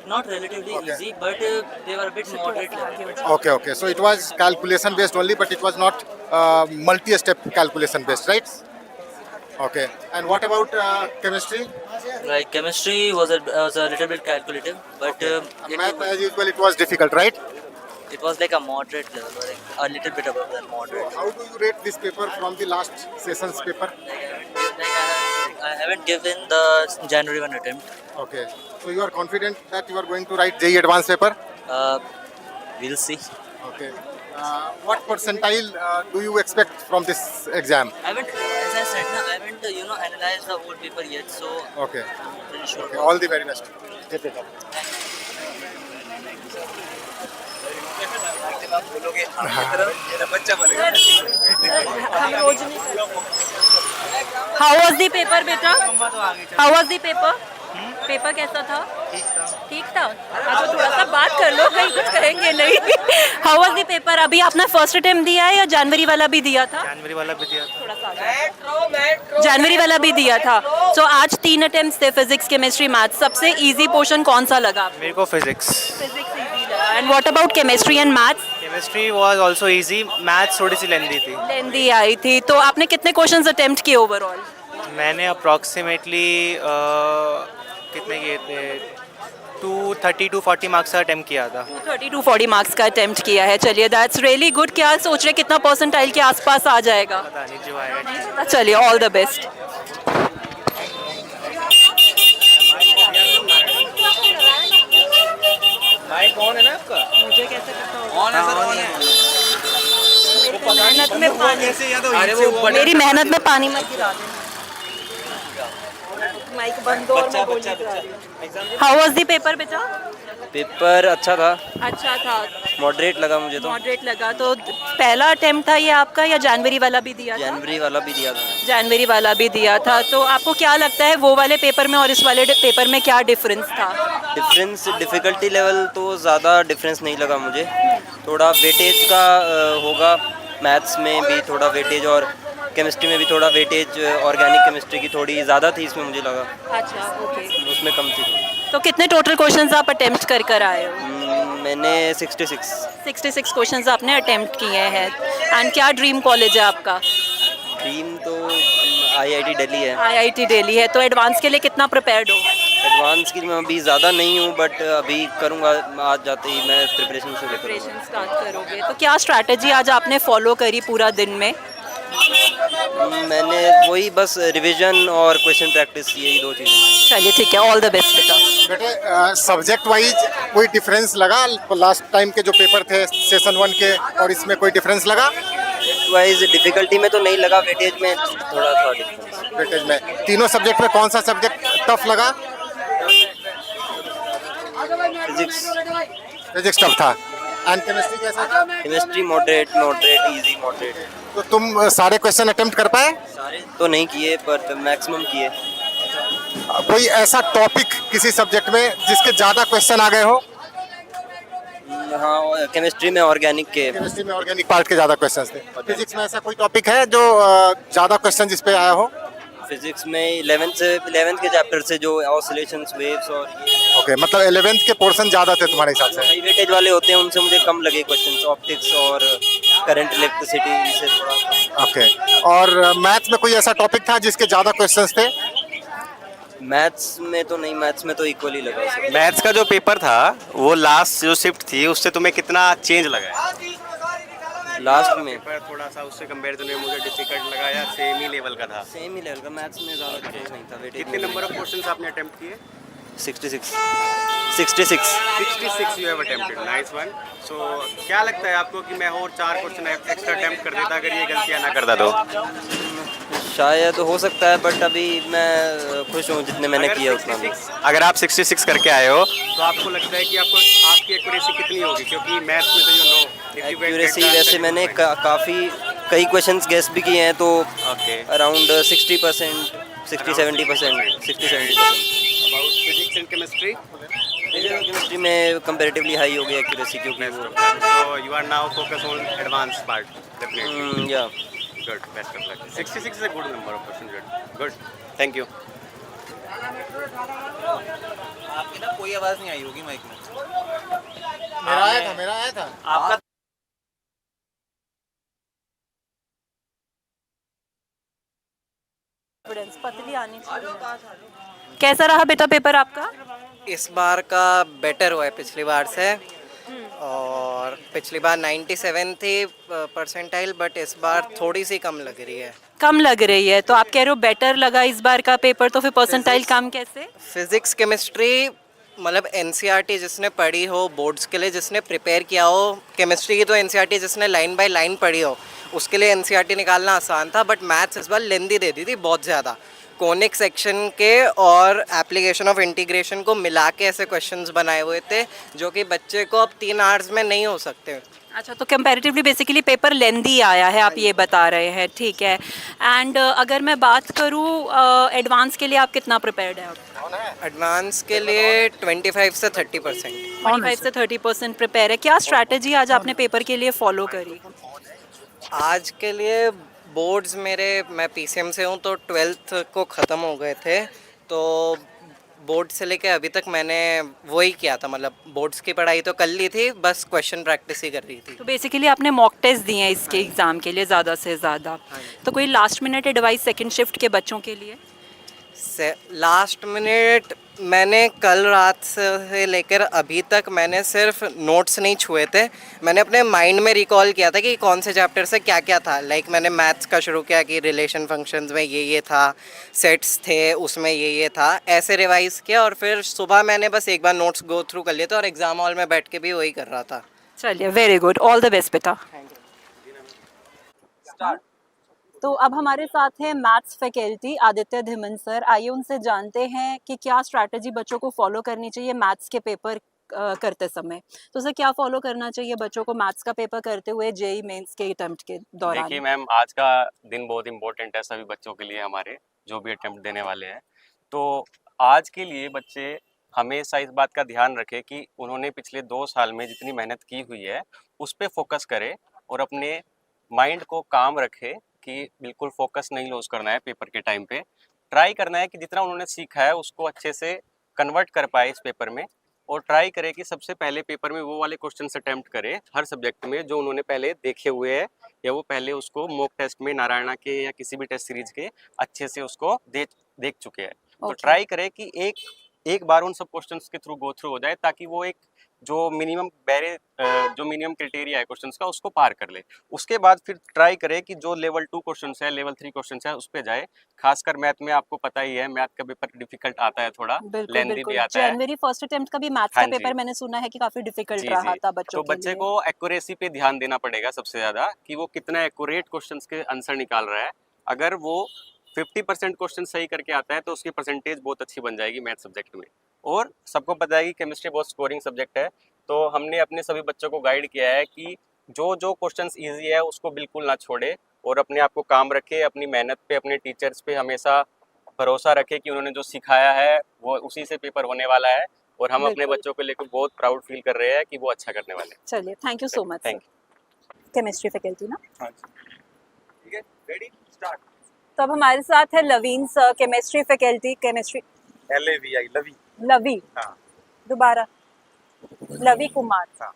Not relatively easy, but they were a bit moderate level. Okay. So it was calculation based only, but it was not multi-step calculation based, right? Okay. And what about chemistry? Like chemistry was a little bit calculative, but math as usual it was difficult, right? It was like a moderate level, like a little bit above than moderate. How do you rate this paper from the last session's paper? I haven't given the January 1 attempt. Okay. So you are confident that you are going to write JEE advanced paper? We'll see. Okay. What percentile do you expect from this exam? As I said, I haven't analyzed the whole paper yet, so Okay. I'm not really sure. Okay. All the very best. How was the paper बेटा? How was the paper? Paper कैसा था? ठीक था। अच्छा, थोड़ा सा बात कर लो, कहीं कुछ कहेंगे नहीं। How was the paper? अभी आपने फर्स्ट अटेम्प्ट दिया है या जनवरी वाला भी दिया था? जनवरी वाला भी दिया था। थोड़ा सा जनवरी वाला भी दिया था। तो आज 3 अटेम्प्ट्स थे, फिजिक्स, केमिस्ट्री, मैथ्स। सबसे इजी पोर्शन कौन सा लगा? मेरे को फिजिक्स इजी लगा। And what about chemistry and maths? Chemistry was also easy, maths थोड़ी सी लेंथी थी। लेंथी आई थी। तो आपने कितने क्वेश्चंस अटेम्प्ट किए ओवरऑल? मैंने अप्रॉक्सीमेटली कितने किए थे? 230-240 मार्क्स का अटेम्प्ट किया था। 230-240 मार्क्स का अटेम्प्ट किया है। चलिए, दैट्स रियली गुड। क्या सोच रहे कितना परसेंटाइल के आसपास आ जाएगा? पता नहीं, जो आएगा। चलिए, all the best. Mike on है ना आपका? मुझे कैसे पता होगा? ऑन है सर, ऑन है। मेहनत में पानी, मेरी मेहनत में पानी मत गिरा दे। माइक बंद हो और मैं बोल रही हूं। हाउ वाज द पेपर बेटा? पेपर अच्छा था। अच्छा था। मॉडरेट लगा मुझे तो। मॉडरेट लगा, तो पहला अटेम्प्ट था ये आपका या जनवरी वाला भी दिया था? जनवरी वाला भी दिया था। जनवरी वाला भी दिया था, तो आपको क्या लगता है वो वाले पेपर में और इस वाले पेपर में क्या डिफरेंस था? डिफरेंस डिफ़िकल्टी लेवल तो ज़्यादा डिफरेंस नहीं लगा मुझे, थोड़ा वेटेज का होगा, मैथ्स में भी थोड़ा वेटेज और केमिस्ट्री में भी थोड़ा वेटेज, ऑर्गेनिक केमिस्ट्री की थोड़ी ज़्यादा थी इसमें मुझे लगा। अच्छा, ओके। उसमें कम थी थोड़ी। तो कितने टोटल क्वेश्चंस आप अटेम्प्ट कर आए हो? मैंने 66 क्वेश्चंस आपने अटेम्प्ट किए हैं। एंड क्या ड्रीम कॉलेज है आपका? ड्रीम तो IIT दिल्ली है। IIT दिल्ली है, तो एडवांस के लिए कितना प्रिपेयर्ड हो? एडवांस की मैं अभी ज़्यादा नहीं हूँ, बट अभी करूँगा, आज जाते ही मैं प्रिपरेशन शुरू करूँगा। स्टार्ट करोगे, तो क्या स्ट्रैटेजी आज आपने फॉलो करी पूरा दिन में? मैंने वही बस रिवीजन और क्वेश्चन प्रैक्टिस, यही दो चीज़ें। चलिए ठीक है, ऑल द बेस्ट बेटा। बेटे सब्जेक्ट वाइज कोई डिफरेंस लगा लास्ट टाइम के जो पेपर थे सेशन 1 के और इसमें कोई डिफरेंस लगा? वाइज डिफ़िकल्टी में तो नहीं लगा, वेटेज में थोड़ा था डिफरेंस। वेटेज में तीनों सब्जेक्ट में कौन सा सब्जेक्ट टफ लगा? फिजिक्स टफ था। एंड केमिस्ट्री कैसा था? Chemistry moderate easy moderate. तो तुम सारे क्वेश्चन अटेम्प्ट कर पाए? सारे तो नहीं किए पर मैक्सिमम किए। कोई ऐसा टॉपिक किसी सब्जेक्ट में जिसके ज़्यादा क्वेश्चन आ गए हो? हाँ, केमिस्ट्री में ऑर्गेनिक पार्ट के ज़्यादा क्वेश्चन थे। फिजिक्स में ऐसा कोई टॉपिक है जो ज़्यादा क्वेश्चन जिस पे आया हो? फिजिक्स में 11th के चैप्टर से जो ऑसिलेशंस, वेव्स और ओके, मतलब 11th के पोर्शन ज़्यादा थे तुम्हारे हिसाब से? हाई वेटेज वाले होते हैं, उनसे मुझे कम लगे क्वेश्चंस, ऑप्टिक्स और करंट इलेक्ट्रिसिटी से थोड़ा। ओके, और मैथ्स में कोई ऐसा टॉपिक था जिसके ज़्यादा क्वेश्चंस थे? मैथ्स में तो नहीं, मैथ्स में तो इक्वली लगा। मैथ्स का जो पेपर था वो लास्ट जो शिफ्ट थी उससे तुम्हें कितना चेंज लगा? लास्ट में पेपर थोड़ा सा उससे कंपेरिजन में मुझे डिफिकल्ट लगा या सेम ही लेवल का था? सेम ही लेवल का, मैथ्स में ज़्यादा चेंज नहीं था। वेटेज कितने नंबर ऑफ क्वेश्चंस आपने अटेम्प्ट किए? 66 you have attempted, nice one. So क्या लगता है आपको कि मैं और 4 क्वेश्चन एक्स्ट्रा अटेम्प्ट कर देता अगर ये गलतियां ना करता तो? शायद हो सकता है, बट अभी मैं खुश हूँ जितने मैंने किया उतना। अगर आप 66 करके आए हो तो आपको लगता है कि आपकी एक्यूरेसी कितनी होगी? क्योंकि मैथ्स में तो यू नो एक्यूरेसी वैसे मैंने काफ़ी कई क्वेश्चंस गेस भी किए हैं, तो around 60%, 60-70%, 60-70%। Physics and chemistry? Chemistry में कंपैरेटिवली हाई हो गई एक्यूरेसी, क्योंकि so you are now focused on advanced part definitely. Yeah, good, best of luck. 66 is a good number of questions. Good, thank you. आपकी ना कोई आवाज नहीं आई होगी माइक में। मेरा आया था आपका पतली आनी चाहिए। कैसा रहा बेटा पेपर आपका? इस बार का बेटर हुआ है पिछली बार से, और पिछली बार 97 थी परसेंटाइल, बट इस बार थोड़ी सी कम लग रही है। कम लग रही है, तो आप कह रहे हो बेटर लगा इस बार का पेपर, तो फिर परसेंटाइल कम कैसे? फिजिक्स केमिस्ट्री मतलब एनसीईआरटी जिसने पढ़ी हो, बोर्ड्स के लिए जिसने प्रिपेयर किया हो, केमिस्ट्री की तो एनसीईआरटी जिसने लाइन बाय लाइन पढ़ी हो उसके लिए एनसीईआरटी निकालना आसान था, बट मैथ्स इस बार लेंदी दे दी थी बहुत ज़्यादा। कोनिक सेक्शन के और एप्लीकेशन ऑफ इंटीग्रेशन को मिला के ऐसे क्वेश्चंस बनाए हुए थे जो कि बच्चे को अब 3 आवर्स में नहीं हो सकते। अच्छा, तो कंपैरेटिवली बेसिकली पेपर लेंदी आया है, आप ये बता रहे हैं, ठीक है। एंड अगर मैं बात करूँ एडवांस के लिए, आप कितना प्रिपेयर्ड है? एडवांस के लिए 25 से 30%। 25 से 30% प्रिपेयर है। क्या स्ट्रैटेजी आज आपने पेपर के लिए फॉलो करी? आज के लिए बोर्ड्स मैं पीसीएम से हूँ, तो 12th को ख़त्म हो गए थे, तो बोर्ड से लेके अभी तक मैंने वही किया था, मतलब बोर्ड्स की पढ़ाई तो कर ली थी, बस क्वेश्चन प्रैक्टिस ही कर रही थी। तो बेसिकली आपने मॉक टेस्ट दिए हैं इसके एग्ज़ाम के लिए ज़्यादा से ज़्यादा, तो कोई last minute advice second shift के बच्चों के लिए? लास्ट मिनट मैंने कल रात से लेकर अभी तक मैंने सिर्फ नोट्स नहीं छुए थे, मैंने अपने माइंड में रिकॉल किया था कि कौन से चैप्टर से क्या क्या था। लाइक मैंने मैथ्स का शुरू किया कि रिलेशन फंक्शंस में ये था, सेट्स थे उसमें ये था, ऐसे रिवाइज़ किया, और फिर सुबह मैंने बस एक बार नोट्स गो थ्रू कर लिए थे और एग्ज़ाम हॉल में बैठ के भी वही कर रहा था। चलिए, very good, all the best बेटा। तो अब हमारे साथ हैं maths faculty Aditya Dhiman sir. आइए उनसे जानते हैं कि क्या स्ट्रैटेजी बच्चों को फॉलो करनी चाहिए मैथ्स के पेपर करते समय। तो सर क्या फॉलो करना चाहिए बच्चों को मैथ्स का पेपर करते हुए जेई मेंस के अटेम्प्ट के दौरान? देखिए मैम, आज का दिन बहुत इंपॉर्टेंट है सभी बच्चों के लिए, हमारे जो भी अटेम्प्ट देने वाले हैं। तो आज के लिए बच्चे हमेशा इस बात का ध्यान रखें कि उन्होंने पिछले 2 साल में जितनी मेहनत की हुई है उस पर फोकस करें और अपने माइंड को काम रखें कि बिल्कुल फोकस नहीं लॉस करना है पेपर के टाइम पे। ट्राई करना है कि जितना उन्होंने सीखा है उसको अच्छे से कन्वर्ट कर पाए इस पेपर में, और ट्राई करें कि सबसे पहले पेपर में वो वाले क्वेश्चन अटेम्प्ट करें हर सब्जेक्ट में जो उन्होंने पहले देखे हुए हैं, या वो पहले उसको मॉक टेस्ट में नारायणा के या किसी भी टेस्ट सीरीज के अच्छे से उसको देख चुके हैं। तो ट्राई करें कि एक बार उन सब क्वेश्चंस के थ्रू गो थ्रू हो जाए, ताकि वो एक जो मिनिमम क्राइटेरिया है क्वेश्चंस का उसको पार कर ले। उसके बाद फिर ट्राई करें कि जो लेवल 2 क्वेश्चंस है, लेवल 3 क्वेश्चंस है, उस पे जाए। खासकर मैथ में आपको पता ही है, मैथ का पेपर डिफिकल्ट आता है, थोड़ा लेंथी भी आता है। जनवरी फर्स्ट अटेम्प्ट का भी मैथ्स का पेपर मैंने सुना है कि काफी डिफिकल्ट रहा था बच्चों तो के बच्चे लिए। को एक्यूरेसी पे ध्यान देना पड़ेगा सबसे ज्यादा, कि वो कितना एक्यूरेट क्वेश्चंस के आंसर निकाल रहा है। अगर वो 50% क्वेश्चन सही करके आता है तो उसकी परसेंटेज बहुत अच्छी बन जाएगी मैथ सब्जेक्ट में। और सबको पता है कि केमिस्ट्री बहुत स्कोरिंग सब्जेक्ट है, तो हमने अपने सभी बच्चों को गाइड किया है कि जो जो क्वेश्चंस इजी है उसको बिल्कुल ना छोड़े, और अपने आप को काम रखे, अपनी मेहनत पे, अपने टीचर्स पे हमेशा भरोसा रखे कि उन्होंने जो सिखाया है वो उसी से पेपर होने वाला है। और हम अपने बच्चों को लेकर बहुत प्राउड फील कर रहे हैं कि वो अच्छा करने वाले हैं। चलिए, thank you so much. Thank you. Chemistry faculty ना। ठीक है, रेडी, स्टार्ट। तो अब हमारे साथ है Lavin sir, chemistry faculty, chemistry LAVI Lavi. Lavi, दोबारा लवी कुमार।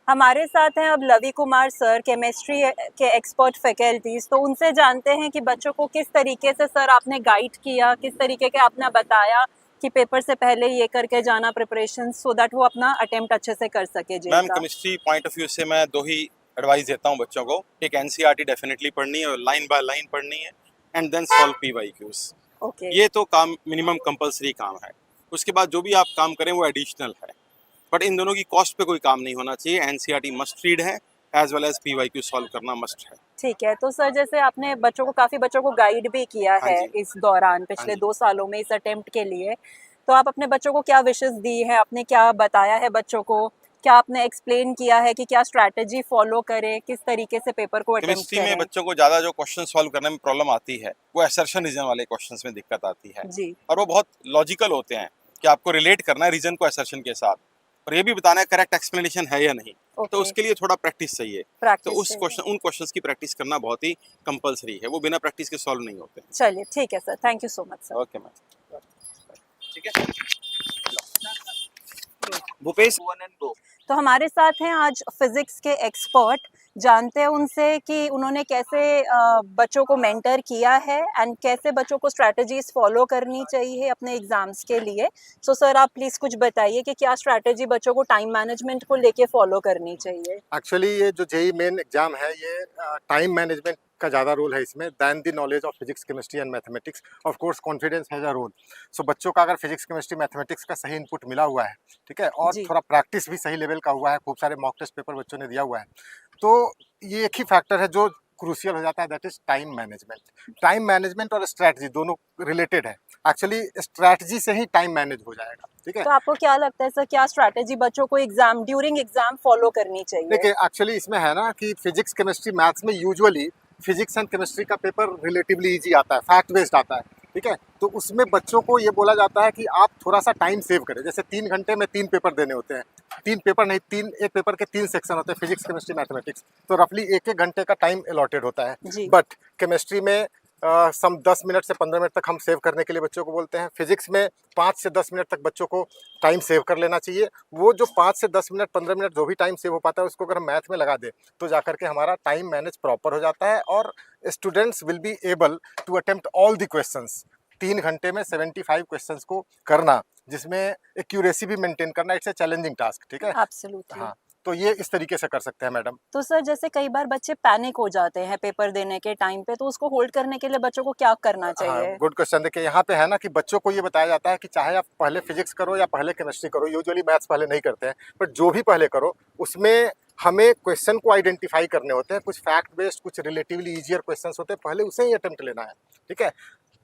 हमारे साथ हैं अब लवी कुमार सर, केमिस्ट्री के एक्सपर्ट फैकल्टीज। तो उनसे जानते हैं कि बच्चों को किस तरीके से सर आपने गाइड किया, किस तरीके के आपने बताया कि पेपर से पहले ये करके जाना प्रिपरेशन, सो दैट वो अपना अटेम्प्ट अच्छे से कर सके। Ma'am, chemistry point of view से मैं 2 ही एडवाइस देता हूँ बच्चों को। एक NCERT डेफिनेटली पढ़नी है और लाइन बाय लाइन पढ़नी है, एंड देन सॉल्व PYQs। ये तो काम मिनिमम कंपलसरी काम है। उसके बाद जो भी आप काम करें वो एडिशनल है, बट इन दोनों की कॉस्ट पे कोई काम नहीं होना चाहिए। NCERT मस्ट रीड है, as well as PYQ solve करना मस्ट है। ठीक है। तो सर जैसे आपने काफी बच्चों को गाइड भी किया है इस दौरान, पिछले 2 सालों में इस अटेम्प्ट के लिए, तो आप अपने बच्चों को क्या विशेस दी है, आपने क्या बताया है बच्चों को, क्या आपने एक्सप्लेन किया है कि क्या स्ट्रैटेजी फॉलो करें, किस तरीके से पेपर को अटेम्प्ट केमिस्ट्री करें? में बच्चों को ज्यादा जो क्वेश्चन सॉल्व करने में प्रॉब्लम आती है वो असर्शन रीजन वाले क्वेश्चंस में दिक्कत आती है जी। और वो बहुत लॉजिकल होते हैं कि आपको रिलेट करना है रीजन को असर्शन के साथ, और ये भी बताना है करेक्ट एक्सप्लेनेशन है या नहीं। तो उसके लिए थोड़ा प्रैक्टिस चाहिए। तो उन क्वेश्चंस की प्रैक्टिस करना बहुत ही कंपलसरी है, वो बिना प्रैक्टिस के सॉल्व नहीं होते। चलिए, ठीक है sir, thank you so much sir. Okay ma'am. ठीक है, भूपेश 1 and 2। तो हमारे साथ हैं आज फिजिक्स के एक्सपर्ट, जानते हैं उनसे कि उन्होंने कैसे बच्चों को मेंटर किया है एंड कैसे बच्चों को स्ट्रैटेजीज फॉलो करनी चाहिए अपने एग्जाम्स के लिए। सो सर आप प्लीज कुछ बताइए कि क्या स्ट्रैटेजी बच्चों को टाइम मैनेजमेंट को लेके फॉलो करनी चाहिए। एक्चुअली ये जो JEE मेन एग्जाम है, ये टाइम मैनेजमेंट का ज़्यादा रोल है इसमें than the knowledge of physics, chemistry and mathematics. Of course confidence has a role. So बच्चों का अगर फिजिक्स, केमिस्ट्री, मैथमेटिक्स का सही इनपुट मिला हुआ है, ठीक है, और थोड़ा प्रैक्टिस भी सही लेवल का हुआ है, खूब सारे मॉक टेस्ट पेपर बच्चों ने दिया हुआ है, तो ये एक ही फैक्टर है जो क्रूशियल हो जाता है, that is time management. Time management और स्ट्रैटेजी दोनों रिलेटेड है। एक्चुअली स्ट्रैटेजी से ही टाइम मैनेज हो जाएगा, ठीक है। तो आपको क्या लगता है सर, क्या स्ट्रैटेजी बच्चों को ड्यूरिंग एग्जाम फॉलो करनी चाहिए? देखिए, एक्चुअली इसमें है ना कि फिजिक्स, केमिस्ट्री, मैथ्स में यूजुअली फिजिक्स एंड केमिस्ट्री का पेपर रिलेटिवली इजी आता है, फैक्ट बेस्ड आता है, ठीक है। तो उसमें बच्चों को ये बोला जाता है कि आप थोड़ा सा टाइम सेव करें। जैसे 3 घंटे में 3 पेपर देने होते हैं, 3 पेपर नहीं, एक पेपर के 3 सेक्शन होते हैं, फिजिक्स, केमिस्ट्री, मैथमेटिक्स, तो रफली 1-1 घंटे का टाइम अलॉटेड होता है। बट केमिस्ट्री में सम 10 मिनट से 15 मिनट तक हम सेव करने के लिए बच्चों को बोलते हैं। फिजिक्स में 5 से 10 मिनट तक बच्चों को टाइम सेव कर लेना चाहिए। वो जो 5 से 10 मिनट, 15 मिनट जो भी टाइम सेव हो पाता है, उसको अगर हम मैथ में लगा दें तो जाकर के हमारा टाइम मैनेज प्रॉपर हो जाता है, और students will be able to attempt all the questions. 3 घंटे में 75 क्वेश्चंस को करना, जिसमें एक्यूरेसी भी मेंटेन करना, इट्स ए चैलेंजिंग टास्क, ठीक है। एब्सोल्युटली। हाँ, तो ये इस तरीके से कर सकते हैं मैडम। तो सर जैसे कई बार बच्चे पैनिक हो जाते हैं पेपर देने के टाइम पे, तो उसको होल्ड करने के लिए बच्चों को क्या करना चाहिए? हाँ, गुड क्वेश्चन। देखिए, यहाँ पे है ना कि बच्चों को ये बताया जाता है कि चाहे आप पहले फिजिक्स करो या पहले केमिस्ट्री करो, यूजुअली मैथ्स पहले नहीं करते हैं, बट जो भी पहले करो उसमें हमें क्वेश्चन को आइडेंटिफाई करने होते हैं। कुछ फैक्ट बेस्ड, कुछ रिलेटिवली ईजियर क्वेश्चन होते हैं, पहले उसे ही अटेम्प्ट लेना है, ठीक है।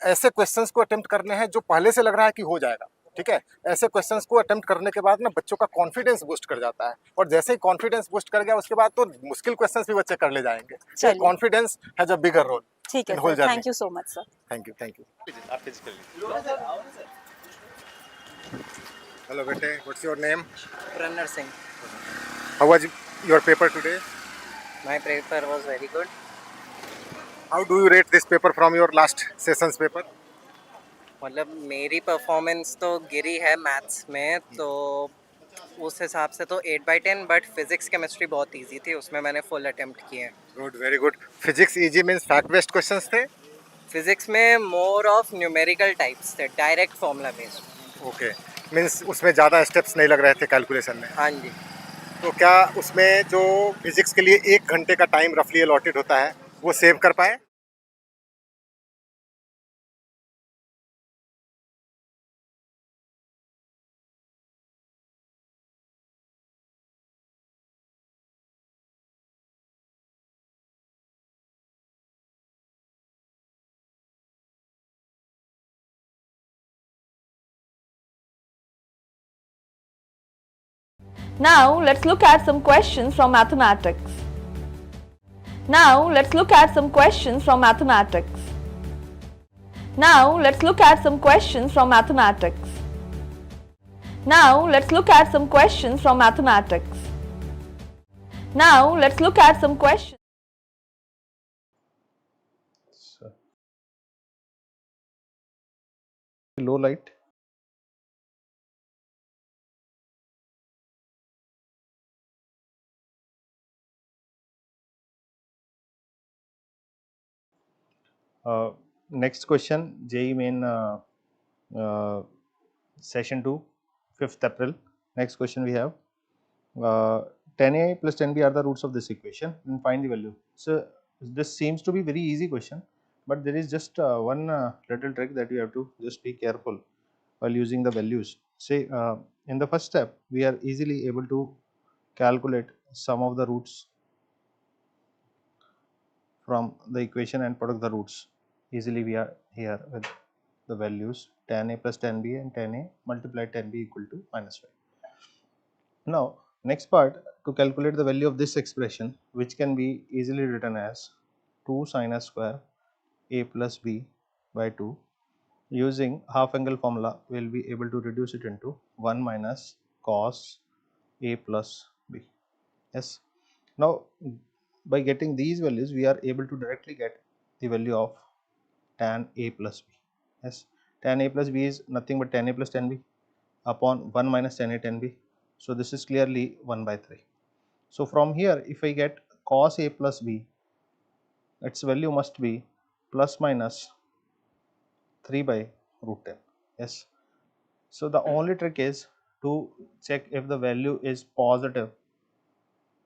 ऐसे क्वेश्चंस को अटेम्प्ट करने हैं जो पहले से लग रहा है कि हो जाएगा, ठीक है, ऐसे क्वेश्चंस को अटेम्प्ट करने के बाद ना बच्चों का कॉन्फिडेंस बूस्ट कर जाता है, और जैसे ही कॉन्फिडेंस बूस्ट कर गया उसके बाद तो मुश्किल क्वेश्चंस भी बच्चे कर ले जाएंगे। चलिए। Confidence has a bigger role ठीक है in whole sir, journey. Thank you so much sir. Thank you. Hello बेटे, व्हाट्स योर नेम? रनर Singh. How was your paper today? My paper was very good. How do you rate this paper from your last sessions paper? मतलब मेरी performance तो गिरी है maths में, तो उस हिसाब से तो 8/10, बट फिजिक्स केमिस्ट्री बहुत इजी थी, उसमें मैंने फुल अटेम्प्ट किए हैं। Good, very good. Physics easy means fact based questions थे? फिजिक्स में मोर ऑफ न्यूमेरिकल टाइप्स थे, direct formula based. Okay, means उसमें ज़्यादा स्टेप्स नहीं लग रहे थे कैलकुलेशन में? हाँ जी। तो क्या उसमें जो फिजिक्स के लिए 1 घंटे का टाइम रफली अलॉटेड होता है वो सेव कर पाए? Now let's look at some questions from mathematics. Now let's look at some questions from mathematics. Now let's look at some questions from mathematics. Now let's look at some questions from mathematics. Now let's look at some questions. Low light. Next question, JEE Main session 2, 5th April. Next question we have 10a plus 10b are the roots of this equation and find the value. So this seems to be very easy question, but there is just one little trick that you have to just be careful while using the values. Say in the first step we are easily able to calculate sum of the roots from the equation and product the roots. Easily we are here with the values 10a plus 10b and 10a multiplied 10b equal to -5. Now next part, to calculate the value of this expression, which can be easily written as 2 sin a square a plus b by 2, using half angle formula we will be able to reduce it into 1 minus cos a plus b. Yes. Now by getting these values we are able to directly get the value of tan a plus b. Yes, tan a plus b is nothing but tan a plus tan b upon 1 minus tan a tan b. So this is clearly 1 by 3. So from here if I get cos a plus b, its value must be plus minus 3 by root 10. Yes. So the only trick is to check if the value is positive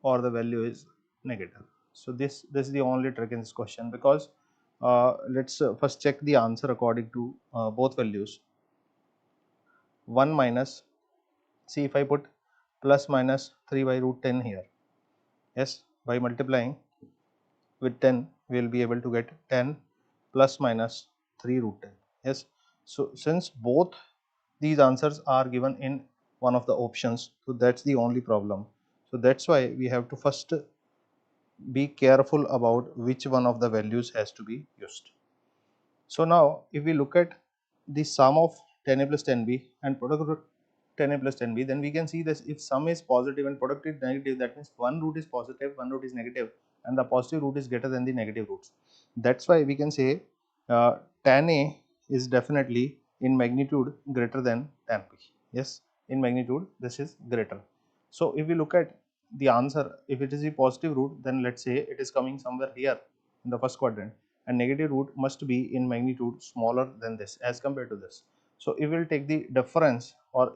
or the value is negative. So this is the only trick in this question, because let's first check the answer according to both values. 1 minus, see if I put plus minus 3 by root 10 here, yes, by multiplying with 10 we will be able to get 10 plus minus 3 root 10. Yes. So since both these answers are given in one of the options, so that's the only problem. So that's why we have to first be careful about which one of the values has to be used. So now if we look at the sum of 10a plus 10b and product of 10a plus 10b, then we can see that if sum is positive and product is negative, that means one root is positive, one root is negative, and the positive root is greater than the negative roots. That's why we can say tan a is definitely in magnitude greater than tan b. Yes, in magnitude this is greater. So if we look at the answer, if it is a positive root, then let's say it is coming somewhere here in the first quadrant, and negative root must be in magnitude smaller than this as compared to this. So if we will take the difference, or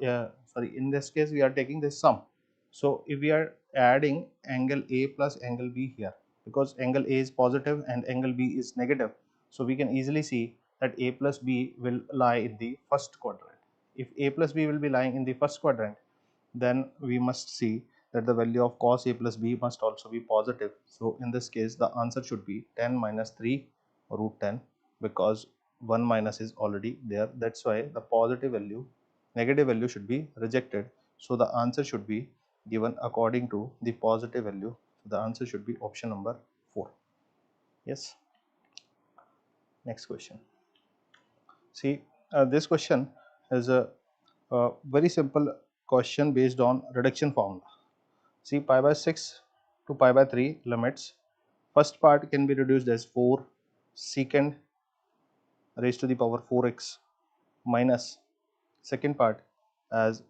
sorry, in this case we are taking the sum. So if we are adding angle A plus angle B here, because angle A is positive and angle B is negative, so we can easily see that A plus B will lie in the first quadrant. If A plus B will be lying in the first quadrant, then we must see that the value of cos A plus B must also be positive. So in this case the answer should be 10 minus 3 root 10, because 1 minus is already there. That's why the positive value negative value should be rejected. So the answer should be given according to the positive value. The answer should be option number 4. Yes. Next question. See, this question is a very simple question based on reduction formula. See, pi by 6 to pi by 3 limits. First part can be reduced as 4 secant raised to the power 4x minus second part as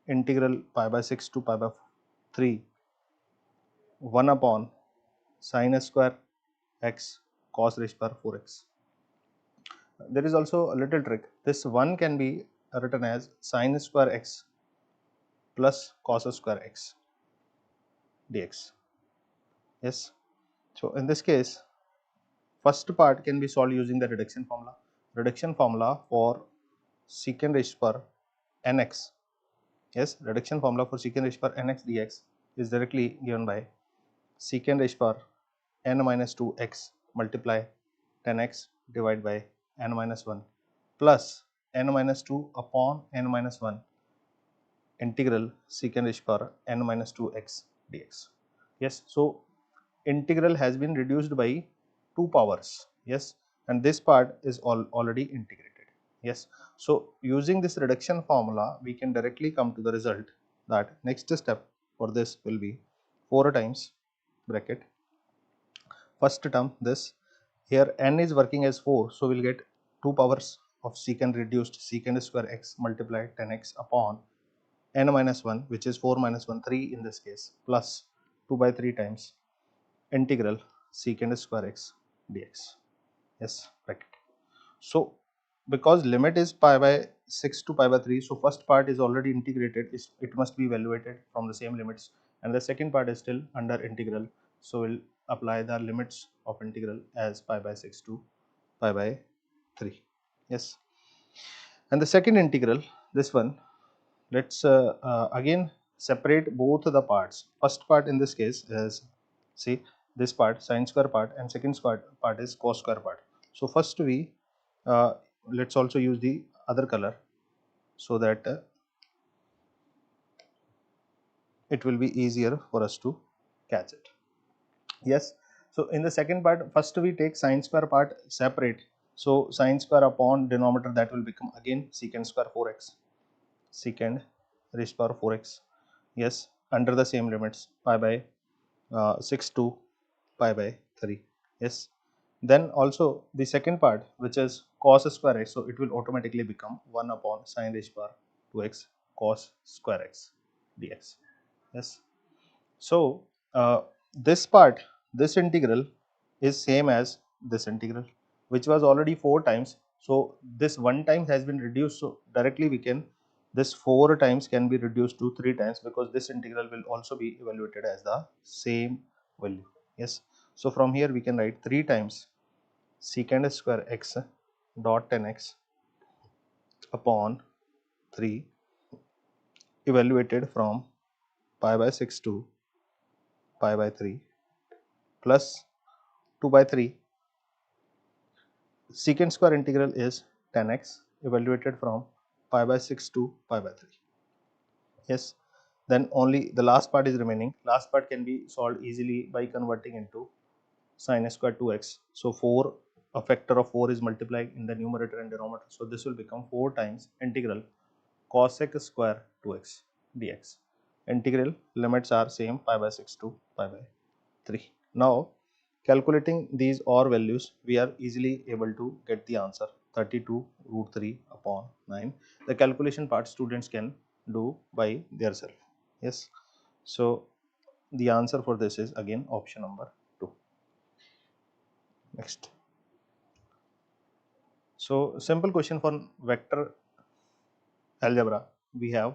integral pi by 6 to pi by 3 1 upon sin square x cos raised to power 4x. There is also a little trick. This 1 can be written as sin square x plus cos square x dx. Yes. So in this case, first part can be solved using the reduction formula. Reduction formula for secant raised to power nx. Yes, reduction formula for secant raised to power nx dx is directly given by secant raised to power n minus 2x multiply 10x divided by n minus 1 plus n minus 2 upon n minus 1 integral secant raised to power n minus 2x dx. Yes, so integral has been reduced by 2 powers. Yes, and this part is already integrated. Yes, so using this reduction formula we can directly come to the result that next step for this will be 4 times bracket first term this. Here n is working as 4, so we'll get 2 powers of secant reduced secant square x multiplied 10x upon n minus 1, which is 4 minus 1 3 in this case, plus 2 by 3 times integral secant square x dx. Yes, bracket. So because limit is pi by 6 to pi by 3, so first part is already integrated, it must be evaluated from the same limits, and the second part is still under integral, so we'll apply the limits of integral as pi by 6 to pi by 3. Yes, and the second integral, this one, let's again separate both the parts. First part in this case is, see, this part sin square part, and second part is cos square part. So first we let's also use the other color so that it will be easier for us to catch it. Yes, so in the second part, first we take sin square part separate. So sin square upon denominator, that will become again secant square 4x, secant raised to power 4x. Yes, under the same limits, pi by 6 to pi by 3. Yes, then also the second part, which is cos square x, so it will automatically become 1 upon sin raised to power 2x cos square x dx. Yes, so this part, this integral is same as this integral, which was already 4 times. So this 1 time has been reduced, so directly we can, this 4 times can be reduced to 3 times, because this integral will also be evaluated as the same value. Yes, so from here we can write 3 times secant square x dot 10x upon 3 evaluated from pi by 6 to pi by 3 plus 2 by 3. Secant square integral is 10x evaluated from pi by 6 to pi by 3. Yes, then only the last part is remaining. Last part can be solved easily by converting into sin square 2x. So 4, a factor of 4 is multiplied in the numerator and denominator. So this will become 4 times integral cosec square 2x dx. Integral limits are same, pi by 6 to pi by 3. Now calculating these OR values, we are easily able to get the answer 32 root 3 upon 9. The calculation part students can do by themselves. Yes, so the answer for this is again option number 2. Next. So simple question for vector algebra. We have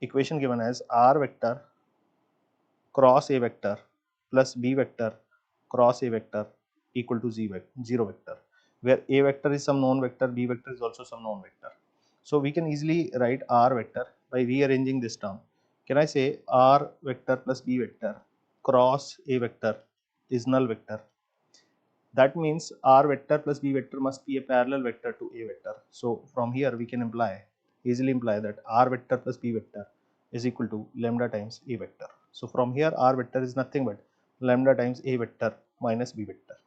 equation given as r vector cross a vector plus b vector cross a vector equal to 0 vector, where a vector is some known vector, b vector is also some known vector. So we can easily write r vector by rearranging this term. Can I say r vector plus b vector cross a vector is null vector? That means r vector plus b vector must be a parallel vector to a vector. So from here we can imply easily imply that r vector plus p vector is equal to lambda times a vector. So from here r vector is nothing but lambda times a vector minus b vector.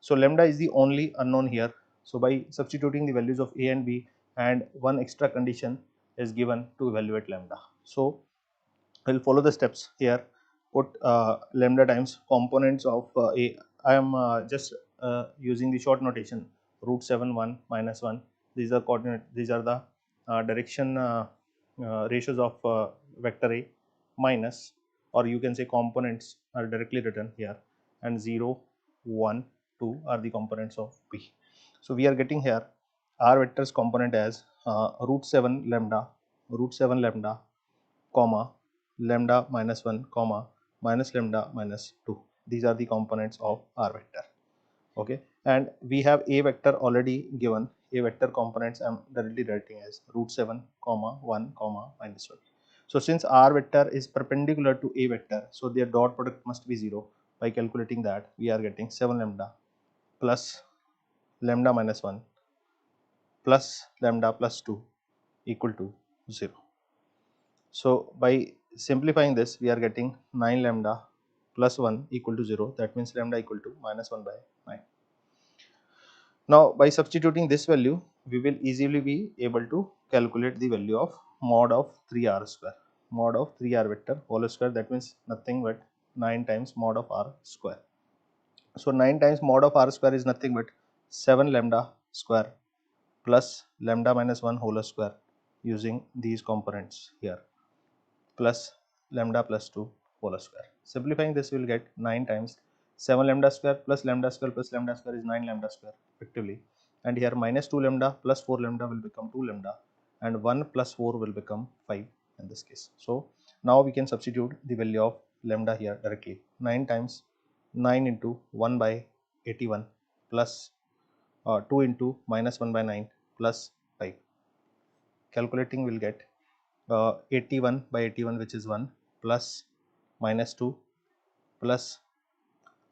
So lambda is the only unknown here. So by substituting the values of a and b, and one extra condition is given to evaluate lambda. So we'll follow the steps here. Put lambda times components of a. I am just using the short notation root 7 1 minus 1. These are coordinate. These are the direction ratios of vector a minus, or you can say components are directly written here, and 0 1 2 are the components of p. So we are getting here r vectors component as root 7 lambda comma lambda minus 1 comma minus lambda minus 2. These are the components of r vector. Okay, and we have a vector already given. A vector components I am directly writing as root 7 comma 1 comma minus 1. So since r vector is perpendicular to a vector, so their dot product must be 0. By calculating that, we are getting 7 lambda plus lambda minus 1 plus lambda plus 2 equal to 0. So by simplifying this, we are getting 9 lambda plus 1 equal to 0. That means lambda equal to minus 1 by 9. Now by substituting this value, we will easily be able to calculate the value of mod of 3r square. Mod of 3r vector whole square, that means nothing but 9 times mod of r square. So 9 times mod of r square is nothing but 7 lambda square plus lambda minus 1 whole square using these components here, plus lambda plus 2 whole square. Simplifying this, we will get 9 times 7 lambda square plus lambda square plus lambda square is 9 lambda square effectively, and here minus 2 lambda plus 4 lambda will become 2 lambda, and 1 plus 4 will become 5 in this case. So now we can substitute the value of lambda here directly. 9 times 9 into 1 by 81 plus 2 into minus 1 by 9 plus 5. Calculating, will get 81 by 81, which is 1, plus minus 2 plus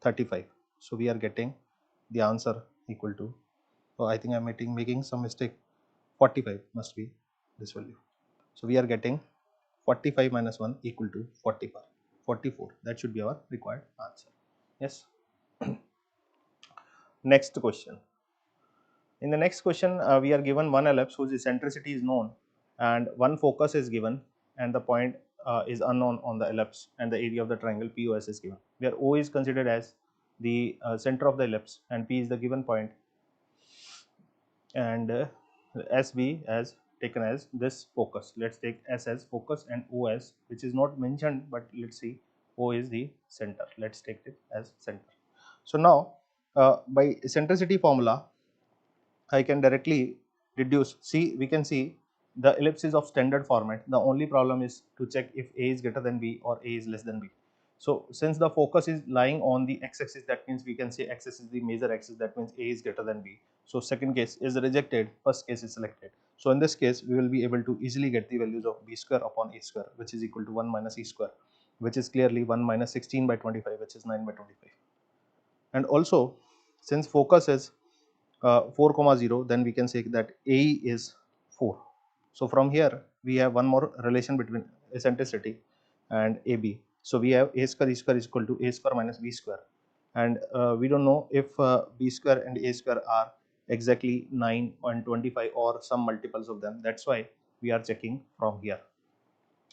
35. So we are getting the answer equal to, so I think I am making some mistake, 45 must be this value. So we are getting 45 minus 1 equal to 44. That should be our required answer. Yes. Next question. In the next question, we are given one ellipse whose eccentricity is known, and one focus is given, and the point is unknown on the ellipse, and the area of the triangle POS is given. Where O is considered as the center of the ellipse, and P is the given point, and SB as taken as this focus. Let's take S as focus and O as, which is not mentioned, but let's see, O is the center. Let's take it as center. So now by eccentricity formula, I can directly deduce. See, we can see the ellipse is of standard format. The only problem is to check if A is greater than B or A is less than B. So since the focus is lying on the x-axis, that means we can say x-axis is the major axis, that means A is greater than B. So second case is rejected, first case is selected. So in this case, we will be able to easily get the values of B square upon A square, which is equal to 1 minus E square, which is clearly 1 minus 16 by 25, which is 9 by 25. And also, since focus is 4 0, then we can say that AE is 4. So from here we have one more relation between eccentricity and AB. So we have A square E square is equal to A square minus B square, and we don't know if B square and A square are exactly 9 and 25 or some multiples of them. That's why we are checking from here.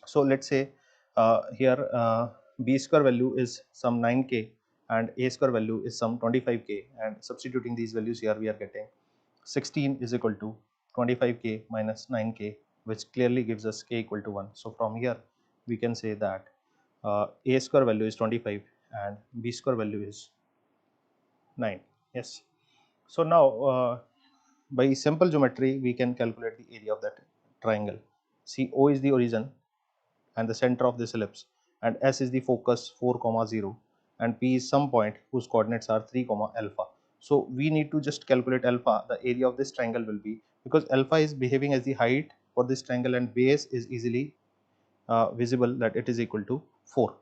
So let's say here B square value is some 9k and A square value is some 25k, and substituting these values here, we are getting 16 is equal to 25k minus 9k, which clearly gives us k equal to 1. So from here we can say that A square value is 25 and B square value is 9. Yes. So now by simple geometry, we can calculate the area of that triangle. See, O is the origin and the center of this ellipse, and S is the focus 4 0, and P is some point whose coordinates are 3 alpha. So we need to just calculate alpha. The area of this triangle will be, because alpha is behaving as the height for this triangle and base is easily visible, that it is equal to 4.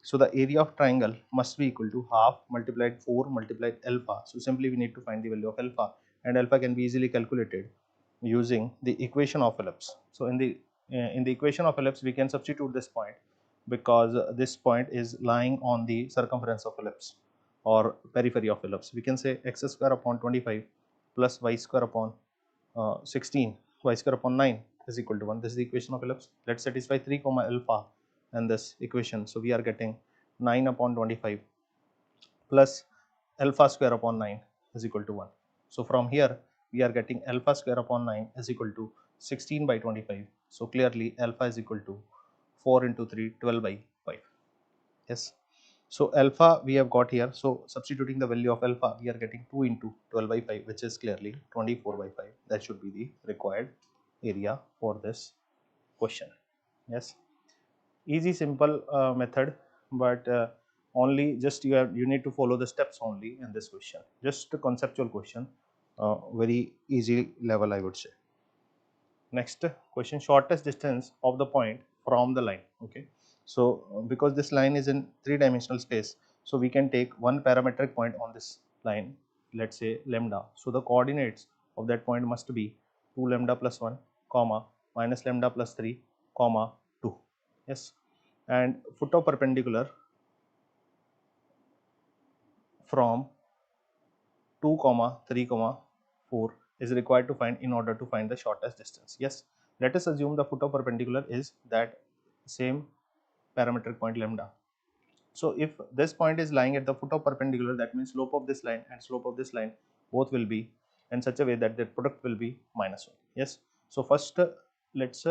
So the area of triangle must be equal to half multiplied 4 multiplied alpha. So simply we need to find the value of alpha, and alpha can be easily calculated. using the equation of ellipse. So in the equation of ellipse we can substitute this point, because this point is lying on the circumference of ellipse or periphery of ellipse. We can say x square upon 25 plus y square upon 16 y square upon 9 is equal to 1. This is the equation of ellipse. Let's satisfy 3 comma alpha and this equation. So we are getting 9 upon 25 plus alpha square upon 9 is equal to 1. So from here we are getting alpha square upon 9 is equal to 16 by 25. So clearly alpha is equal to 4 into 3, 12 by 5. Yes. So alpha we have got here. So substituting the value of alpha, we are getting 2 into 12 by 5, which is clearly 24 by 5. That should be the required area for this question. Yes. Easy, simple method, but only just you need to follow the steps only in this question. Just a conceptual question, very easy level, I would say. Next question, shortest distance of the point from the line. Okay, so because this line is in three-dimensional space, so we can take one parametric point on this line, let's say lambda. So the coordinates of that point must be 2 lambda plus 1 comma minus lambda plus 3 comma 2. Yes, and foot of perpendicular from 2 comma 3 comma 4 is required to find in order to find the shortest distance. Yes, let us assume the foot of perpendicular is that same parametric point lambda. So if this point is lying at the foot of perpendicular, that means slope of this line and slope of this line both will be in such a way that their product will be -1. Yes. So first let's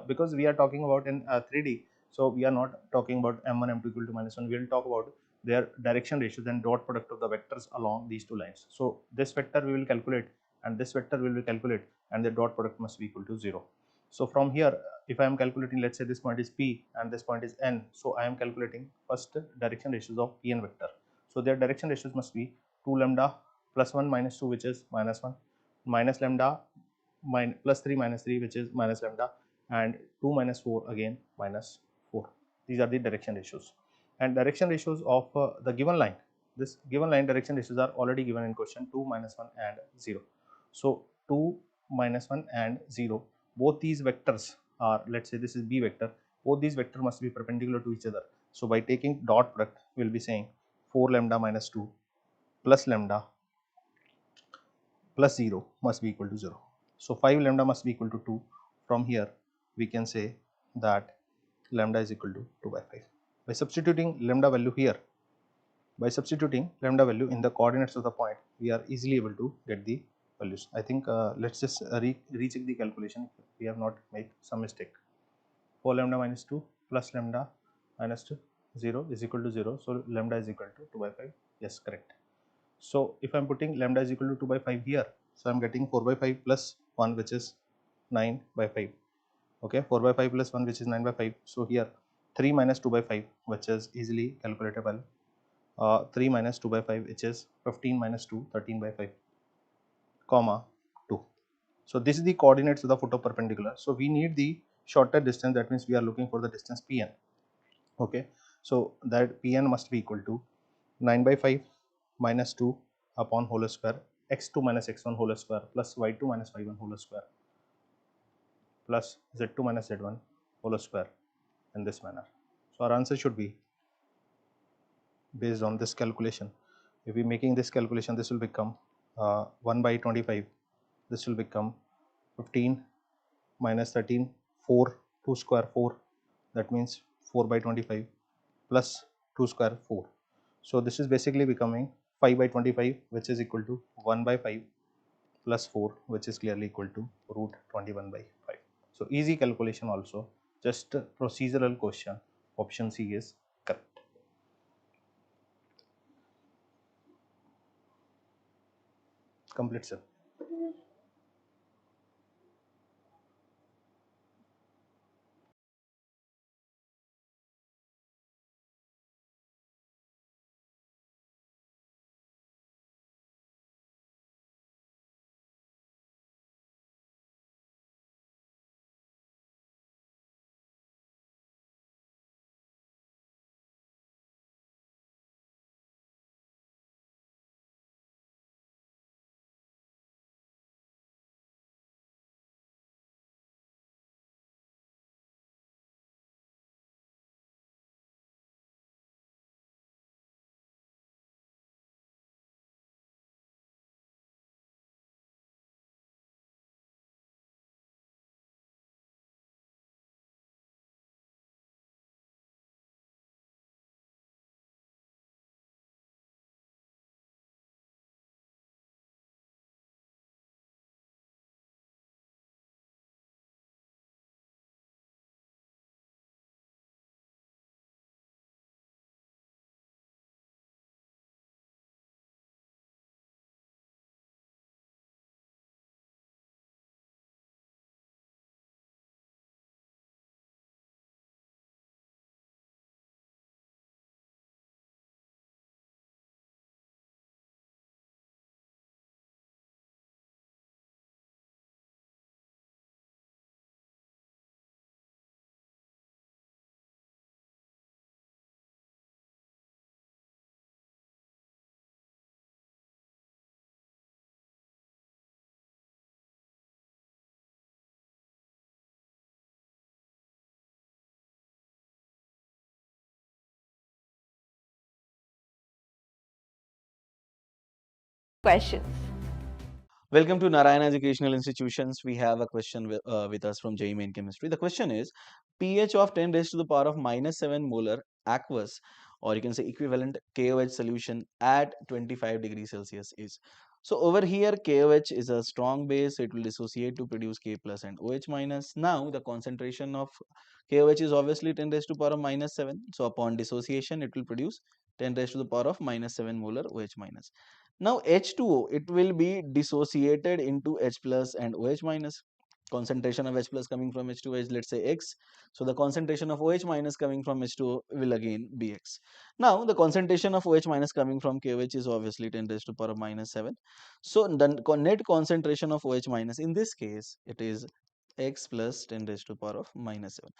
because we are talking about in 3D, so we are not talking about m1 m2 equal to -1. We will talk about their direction ratios and dot product of the vectors along these two lines. So this vector we will calculate and this vector will be calculate, and the dot product must be equal to 0. So from here, if I am calculating, let's say this point is P and this point is N, so I am calculating first direction ratios of P and vector. So their direction ratios must be 2 lambda plus 1 minus 2, which is -1, minus lambda plus 3 minus 3, which is minus lambda, and 2 minus 4 again -4. These are the direction ratios. And direction ratios of the given line, this given line direction ratios are already given in question, 2 minus 1 and 0. So 2 minus 1 and 0, both these vectors are, let's say this is B vector, both these vectors must be perpendicular to each other. So by taking dot product, we will be saying 4 lambda minus 2 plus lambda plus 0 must be equal to 0. So 5 lambda must be equal to 2. From here we can say that lambda is equal to 2 by 5. By substituting lambda value here, by substituting lambda value in the coordinates of the point, we are easily able to get the values. I think let's just recheck the calculation if we have not made some mistake. 4 lambda minus 2 plus lambda minus 2 0 is equal to 0. So lambda is equal to 2 by 5. Yes, correct. So if I am putting lambda is equal to 2 by 5 here, so I am getting 4 by 5 plus 1, which is 9 by 5. Okay, 4 by 5 plus 1, which is 9 by 5. So here 3 minus 2 by 5, which is easily calculatable. 3 minus 2 by 5, which is 15 minus 2, 13 by 5, comma 2. So this is the coordinates of the foot of perpendicular. So we need the shorter distance, that means we are looking for the distance Pn. Okay, so that Pn must be equal to 9 by 5 minus 2 upon whole square, x2 minus x1 whole square plus y2 minus y1 whole square plus z2 minus z1 whole square, in this manner. So our answer should be based on this calculation. If we making this calculation, this will become 1 by 25, this will become 15 minus 13, 4, 2 square 4, that means 4 by 25 plus 2 square 4. So this is basically becoming 5 by 25, which is equal to 1 by 5 plus 4, which is clearly equal to root 21 by 5. So easy calculation also, just procedural question. Option C is correct. Complete, sir. questions. Welcome to Narayana Educational Institutions. We have a question with us from JEE Main Chemistry. The question is, pH of 10 raised to the power of -7 molar aqueous, or you can say equivalent KOH solution at 25 degrees Celsius is. So over here, KOH is a strong base, so it will dissociate to produce K plus and OH minus. Now the concentration of KOH is obviously 10 raised to the power of -7. So upon dissociation, it will produce 10 raised to the power of -7 molar OH minus. Now H2O, it will be dissociated into H plus and OH minus. Concentration of H plus coming from H2O is, let's say, X. So the concentration of OH minus coming from H2O will again be X. Now the concentration of OH minus coming from KOH is obviously 10 raised to the power of -7. So the net concentration of OH minus in this case, it is X plus 10 raised to the power of -7.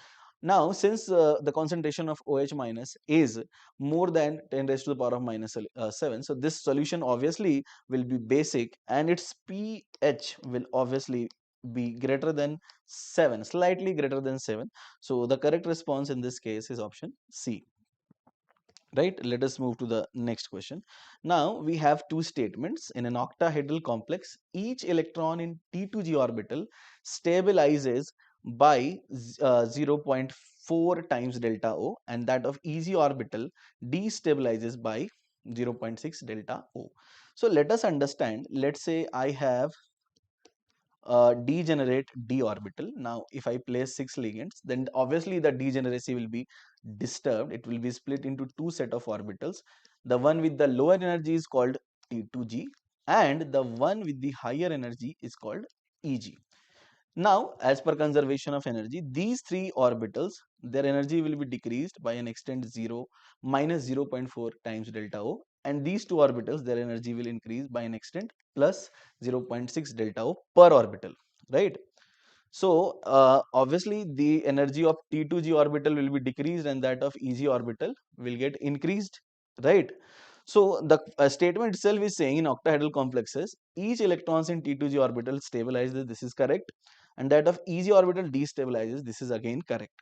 Now, since the concentration of OH minus is more than 10 raised to the power of -7, so this solution obviously will be basic and its pH will obviously be greater than 7, slightly greater than 7. So the correct response in this case is option C. Right, let us move to the next question. Now we have two statements. In an octahedral complex, each electron in T2G orbital stabilizes by 0.4 times delta O, and that of EG orbital destabilizes by 0.6 delta O. So let us understand, let's say I have degenerate d orbital. Now if I place 6 ligands, then obviously the degeneracy will be disturbed. It will be split into two set of orbitals. The one with the lower energy is called T2G, and the one with the higher energy is called EG. Now, as per conservation of energy, these three orbitals, their energy will be decreased by an extent 0 minus 0.4 times delta O, and these two orbitals, their energy will increase by an extent plus 0.6 delta O per orbital, right? So, obviously the energy of T2G orbital will be decreased and that of EG orbital will get increased, right? So the statement itself is saying in octahedral complexes, each electrons in T2G orbital stabilizes, this is correct, and that of EG orbital destabilizes, this is again correct.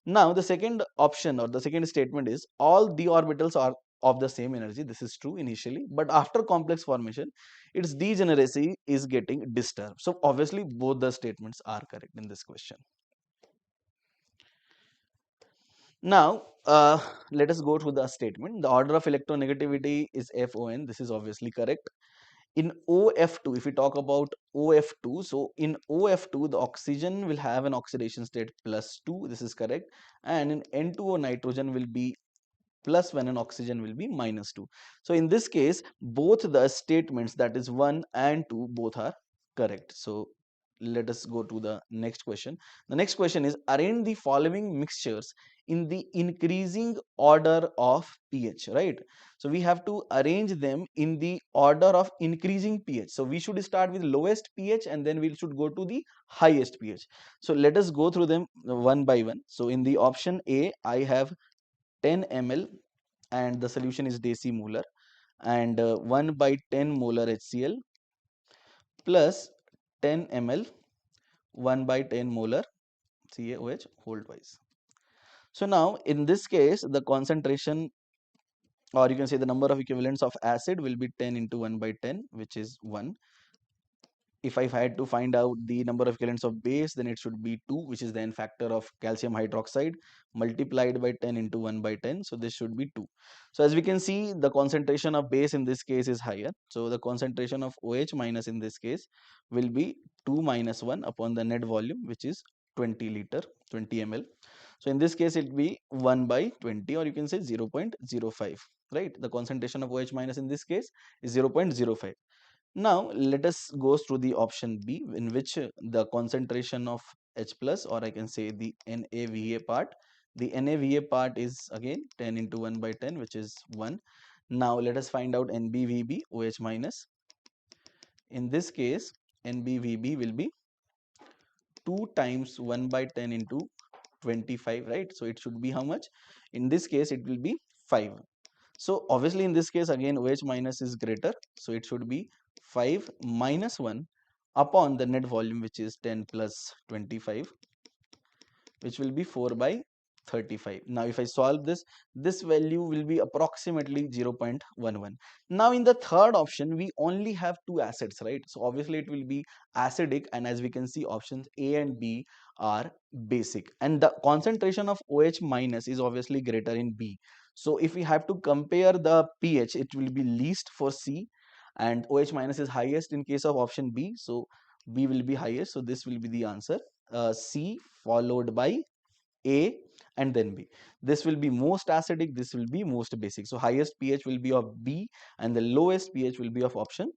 Now the second option or the second statement is all d orbitals are of the same energy, this is true initially, but after complex formation, its degeneracy is getting disturbed. So obviously both the statements are correct in this question. Now, let us go to the statement. The order of electronegativity is FON. This is obviously correct. In OF2, if we talk about OF2, so in OF2, the oxygen will have an oxidation state +2. This is correct. And in N2O, nitrogen will be +1 and oxygen will be -2. So in this case, both the statements, that is 1 and 2, both are correct. So let us go to the next question. The next question is, arrange the following mixtures in the increasing order of pH, right? So we have to arrange them in the order of increasing pH. So we should start with lowest pH and then we should go to the highest pH. So let us go through them one by one. So in the option A, I have 10 ml and the solution is decimolar, and 1 by 10 molar HCl plus 10 ml 1 by 10 molar CaOH whole twice. So now in this case, the concentration, or you can say the number of equivalents of acid, will be 10 into 1 by 10, which is 1. If I had to find out the number of equivalents of base, then it should be 2, which is the N factor of calcium hydroxide, multiplied by 10 into 1 by 10. So this should be 2. So as we can see, the concentration of base in this case is higher. So the concentration of OH minus in this case will be 2 minus 1 upon the net volume, which is 20 liter, 20 ml. So in this case, it will be 1 by 20, or you can say 0.05, right? The concentration of OH minus in this case is 0.05. Now let us go through the option B, in which the concentration of H plus, or I can say the NAVA part. The NAVA part is again 10 into 1 by 10, which is 1. Now let us find out NBVB OH minus. In this case, NBVB will be 2 times 1 by 10 into 25, right? So it should be how much? In this case, it will be 5. So obviously in this case again OH minus is greater, so it should be 5 minus 1 upon the net volume, which is 10 plus 25, which will be 4 by 35. Now if I solve this, this value will be approximately 0.11. Now in the third option, we only have two acids, right? So obviously it will be acidic, and as we can see, options A and B are basic, and the concentration of OH minus is obviously greater in B. So if we have to compare the pH, it will be least for C, and OH minus is highest in case of option B, so B will be highest. So this will be the answer, C followed by A and then B. This will be most acidic, this will be most basic. So highest pH will be of B and the lowest pH will be of option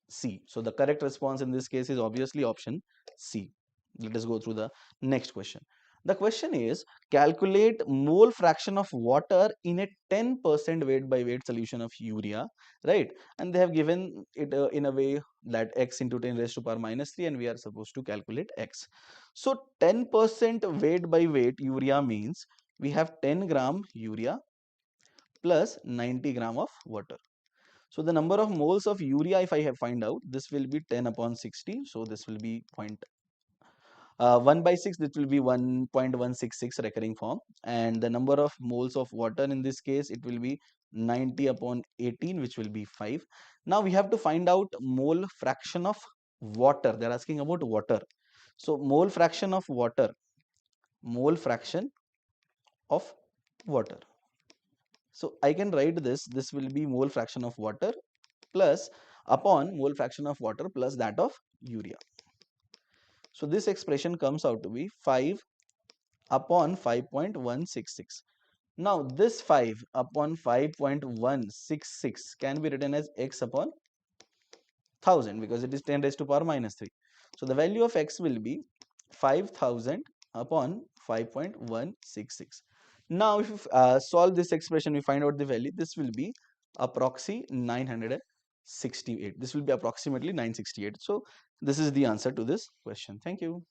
C. So the correct response in this case is obviously option C. Let us go through the next question. The question is, calculate mole fraction of water in a 10% weight by weight solution of urea, right? And they have given it in a way that x into 10 raised to power minus 3, and we are supposed to calculate x. So 10% weight by weight urea means we have 10 gram urea plus 90 gram of water. So the number of moles of urea, if I have find out, this will be 10 upon 60. So this will be 1 by 6, this will be 1.166 recurring form, and the number of moles of water in this case, it will be 90 upon 18, which will be 5. Now we have to find out mole fraction of water. They're asking about water. So mole fraction of water, mole fraction of water. So I can write this will be mole fraction of water plus upon mole fraction of water plus that of urea. So this expression comes out to be 5 upon 5.166. Now this 5 upon 5.166 can be written as x upon 1000 because it is 10 raised to power minus 3. So the value of x will be 5000 upon 5.166. Now if you solve this expression, we find out the value. This will be approximately 968. This will be approximately 968. So this is the answer to this question. Thank you.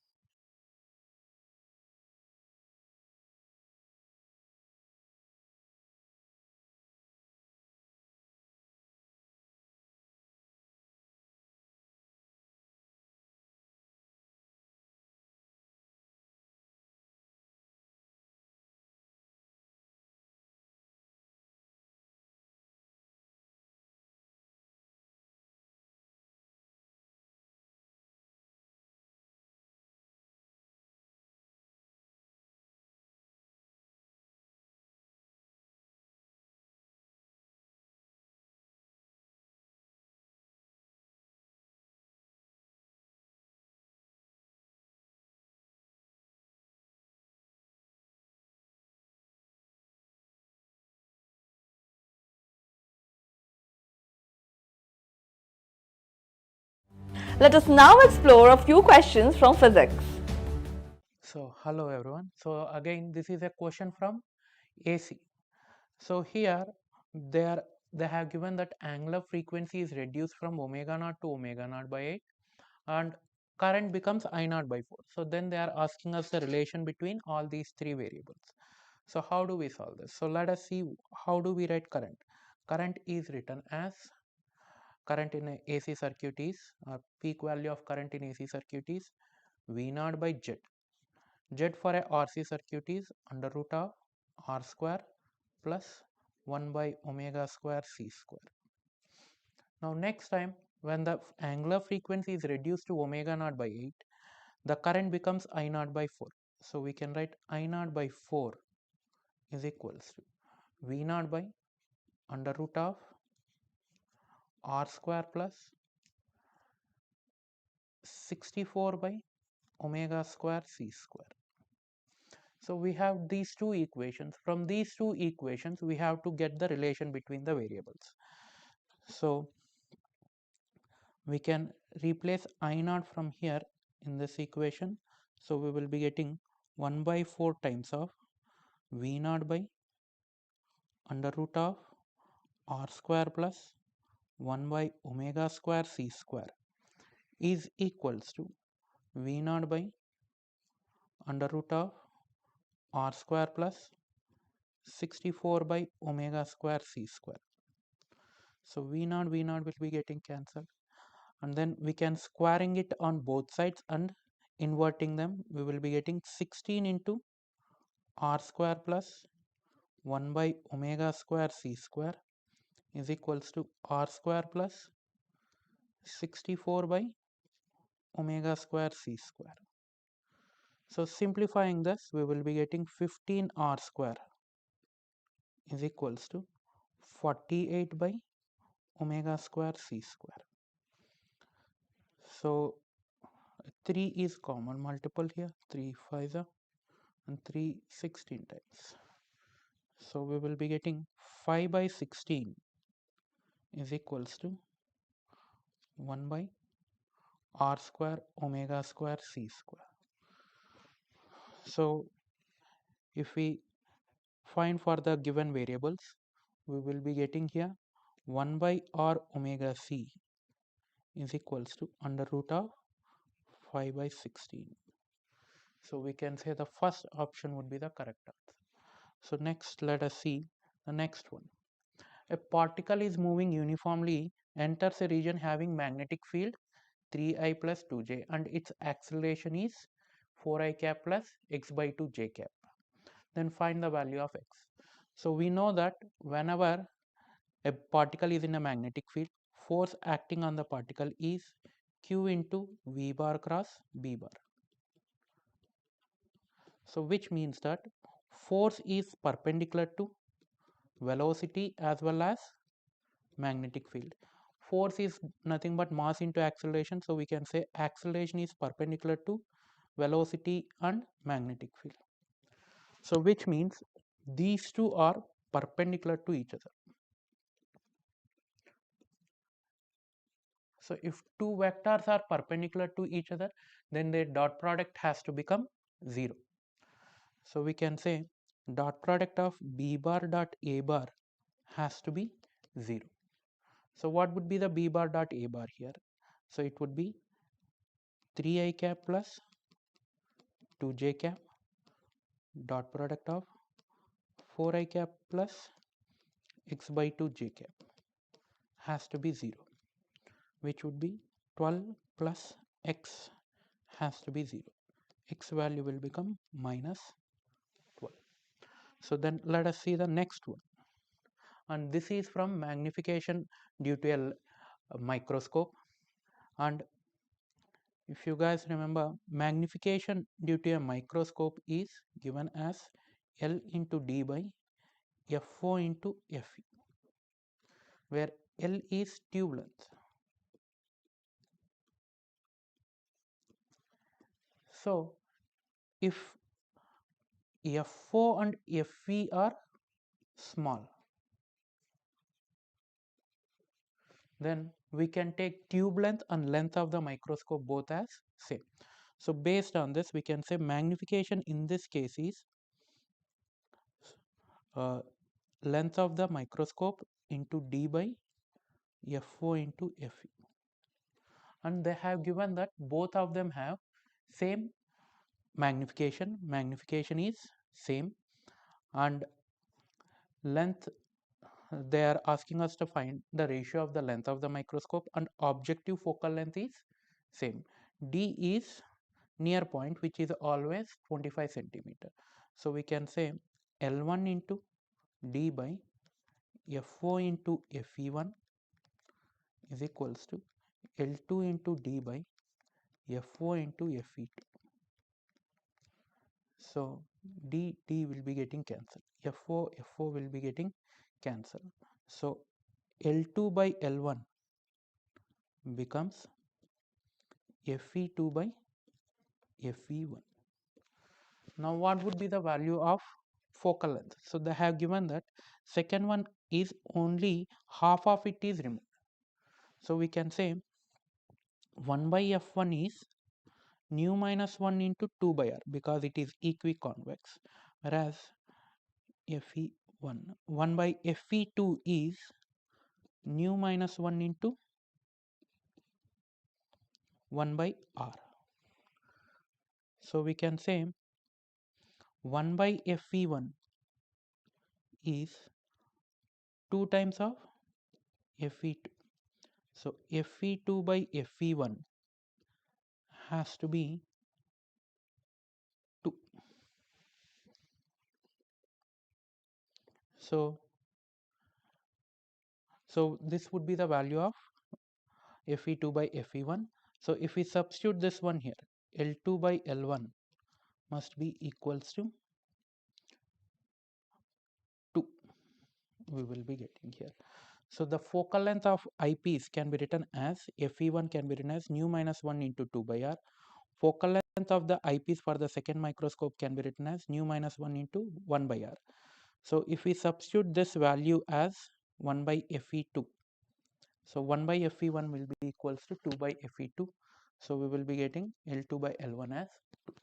Let us now explore a few questions from physics. So hello everyone. So again this is a question from AC. So here they have given that angular frequency is reduced from omega naught to omega naught by 8 and current becomes I naught by 4. So then they are asking us the relation between all these three variables. So how do we solve this? So let us see how do we write current. Current is written as current in a AC circuit is peak value of current in AC circuit is V naught by Z. Z for a RC circuit is under root of R square plus 1 by omega square C square. Now next time when the angular frequency is reduced to omega naught by 8, the current becomes I naught by 4. So we can write I naught by 4 is equals to V naught by under root of R square plus 64 by omega square C square. So we have these two equations. From these two equations, we have to get the relation between the variables. So we can replace I naught from here in this equation. So we will be getting 1 by 4 times of V naught by under root of R square plus 1 by omega square C square is equals to V naught by under root of R square plus 64 by omega square C square. So V naught will be getting cancelled, and then we can squaring it on both sides and inverting them. We will be getting 16 into r square plus 1 by omega square c square is equals to r square plus 64 by omega square c square. So simplifying this, we will be getting 15 r square is equals to 48 by omega square c square. So 3 is common multiple here, 3 5 and 3 16 times. So we will be getting 5 by 16 is equals to 1 by r square omega square c square. So if we find for the given variables, we will be getting here 1 by r omega c is equals to under root of 5 by 16. So we can say the first option would be the correct answer. So next, let us see the next one. A particle is moving uniformly, enters a region having magnetic field 3i plus 2j and its acceleration is 4i cap plus x by 2 j cap. Then find the value of x. So we know that whenever a particle is in a magnetic field, force acting on the particle is q into v bar cross b bar. So which means that force is perpendicular to velocity as well as magnetic field. Force is nothing but mass into acceleration, so we can say acceleration is perpendicular to velocity and magnetic field. So which means these two are perpendicular to each other. So if two vectors are perpendicular to each other, then their dot product has to become 0. So we can say dot product of b bar dot a bar has to be 0. So what would be the b bar dot a bar here? So it would be 3i cap plus 2j cap dot product of 4i cap plus x by 2 j cap has to be 0, which would be 12 plus x has to be 0. X value will become minus 12. So then let us see the next one. And this is from magnification due to a microscope. And if you guys remember, magnification due to a microscope is given as L into D by FO into FE, where L is tube length. So if FO and FE are small, then we can take tube length and length of the microscope both as same. So based on this, we can say magnification in this case is length of the microscope into D by FO into FE. And they have given that both of them have same magnification. Magnification is same, and length, they are asking us to find the ratio of the length of the microscope, and objective focal length is same. D is near point, which is always 25 centimeter. So we can say L1 into D by FO into FE1 is equals to L2 into D by FO into FE2. So D will be getting cancelled. FO will be getting cancelled. So L2 by L1 becomes FE2 by FE1. Now what would be the value of focal length? So they have given that second one is only half of it is removed. So we can say 1 by F1 is nu minus 1 into 2 by R because it is equiconvex, whereas Fe1 1 by Fe2 is nu minus 1 into 1 by R. So we can say 1 by Fe1 is 2 times of Fe2. So Fe2 by Fe1 has to be 2. So this would be the value of Fe2 by Fe1. So if we substitute this one here, L2 by L1 must be equals to 2. We will be getting here. So the focal length of eyepiece can be written as Fe1 can be written as nu minus 1 into 2 by r. Focal length of the eyepiece for the second microscope can be written as nu minus 1 into 1 by r. So if we substitute this value as 1 by Fe2, so 1 by Fe1 will be equals to 2 by Fe2. So we will be getting L2 by L1 as 2.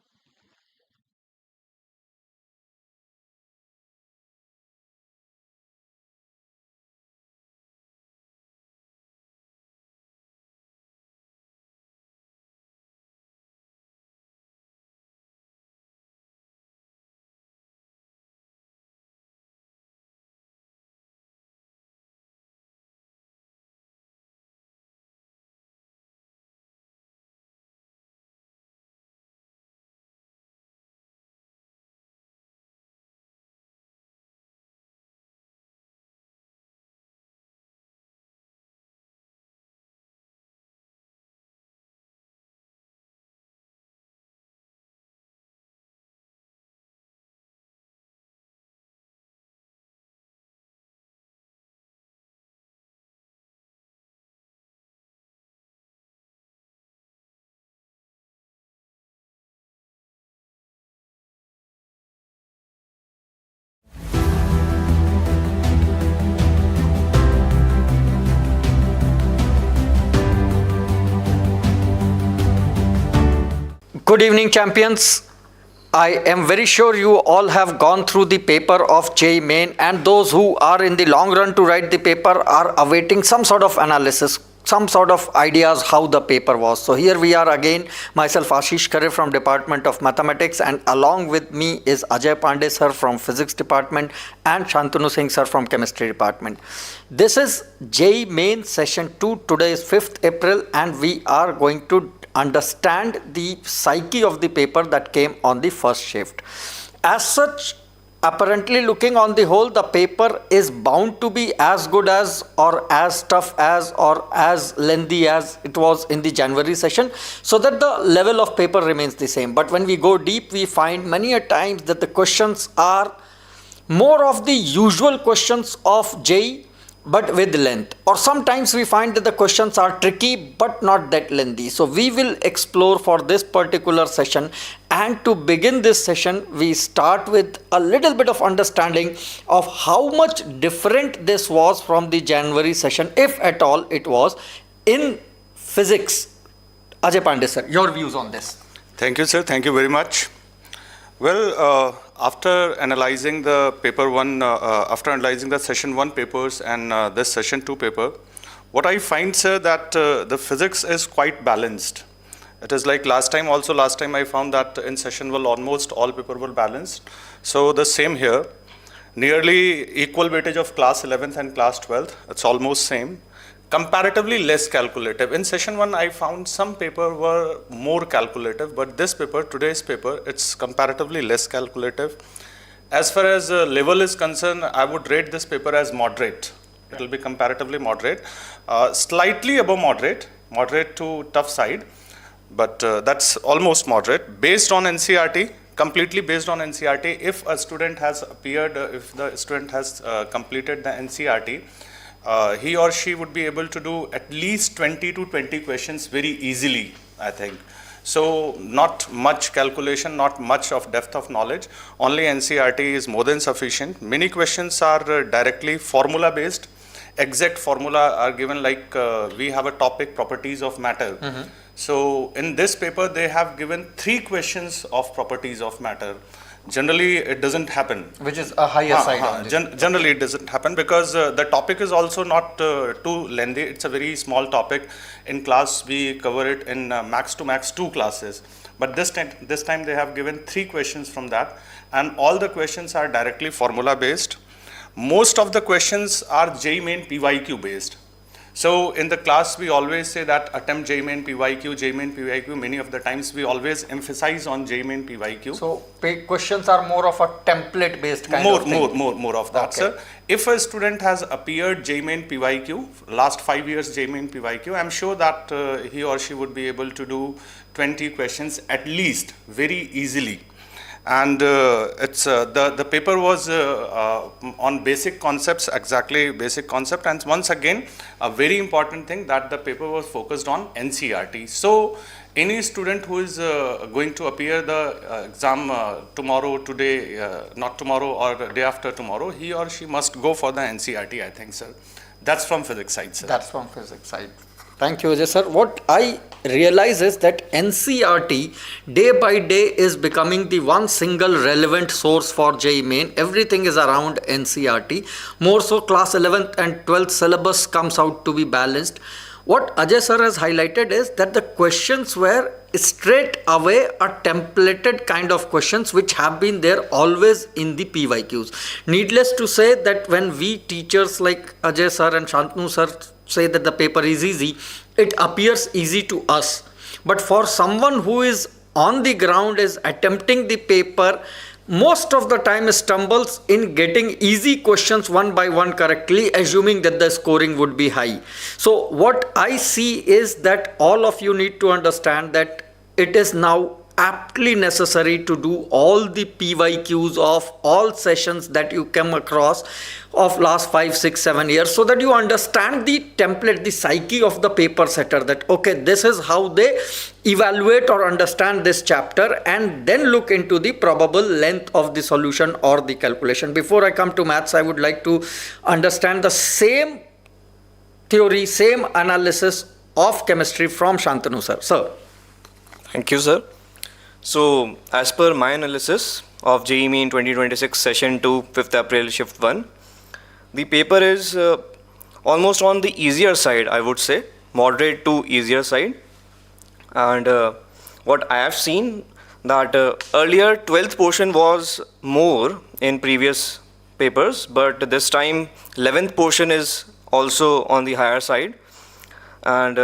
Good evening, champions. I am very sure you all have gone through the paper of JEE Main, and those who are in the long run to write the paper are awaiting some sort of analysis, some sort of ideas how the paper was. So here we are again, myself Ashish Khare from Department of Mathematics, and along with me is Ajay Pandey sir from Physics Department and Shantanu Singh sir from Chemistry Department. This is JEE Main session 2. Today is 5th April and we are going to understand the psyche of the paper that came on the first shift. As such, apparently looking on the whole, the paper is bound to be as good as or as tough as or as lengthy as it was in the January session, so that the level of paper remains the same. But when we go deep, we find many a times that the questions are more of the usual questions of JEE, but with length, or sometimes we find that the questions are tricky but not that lengthy. So we will explore for this particular session, and to begin this session we start with a little bit of understanding of how much different this was from the January session, if at all it was, in physics. Ajay Pandey sir, your views on this. Thank you, sir. Thank you very much. Well, after analyzing the paper 1, after analyzing the session 1 papers and this session 2 paper, what I find, sir, that the physics is quite balanced. It is like last time I found that in session 1 almost all paper were balanced. So the same here, nearly equal weightage of class 11th and class 12th, it's almost same. Comparatively less calculative. In session 1, I found some paper were more calculative, but this paper, today's paper, it's comparatively less calculative. As far as level is concerned, I would rate this paper as moderate. It will be comparatively moderate, slightly above moderate to tough side, but that's almost moderate. Based on NCERT, completely based on NCERT. If a student has appeared, if the student has completed the NCERT, he or she would be able to do at least 20 to 20 questions very easily, I think. So not much calculation, not much of depth of knowledge, only NCERT is more than sufficient. Many questions are directly formula based. Exact formula are given, like we have a topic, properties of matter. So in this paper they have given 3 questions of properties of matter. Generally it doesn't happen, which is a higher side. Generally it doesn't happen because the topic is also not too lengthy. It's a very small topic. In class we cover it in max to max 2 classes, but this time they have given 3 questions from that, and all the questions are directly formula based. Most of the questions are JEE Main PYQ based. So in the class, we always say that attempt JEE Main PYQ, JEE Main PYQ. Many of the times we always emphasize on JEE Main PYQ. So questions are more of a template based kind of thing. More of that, sir. If a student has appeared JEE Main PYQ, last 5 years JEE Main PYQ, I'm sure that he or she would be able to do 20 questions at least very easily. And it's the paper was on basic concepts, exactly basic concept. And once again, a very important thing that the paper was focused on NCERT. So any student who is going to appear the exam tomorrow, today, not tomorrow or the day after tomorrow, he or she must go for the NCERT, I think, sir. That's from physics side, sir. That's from physics side. Thank you, Ajay sir. What I realize is that NCERT day by day is becoming the one single relevant source for JEE Main. Everything is around NCERT. More so, class 11th and 12th syllabus comes out to be balanced. What Ajay sir has highlighted is that the questions were straight away a templated kind of questions which have been there always in the PYQs. Needless to say that when we teachers like Ajay sir and Shantanu sir say that the paper is easy, it appears easy to us. But for someone who is on the ground, is attempting the paper, most of the time stumbles in getting easy questions one by one correctly, assuming that the scoring would be high. So what I see is that all of you need to understand that it is now aptly necessary to do all the PYQs of all sessions that you come across of last 5, 6, 7 years, so that you understand the template, the psyche of the paper setter, that okay, this is how they evaluate or understand this chapter, and then look into the probable length of the solution or the calculation. Before I come to maths, I would like to understand the same theory, same analysis of chemistry from Shantanu sir. Sir. Thank you, sir. So, as per my analysis of JEE Main 2026 Session 2, 5th April Shift 1, the paper is almost on the easier side, I would say, moderate to easier side. And what I have seen that earlier 12th portion was more in previous papers, but this time 11th portion is also on the higher side. And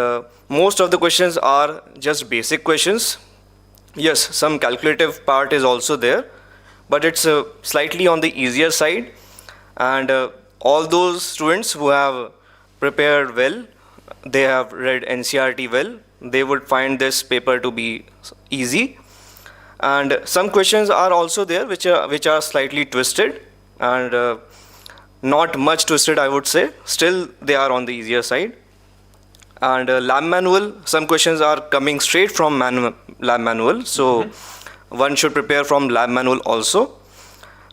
most of the questions are just basic questions. Yes, some calculative part is also there, but it's slightly on the easier side. And all those students who have prepared well, they have read NCERT well, they would find this paper to be easy. And some questions are also there which are slightly twisted, and not much twisted, I would say. Still, they are on the easier side. And lab manual, some questions are coming straight from lab manual, so one should prepare from lab manual also.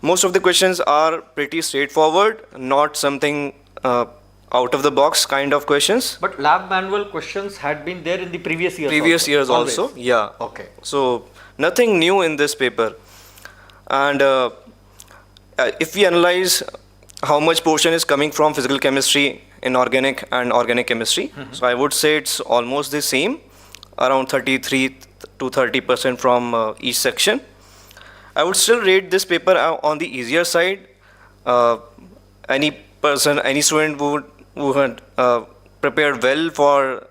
Most of the questions are pretty straightforward, not something out of the box kind of questions. But lab manual questions had been there in the previous years. Previous years also, yeah. Okay. So nothing new in this paper. And if we analyze how much portion is coming from physical chemistry, inorganic and organic chemistry, so I would say it's almost the same, around 33 to 30% from each section. I would still rate this paper on the easier side. Any person, any student who had prepared well for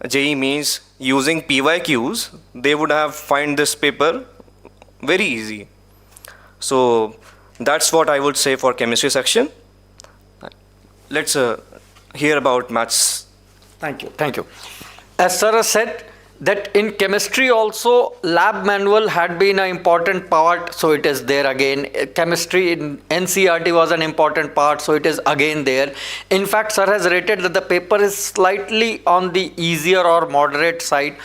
JEE Mains using PYQs, they would have find this paper very easy. So that's what I would say for chemistry section. Let's hear about maths. Thank you. Thank you. As Sarah said, that in chemistry also lab manual had been an important part, so it is there again. Chemistry in NCERT was an important part, so it is again there. In fact, sir has rated that the paper is slightly on the easier or moderate side,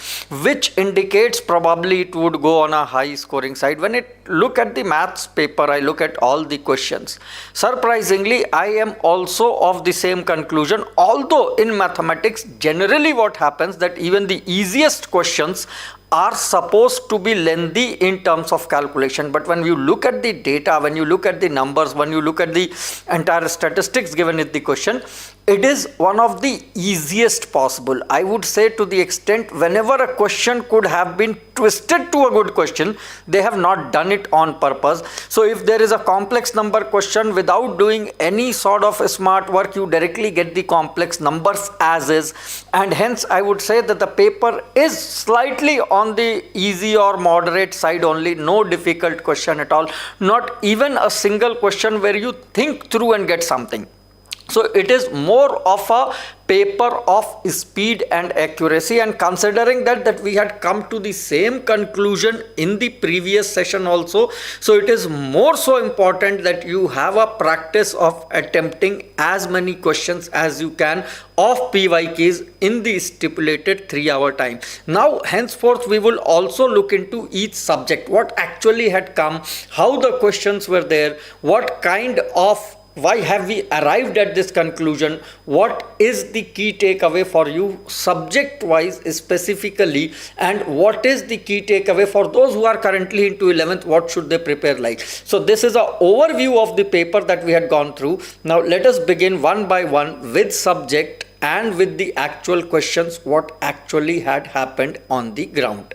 which indicates probably it would go on a high scoring side. When I look at the maths paper, I look at all the questions. Surprisingly, I am also of the same conclusion, although in mathematics generally what happens that even the easiest questions are supposed to be lengthy in terms of calculation, but when you look at the data, when you look at the numbers, when you look at the entire statistics given in the question, it is one of the easiest possible. I would say, to the extent whenever a question could have been twisted to a good question, they have not done it on purpose. So if there is a complex number question, without doing any sort of smart work, you directly get the complex numbers as is, and hence I would say that the paper is slightly on the easy or moderate side only. No difficult question at all, not even a single question where you think through and get something. So it is more of a paper of speed and accuracy, and considering that we had come to the same conclusion in the previous session also, so it is more so important that you have a practice of attempting as many questions as you can of PYKs in the stipulated 3-hour time. Now henceforth we will also look into each subject, what actually had come, how the questions were there, what kind of, why have we arrived at this conclusion, what is the key takeaway for you subject wise specifically, and what is the key takeaway for those who are currently into 11th, what should they prepare like. So this is an overview of the paper that we had gone through. Now let us begin one by one with subject and with the actual questions, what actually had happened on the ground.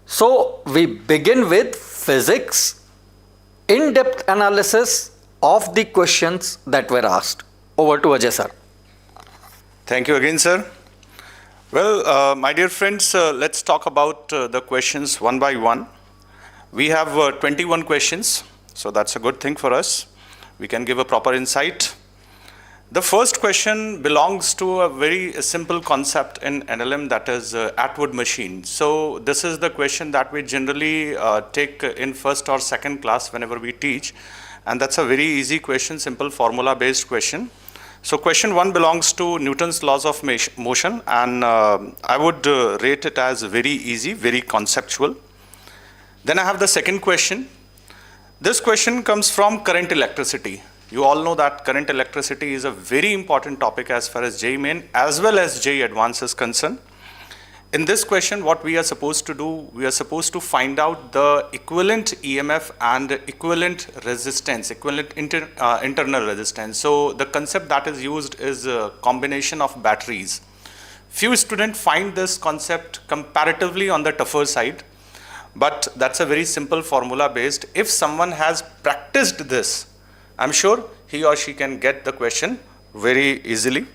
So we begin with physics, in-depth analysis of the questions that were asked. Over to Ajay sir. Thank you again, sir. Well, my dear friends, let's talk about the questions one by one. We have 21 questions, so that's a good thing for us. We can give a proper insight. The first question belongs to a very simple concept in NLM, that is Atwood machine. So this is the question that we generally take in first or second class whenever we teach, and that's a very easy question, simple formula based question. So question 1 belongs to Newton's laws of motion, and I would rate it as very easy, very conceptual. Then I have the second question. This question comes from current electricity. You all know that current electricity is a very important topic as far as JEE Main as well as JEE Advanced is concerned. In this question, what we are supposed to do, we are supposed to find out the equivalent EMF and equivalent resistance, equivalent internal resistance. So the concept that is used is a combination of batteries. Few students find this concept comparatively on the tougher side, but that's a very simple formula based. If someone has practiced this, I'm sure he or she can get the question very easily.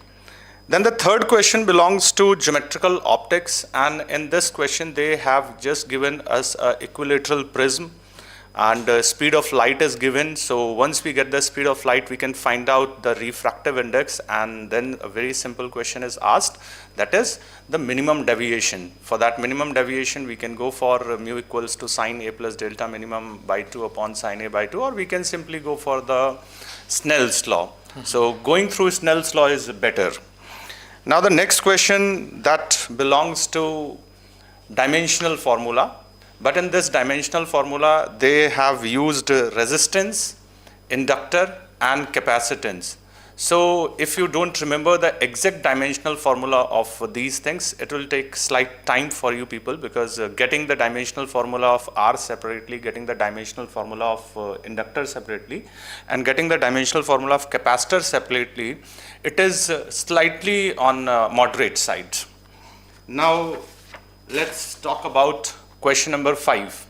Then the third question belongs to geometrical optics, and in this question they have just given us an equilateral prism, and speed of light is given. So once we get the speed of light, we can find out the refractive index, and then a very simple question is asked, that is the minimum deviation. For that minimum deviation, we can go for mu equals to sine A plus delta minimum by 2 upon sine A by 2, or we can simply go for the Snell's law. So going through Snell's law is better. Now the next question that belongs to dimensional formula. But in this dimensional formula, they have used resistance, inductor, and capacitance. So if you don't remember the exact dimensional formula of these things, it will take slight time for you people, because getting the dimensional formula of R separately, getting the dimensional formula of inductor separately, and getting the dimensional formula of capacitor separately, it is slightly on moderate side. Now let's talk about question number 5.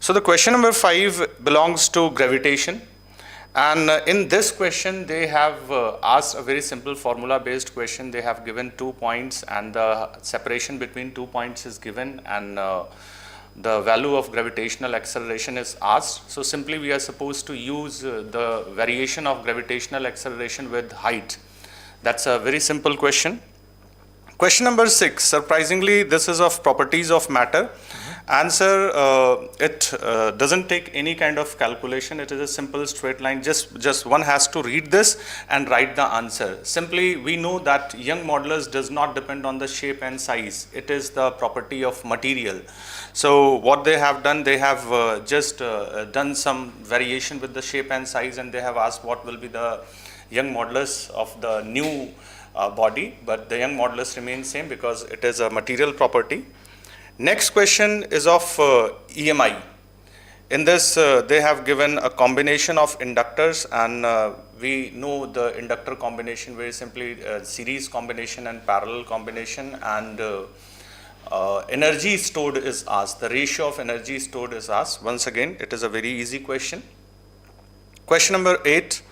So the question number 5 belongs to gravitation, and in this question they have asked a very simple formula based question. They have given 2 points, and the separation between 2 points is given, and the value of gravitational acceleration is asked. So simply we are supposed to use the variation of gravitational acceleration with height. That's a very simple question. Question number 6, surprisingly, this is of properties of matter, Answer, it doesn't take any kind of calculation. It is a simple straight line. Just one has to read this and write the answer. Simply, we know that Young modulus does not depend on the shape and size. It is the property of material. So what they have done, they have just done some variation with the shape and size, and they have asked what will be the Young modulus of the new body, but the Young modulus remains same because it is a material property. Next question is of EMI. In this, they have given a combination of inductors, and we know the inductor combination very simply series combination and parallel combination, and energy stored is asked. The ratio of energy stored is asked. Once again, it is a very easy question. Question number 8,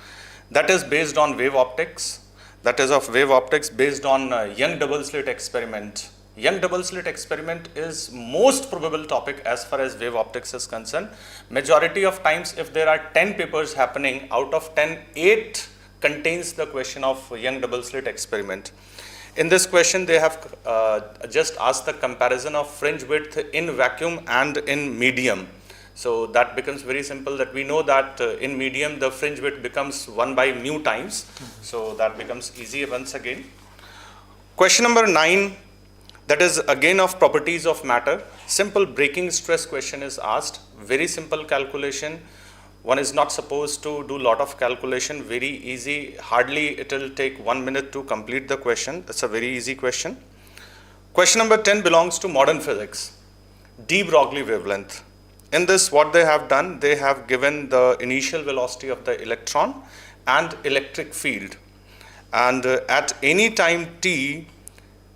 that is based on wave optics. That is of wave optics based on Young double slit experiment. Young double slit experiment is most probable topic as far as wave optics is concerned. Majority of times, if there are 10 papers happening, out of 10, 8 contains the question of Young double slit experiment. In this question, they have just asked the comparison of fringe width in vacuum and in medium. So that becomes very simple, that we know that in medium the fringe width becomes 1 by mu times. So that becomes easy once again. Question number 9. That is again of properties of matter. Simple breaking stress question is asked. Very simple calculation. One is not supposed to do lot of calculation. Very easy. Hardly it will take 1 minute to complete the question. It's a very easy question. Question number 10 belongs to modern physics. De Broglie wavelength. In this, what they have done, they have given the initial velocity of the electron and electric field. And at any time t,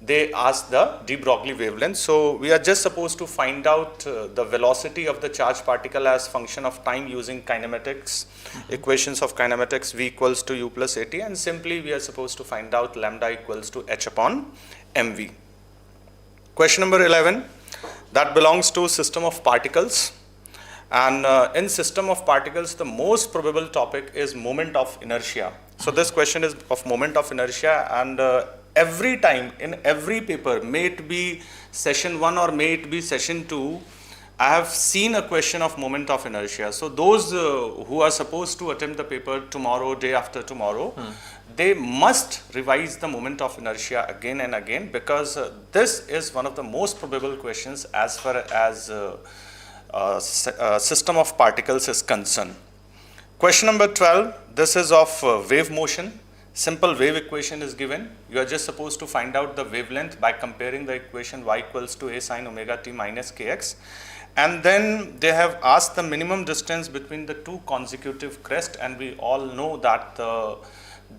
they ask the de Broglie wavelength. So we are just supposed to find out the velocity of the charged particle as function of time using kinematics, equations of kinematics, v equals to u plus at, and simply we are supposed to find out lambda equals to h upon mv. Question number 11, that belongs to system of particles. And in system of particles, the most probable topic is moment of inertia. So this question is of moment of inertia, and every time in every paper, may it be session 1 or may it be session 2, I have seen a question of moment of inertia. So those who are supposed to attempt the paper tomorrow, day after tomorrow, they must revise the moment of inertia again and again, because this is one of the most probable questions as far as system of particles is concerned. Question number 12, this is of wave motion. Simple wave equation is given. You are just supposed to find out the wavelength by comparing the equation y equals to a sine omega t minus kx. And then they have asked the minimum distance between the two consecutive crests, and we all know that the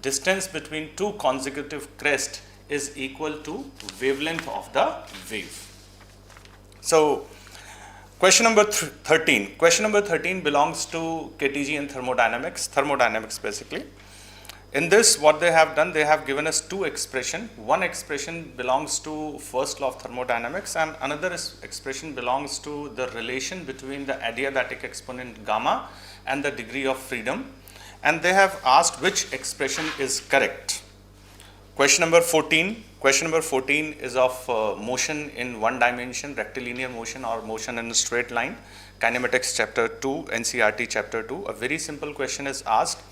distance between two consecutive crests is equal to wavelength of the wave. So question number 13. Question number 13 belongs to KTG and thermodynamics basically. In this, what they have done, they have given us two expressions. One expression belongs to first law of thermodynamics, and another expression belongs to the relation between the adiabatic exponent gamma and the degree of freedom. And they have asked which expression is correct. Question number 14. Question number 14 is of motion in one dimension, rectilinear motion or motion in a straight line. Kinematics chapter 2, NCERT chapter 2. A very simple question is asked.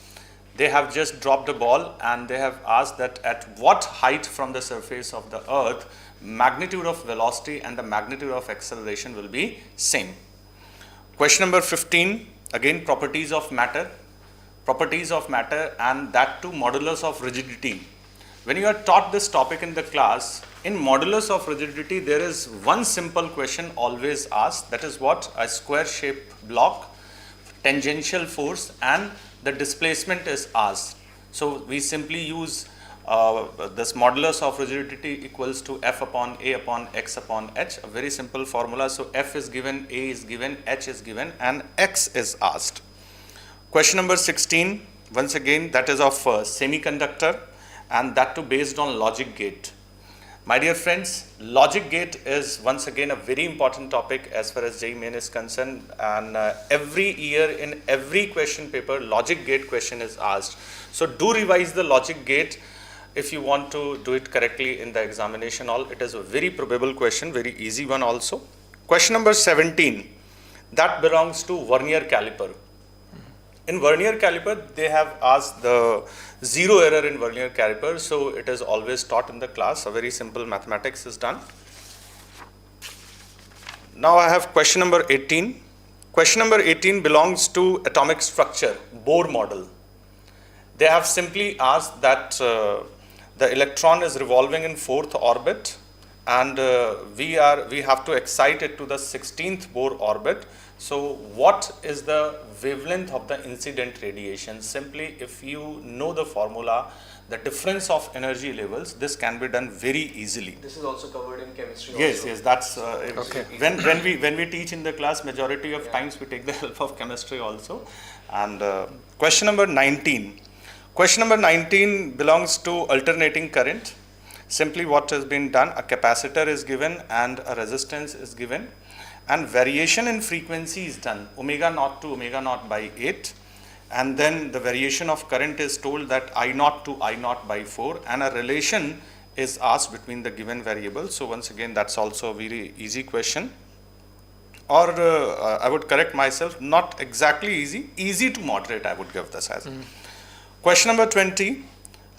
They have just dropped a ball and they have asked that at what height from the surface of the earth, magnitude of velocity and the magnitude of acceleration will be same. Question number 15, again properties of matter. Properties of matter, and that too modulus of rigidity. When you are taught this topic in the class, in modulus of rigidity, there is one simple question always asked, that is what? A square shaped block, tangential force, and the displacement is asked. So we simply use this modulus of rigidity equals to F upon A upon X upon H, a very simple formula. So F is given, A is given, H is given, and X is asked. Question number 16, once again, that is of semiconductor, and that too based on logic gate. My dear friends, logic gate is once again a very important topic as far as JEE Main is concerned, and every year in every question paper, logic gate question is asked. So do revise the logic gate if you want to do it correctly in the examination. It is a very probable question, very easy one also. Question number 17, that belongs to vernier caliper. In vernier caliper, they have asked the zero error in vernier caliper, so it is always taught in the class. A very simple mathematics is done. Now I have question number 18. Question number 18 belongs to atomic structure, Bohr model. They have simply asked that the electron is revolving in 4th orbit, and we have to excite it to the 16th Bohr orbit. So what is the wavelength of the incident radiation? Simply, if you know the formula, the difference of energy levels, this can be done very easily. This is also covered in chemistry. Yes, also. yes, that's okay. When we teach in the class, majority of times we take the help of chemistry also. And question number 19. Question number 19 belongs to alternating current. Simply what has been done, a capacitor is given and a resistance is given, and variation in frequency is done, omega naught to omega naught by 8, and then the variation of current is told that I naught to I naught by 4, and a relation is asked between the given variables. So once again, that's also a very easy question, or I would correct myself, not exactly easy to moderate, I would give this as. Question number 20,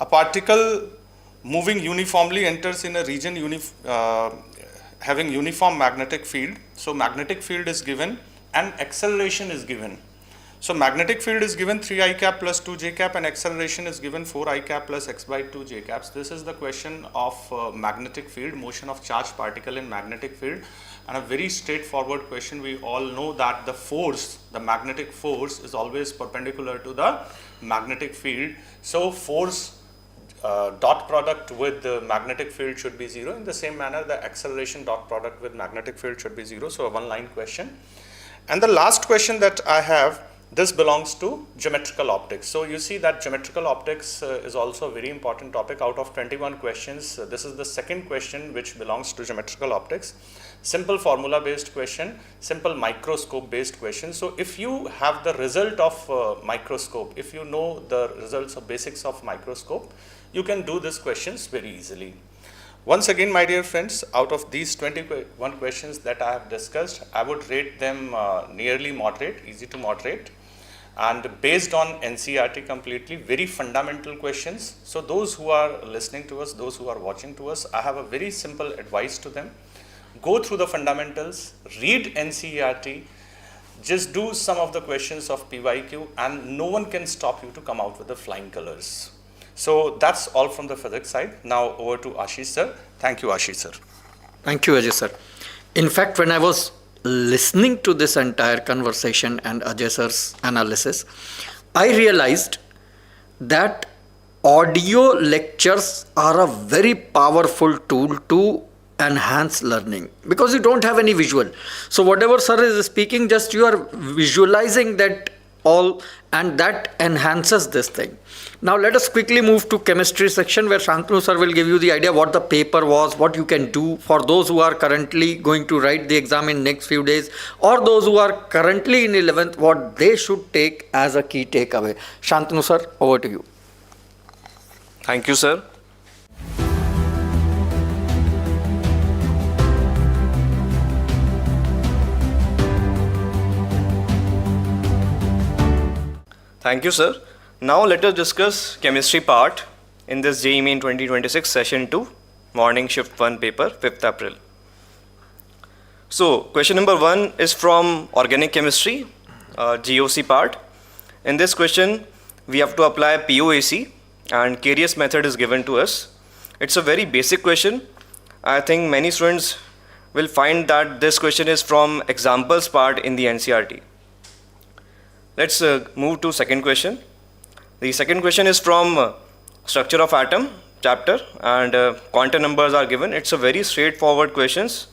a particle moving uniformly enters in a region having uniform magnetic field. So magnetic field is given and acceleration is given. So magnetic field is given 3 I cap plus 2 j cap, and acceleration is given 4 I cap plus x by 2 j caps. This is the question of magnetic field, motion of charged particle in magnetic field, and a very straightforward question. We all know that the force, the magnetic force, is always perpendicular to the magnetic field. So force dot product with the magnetic field should be 0. In the same manner, the acceleration dot product with magnetic field should be 0. So a one line question. And the last question that I have, this belongs to geometrical optics. So you see that geometrical optics is also a very important topic. Out of 21 questions, this is the second question which belongs to geometrical optics. Simple formula based question, simple microscope based question. So if you have the result of microscope, if you know the results of basics of microscope, you can do these questions very easily. Once again, my dear friends, out of these 21 questions that I have discussed, I would rate them nearly moderate, easy to moderate, and based on NCERT completely, very fundamental questions. So those who are listening to us, those who are watching to us, I have a very simple advice to them. Go through the fundamentals, read NCERT, just do some of the questions of PYQ, and no one can stop you to come out with the flying colors. So that's all from the physics side. Now over to Ashish sir. Thank you, Ashish sir. Thank you, Ajay sir. In fact, when I was listening to this entire conversation and Ajay sir's analysis, I realized that audio lectures are a very powerful tool to enhance learning, because you don't have any visual. So whatever sir is speaking, just you are visualizing that all, and that enhances this thing. Now let us quickly move to chemistry section, where Shantanu sir will give you the idea what the paper was, what you can do for those who are currently going to write the exam in next few days, or those who are currently in 11th, what they should take as a key takeaway. Shantanu sir, over to you. Thank you, sir. Thank you, sir. Now let us discuss chemistry part in this JEE Main 2026 session 2, morning shift 1 paper, 5th April. So question number 1 is from organic chemistry, GOC part. In this question, we have to apply POAC and Carius method is given to us. It's a very basic question. I think many students will find that this question is from examples part in the NCERT. Let's move to second question. The second question is from structure of atom chapter, and quantum numbers are given. It's a very straightforward questions,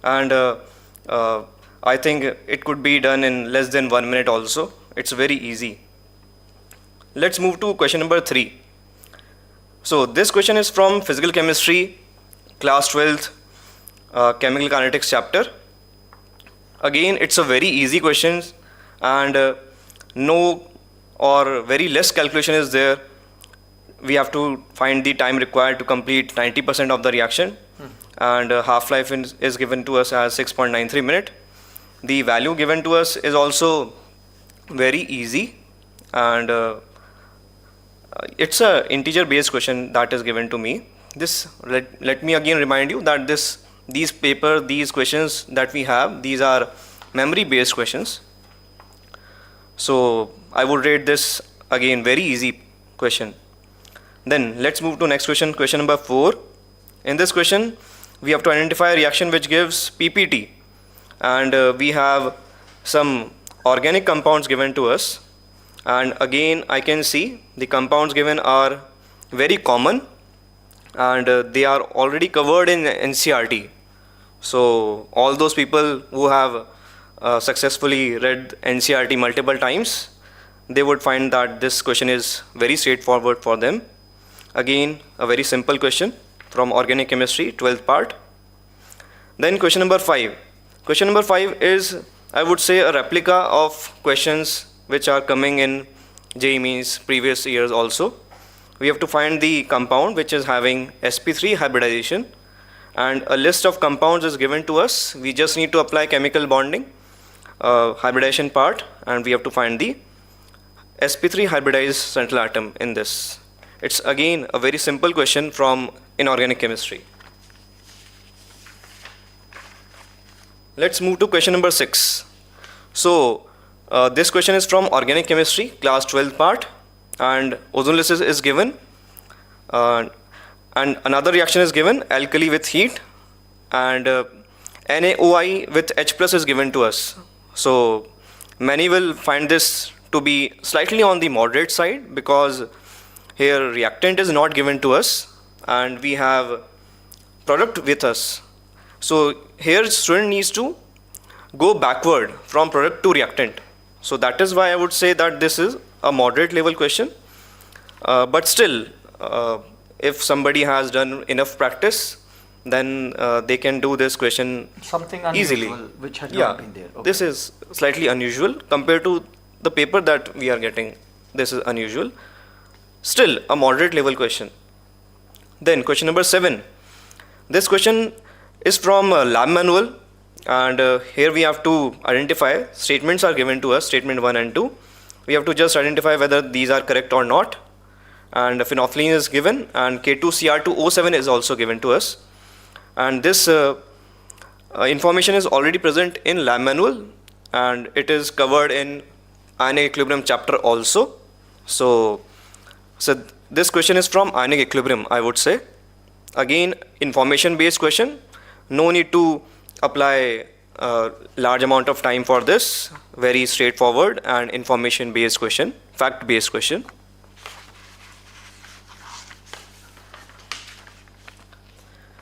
and I think it could be done in less than 1 minute also. It's very easy. Let's move to question number 3. So this question is from physical chemistry, class 12th, chemical kinetics chapter. Again, it's a very easy question, and no or very less calculation is there. We have to find the time required to complete 90% of the reaction. and half-life is given to us as 6.93 minute. The value given to us is also very easy, and it's a integer based question that is given to me. This let me again remind you that these questions that we have, these are memory based questions. So I would rate this again very easy question. Then let's move to next question, question number 4. In this question we have to identify a reaction which gives PPT, and we have some organic compounds given to us, and again I can see the compounds given are very common, and they are already covered in NCERT. So all those people who have successfully read NCERT multiple times, they would find that this question is very straightforward for them. Again, a very simple question from organic chemistry, 12th part. Then question number 5. Question number 5 is, I would say, a replica of questions which are coming in JEE Main's previous years also. We have to find the compound which is having sp3 hybridization, and a list of compounds is given to us. We just need to apply chemical bonding, hybridization part, and we have to find the sp3 hybridized central atom in this. It's again a very simple question from inorganic chemistry. Let's move to question number 6. So this question is from organic chemistry, class 12 part, and ozonlysis is given, and another reaction is given, alkali with heat, and NaOI with H plus is given to us. So many will find this to be slightly on the moderate side, because here reactant is not given to us and we have product with us. So here student needs to go backward from product to reactant. So that is why I would say that this is a moderate level question, but still if somebody has done enough practice, then they can do this question Something easily. unusual which had Yeah, not been there. Okay. this is slightly unusual compared to the paper that we are getting. This is unusual. Still a moderate level question. Then question number 7. This question is from lab manual, and here we have to identify, statements are given to us, statement 1 and 2. We have to just identify whether these are correct or not, and phenolphthalein is given, and K2Cr2O7 is also given to us, and this information is already present in lab manual, and it is covered in ionic equilibrium chapter also. So this question is from ionic equilibrium, I would say. Again, information based question, no need to apply a large amount of time for this, very straightforward and information based question, fact based question.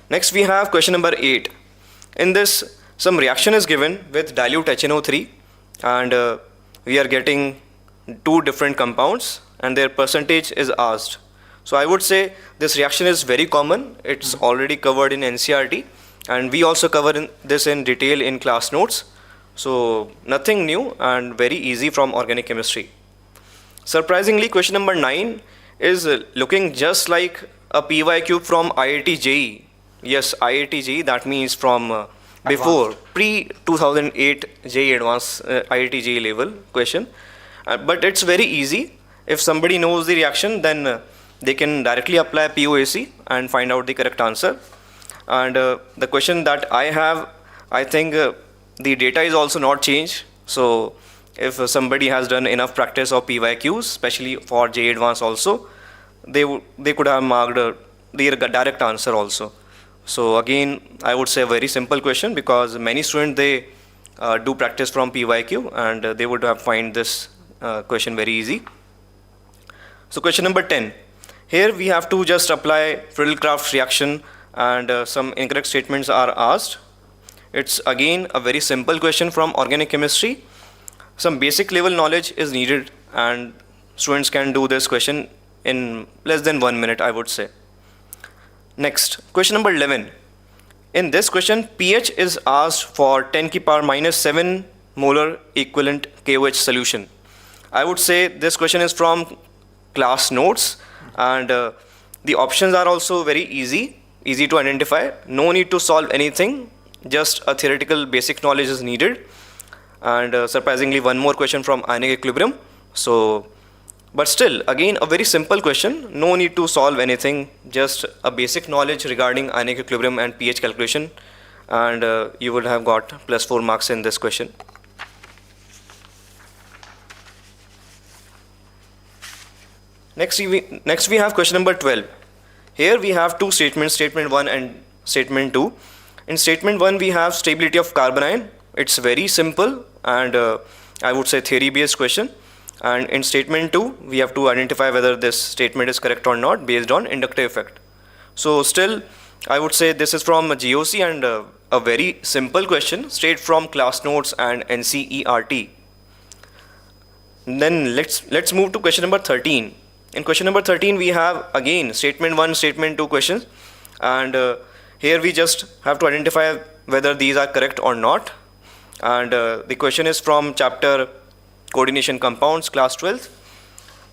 Next we have question number 8. In this, some reaction is given with dilute HNO3, and we are getting 2 different compounds and their percentage is asked. So I would say this reaction is very common. It's already covered in NCERT, and we also cover this in detail in class notes. So nothing new and very easy from organic chemistry. Surprisingly, question number 9 is looking just like a PYQ from IIT JEE. Yes, IIT JEE, that means from before, pre-2008 JEE Advanced IIT JEE level question. But it's very easy. If somebody knows the reaction, then they can directly apply POAC and find out the correct answer. And the question that I have, I think the data is also not changed. So if somebody has done enough practice of PYQs, especially for JEE Advanced also, they could have marked the direct answer also. So again, I would say a very simple question, because many students, they do practice from PYQ, and they would have find this question very easy. So question number 10. Here we have to just apply Friedel-Crafts reaction, and some incorrect statements are asked. It's again a very simple question from organic chemistry. Some basic level knowledge is needed, and students can do this question in less than 1 minute, I would say. Next, question number 11. In this question, pH is asked for 10⁻⁻7 molar equivalent KOH solution. I would say this question is from class notes, and the options are also very easy. easy to identify. No need to solve anything, just a theoretical basic knowledge is needed. And surprisingly, one more question from ionic equilibrium. So, but still, again, a very simple question. No need to solve anything, just a basic knowledge regarding ionic equilibrium and pH calculation, and you would have got +4 marks in this question. Next we have question number 12. Here we have two statements, statement 1 and statement 2. In statement 1 we have stability of carbon ion. It's very simple and I would say theory based question. And in statement 2 we have to identify whether this statement is correct or not based on inductive effect. So still I would say this is from GOC and a very simple question straight from class notes and NCERT. Then let's move to question number 13. In question number 13 we have again statement 1, statement 2 questions, and here we just have to identify whether these are correct or not. And the question is from chapter coordination compounds, class 12th.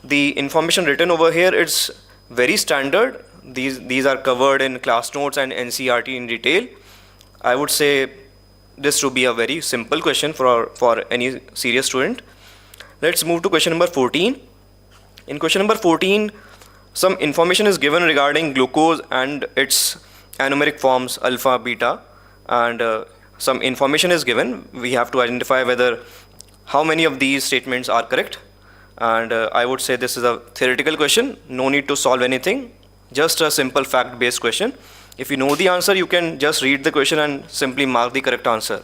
The information written over here is very standard. These are covered in class notes and NCERT in detail. I would say this to be a very simple question for any serious student. Let's move to question number 14. In question number 14, some information is given regarding glucose and its anomeric forms alpha, beta, and some information is given. We have to identify whether how many of these statements are correct. And I would say this is a theoretical question. No need to solve anything. Just a simple fact-based question. If you know the answer, you can just read the question and simply mark the correct answer.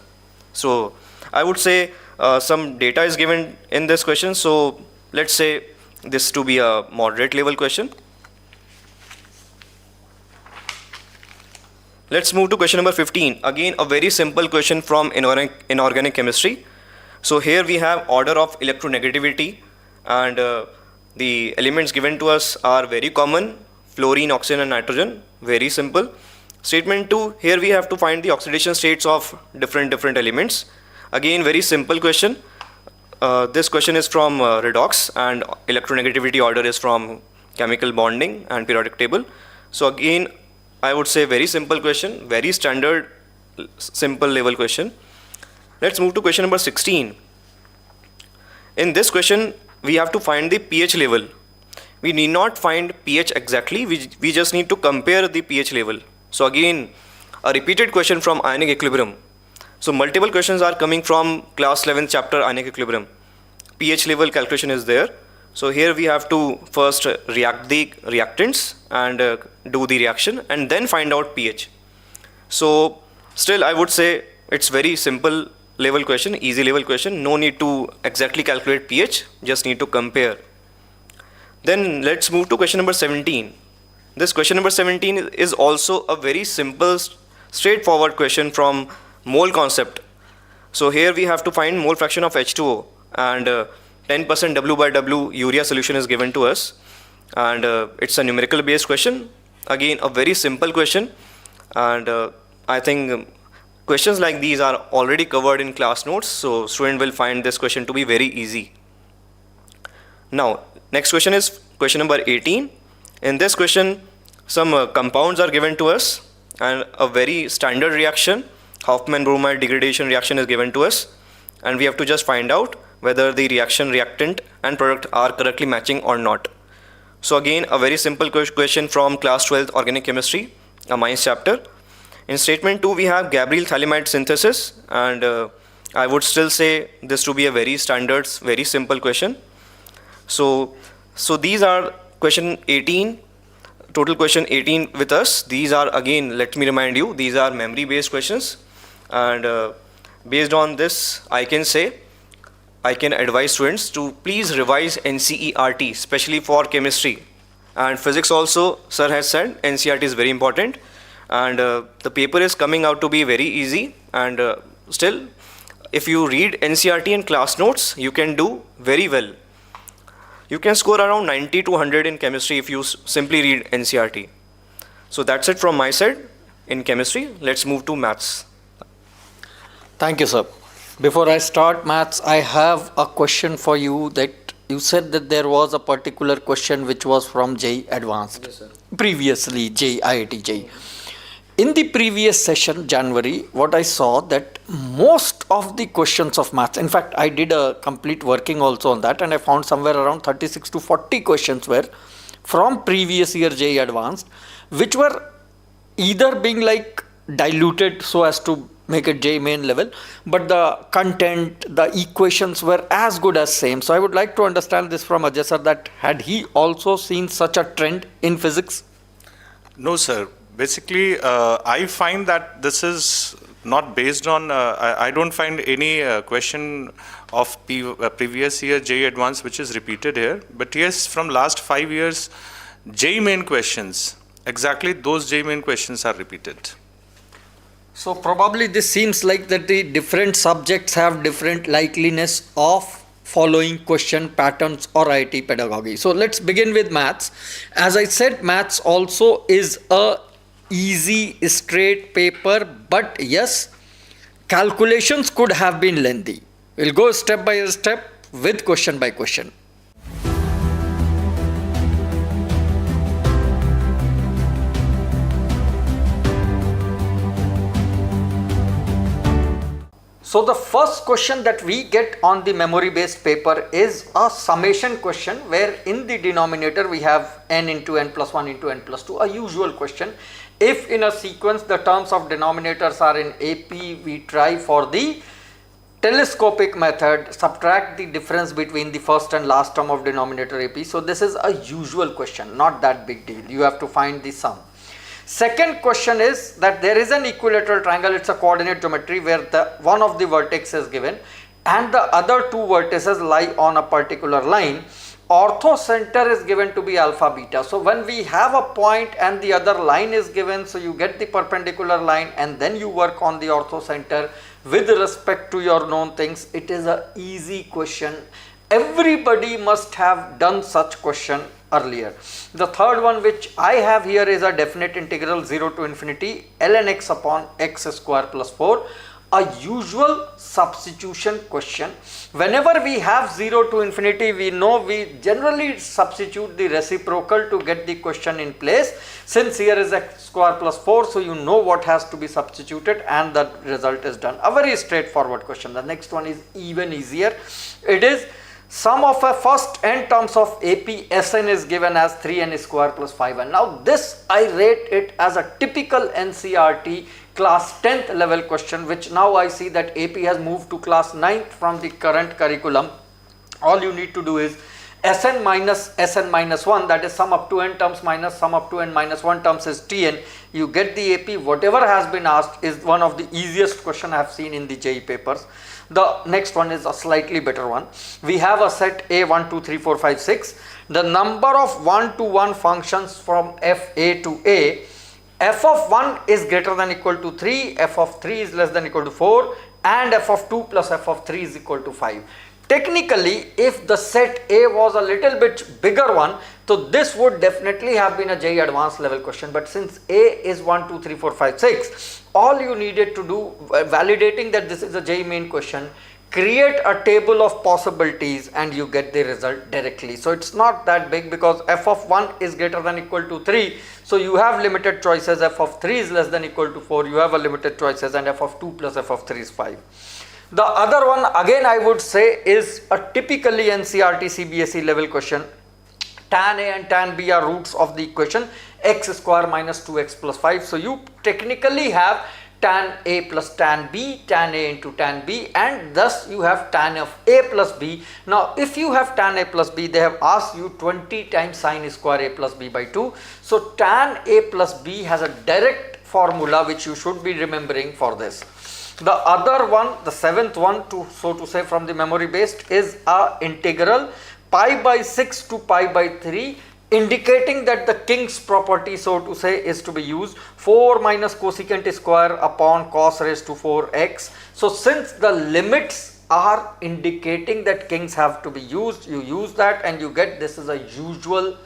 So I would say some data is given in this question. So let's say this to be a moderate level question. Let's move to question number 15. Again, a very simple question from inorganic chemistry. So here we have order of electronegativity, and the elements given to us are very common: fluorine, oxygen and nitrogen. Very simple. Statement 2, here we have to find the oxidation states of different elements. Again, very simple question. This question is from redox, and electronegativity order is from chemical bonding and periodic table. So again, I would say very simple question, very standard simple level question. Let's move to question number 16. In this question, we have to find the pH level. We need not find pH exactly, we just need to compare the pH level. So again, a repeated question from ionic equilibrium. So multiple questions are coming from class 11th chapter ionic equilibrium. pH level calculation is there. So here we have to first react the reactants and do the reaction and then find out pH. So still I would say it's very simple level question, easy level question. No need to exactly calculate pH, just need to compare. Then let's move to question number 17. This question number 17 is also a very simple, straightforward question from mole concept. So here we have to find mole fraction of H2O, and 10% W by W urea solution is given to us, and it's a numerical based question. Again, a very simple question, and I think questions like these are already covered in class notes, so student will find this question to be very easy. Now next question is question number 18. In this question, some compounds are given to us and a very standard reaction, Hofmann-Bromide degradation reaction is given to us, and we have to just find out whether the reaction, reactant and product are correctly matching or not. So again, a very simple question from class 12th organic chemistry, a mines chapter. In statement 2 we have Gabriel thalamide synthesis, and I would still say this to be a very standard, very simple question. So these are question 18, total question 18 with us. These are, again, let me remind you, these are memory based questions, and based on this I can advise students to please revise NCERT, especially for chemistry and physics also. Sir has said NCERT is very important, and the paper is coming out to be very easy, and still if you read NCERT and class notes you can do very well. You can score around 90 to 100 in chemistry if you simply read NCERT. So that's it from my side in chemistry. Let's move to maths. Thank you, sir. Before I start maths, I have a question for you. That you said that there was a particular question which was from JEE Advanced. Yes, sir. Previously, IIT JEE. In the previous session, January, what I saw that most of the questions of maths, in fact, I did a complete working also on that, and I found somewhere around 36 to 40 questions were from previous year JEE Advanced, which were either being like diluted so as to make it JEE Main level, but the content, the equations were as good as same. So I would like to understand this from Ajay sir, that had he also seen such a trend in physics? No, sir. Basically, I find that this is not based on, I don't find any question of previous year JEE Advanced which is repeated here. But yes, from last 5 years, JEE Main questions, exactly those JEE Main questions are repeated. So probably this seems like that the different subjects have different likeliness of following question patterns or IIT pedagogy. So let's begin with maths. As I said, maths also is a easy straight paper, but yes, calculations could have been lengthy. We'll go step by step with question by question. So the first question that we get on the memory based paper is a summation question, where in the denominator we have n into n plus 1 into n plus 2, a usual question. If in a sequence the terms of denominators are in AP, we try for the telescopic method, subtract the difference between the first and last term of denominator AP. So this is a usual question, not that big deal. You have to find the sum. Second question is that there is an equilateral triangle, it's a coordinate geometry where the one of the vertex is given and the other two vertices lie on a particular line. Ortho center is given to be alpha beta. So when we have a point and the other line is given, so you get the perpendicular line and then you work on the ortho center with respect to your known things. It is a easy question. Everybody must have done such question earlier. The third one which I have here is a definite integral 0 to infinity ln x upon x square plus 4. A usual substitution question. Whenever we have 0 to infinity, we know we generally substitute the reciprocal to get the question in place. Since here is x square plus 4, so you know what has to be substituted and the result is done. A very straightforward question. The next one is even easier. It is sum of a first n terms of AP Sn is given as 3n square plus 5n. Now this I rate it as a typical NCERT class 10th level question, which now I see that AP has moved to class 9th from the current curriculum. All you need to do is Sn minus 1, that is sum up to n terms minus sum up to n minus 1 terms is Tn. You get the AP. Whatever has been asked is one of the easiest question I have seen in the JEE papers. The next one is a slightly better one. We have a set A 1, 2, 3, 4, 5, 6. The number of 1 to 1 functions from FA to A. F of 1 is greater than equal to 3, f of 3 is less than equal to 4 and f of 2 plus f of 3 is equal to 5. Technically, if the set A was a little bit bigger one, so this would definitely have been a JEE Advanced level question. But since A is 1, 2, 3, 4, 5, 6, all you needed to do, validating that this is a JEE Main question, create a table of possibilities and you get the result directly. So it's not that big because f of 1 is greater than equal to 3. So you have limited choices. F of 3 is less than equal to 4. You have a limited choices and f of 2 plus f of 3 is 5. The other one again I would say is a typically NCERT CBSE level question. Tan A and tan B are roots of the equation x square minus 2x plus 5. So you technically have tan A plus tan B, tan A into tan B, and thus you have tan of A plus B. Now if you have tan A plus B, they have asked you 20 times sine square A plus B by 2. So tan A plus B has a direct formula which you should be remembering for this. The other one, the seventh one, so to say from the memory based, is a integral pi by 6 to pi by 3, indicating that the King's property, so to say, is to be used. 4 minus cosecant square upon cos raised to 4x. So since the limits are indicating that Kings have to be used, you use that and you get this is a usual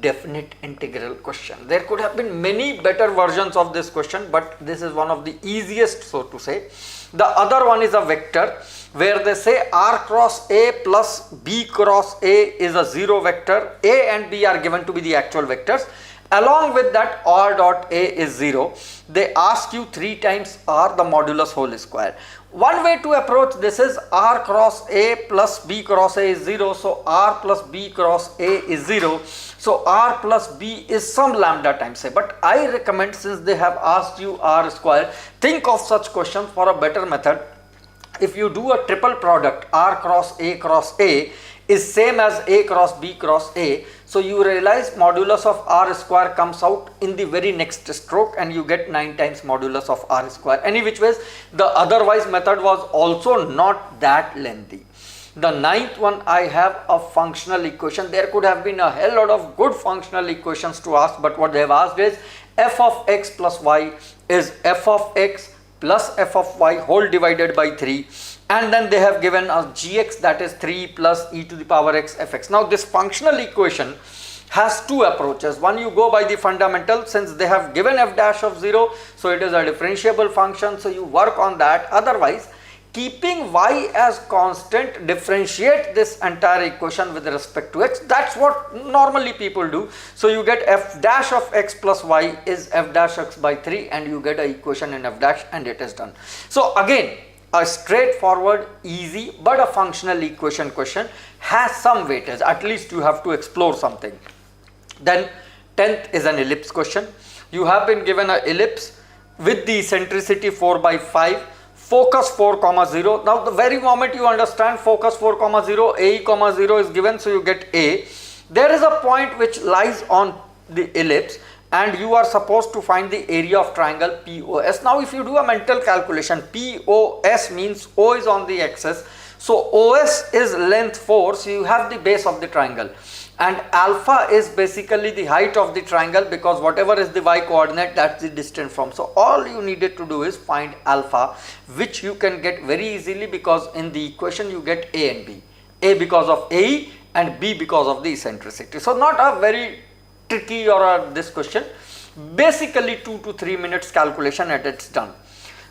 definite integral question. There could have been many better versions of this question, but this is one of the easiest, so to say. The other one is a vector where they say r cross a plus b cross a is a zero vector. A and b are given to be the actual vectors Along with that, r dot a is 0. They ask you 3 times r, the modulus whole square. One way to approach this is r cross a plus b cross a is 0. So r plus b cross a is 0. So r plus b is some lambda times a. But I recommend, since they have asked you r square, think of such questions for a better method. If you do a triple product, r cross a is same as a cross b cross a. So you realize modulus of r square comes out in the very next stroke and you get 9 times modulus of r square. Any which ways, the otherwise method was also not that lengthy. The ninth one, I have a functional equation. There could have been a hell lot of good functional equations to ask, but what they have asked is f of x plus y is f of x plus f of y whole divided by 3. And then they have given us gx, that is 3 plus e to the power x fx. Now this functional equation has two approaches. One, you go by the fundamental, since they have given f dash of 0, so it is a differentiable function, so you work on that. Otherwise, keeping y as constant, differentiate this entire equation with respect to x. That's what normally people do. So you get f dash of x plus y is f dash x by 3 and you get an equation in f dash and it is done. So again, a straightforward, easy, but a functional equation question has some weightage. At least you have to explore something. Then 10th is an ellipse question. You have been given an ellipse with the eccentricity 4 by 5, focus 4 comma 0. Now the very moment you understand focus 4 comma 0, a comma 0 is given, so you get a. There is a point which lies on the ellipse and you are supposed to find the area of triangle POS. Now if you do a mental calculation, POS means O is on the axis, so OS is length 4, so you have the base of the triangle, and alpha is basically the height of the triangle, because whatever is the y coordinate, that's the distance from. So all you needed to do is find alpha, which you can get very easily, because in the equation you get a and b, a because of AE and b because of the eccentricity. So not a very tricky or this question, basically 2 to 3 minutes calculation and it's done.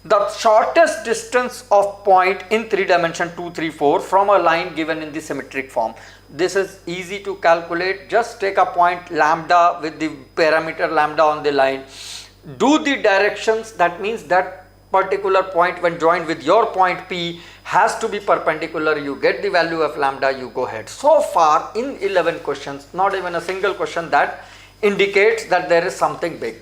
The shortest distance of point in 3 dimension 2, 3, 4 from a line given in the symmetric form. This is easy to calculate. Just take a point lambda with the parameter lambda on the line. Do the directions, that means that particular point when joined with your point P has to be perpendicular. You get the value of lambda, you go ahead. So far in 11 questions, not even a single question that indicates that there is something big.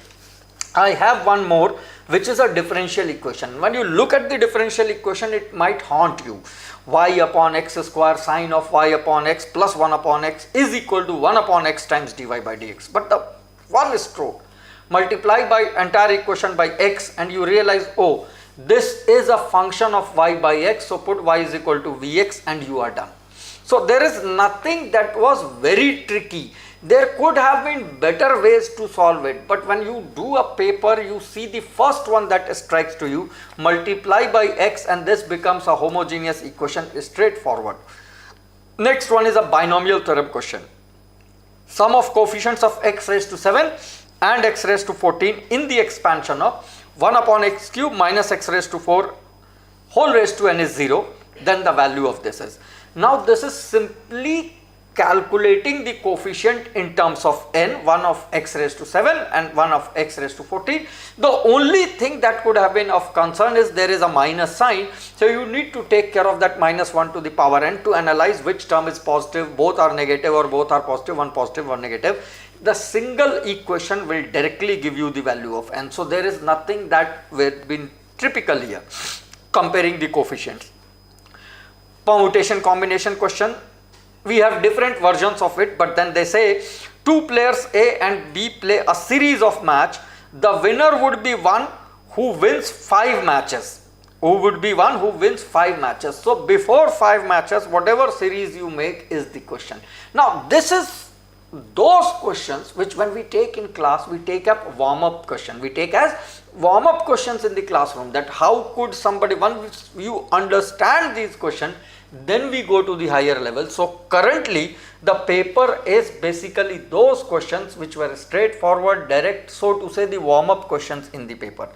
I have one more, which is a differential equation. When you look at the differential equation, it might haunt you. Y upon x square sine of y upon x plus 1 upon x is equal to 1 upon x times dy by dx. But the one stroke, multiply by entire equation by x and you realize, oh, this is a function of y by x, so put y is equal to vx and you are done. So there is nothing that was very tricky. There could have been better ways to solve it, but when you do a paper, you see the first one that strikes to you, multiply by x and this becomes a homogeneous equation, straightforward. Next one is a binomial theorem question. Sum of coefficients of x raised to 7 and x raised to 14 in the expansion of 1 upon x cube minus x raised to 4 whole raised to n is 0, then the value of this is. Now this is simply calculating the coefficient in terms of n, 1 of x raised to 7 and 1 of x raised to 14. The only thing that could have been of concern is there is a minus sign, so you need to take care of that minus 1 to the power n to analyze which term is positive, both are negative or both are positive, one negative. The single equation will directly give you the value of n, so there is nothing that will be typical here comparing the coefficients. Permutation combination question, we have different versions of it, but then they say two players A and B play a series of match. The winner would be one who wins 5 matches. Who would be one who wins 5 matches. So before 5 matches, whatever series you make is the question. Now this is those questions which when we take in class, we take up warm-up question. We take as warm-up questions in the classroom, that how could somebody, once you understand these questions, then we go to the higher level. So currently the paper is basically those questions which were straightforward, direct, so to say the warm-up questions in the paper.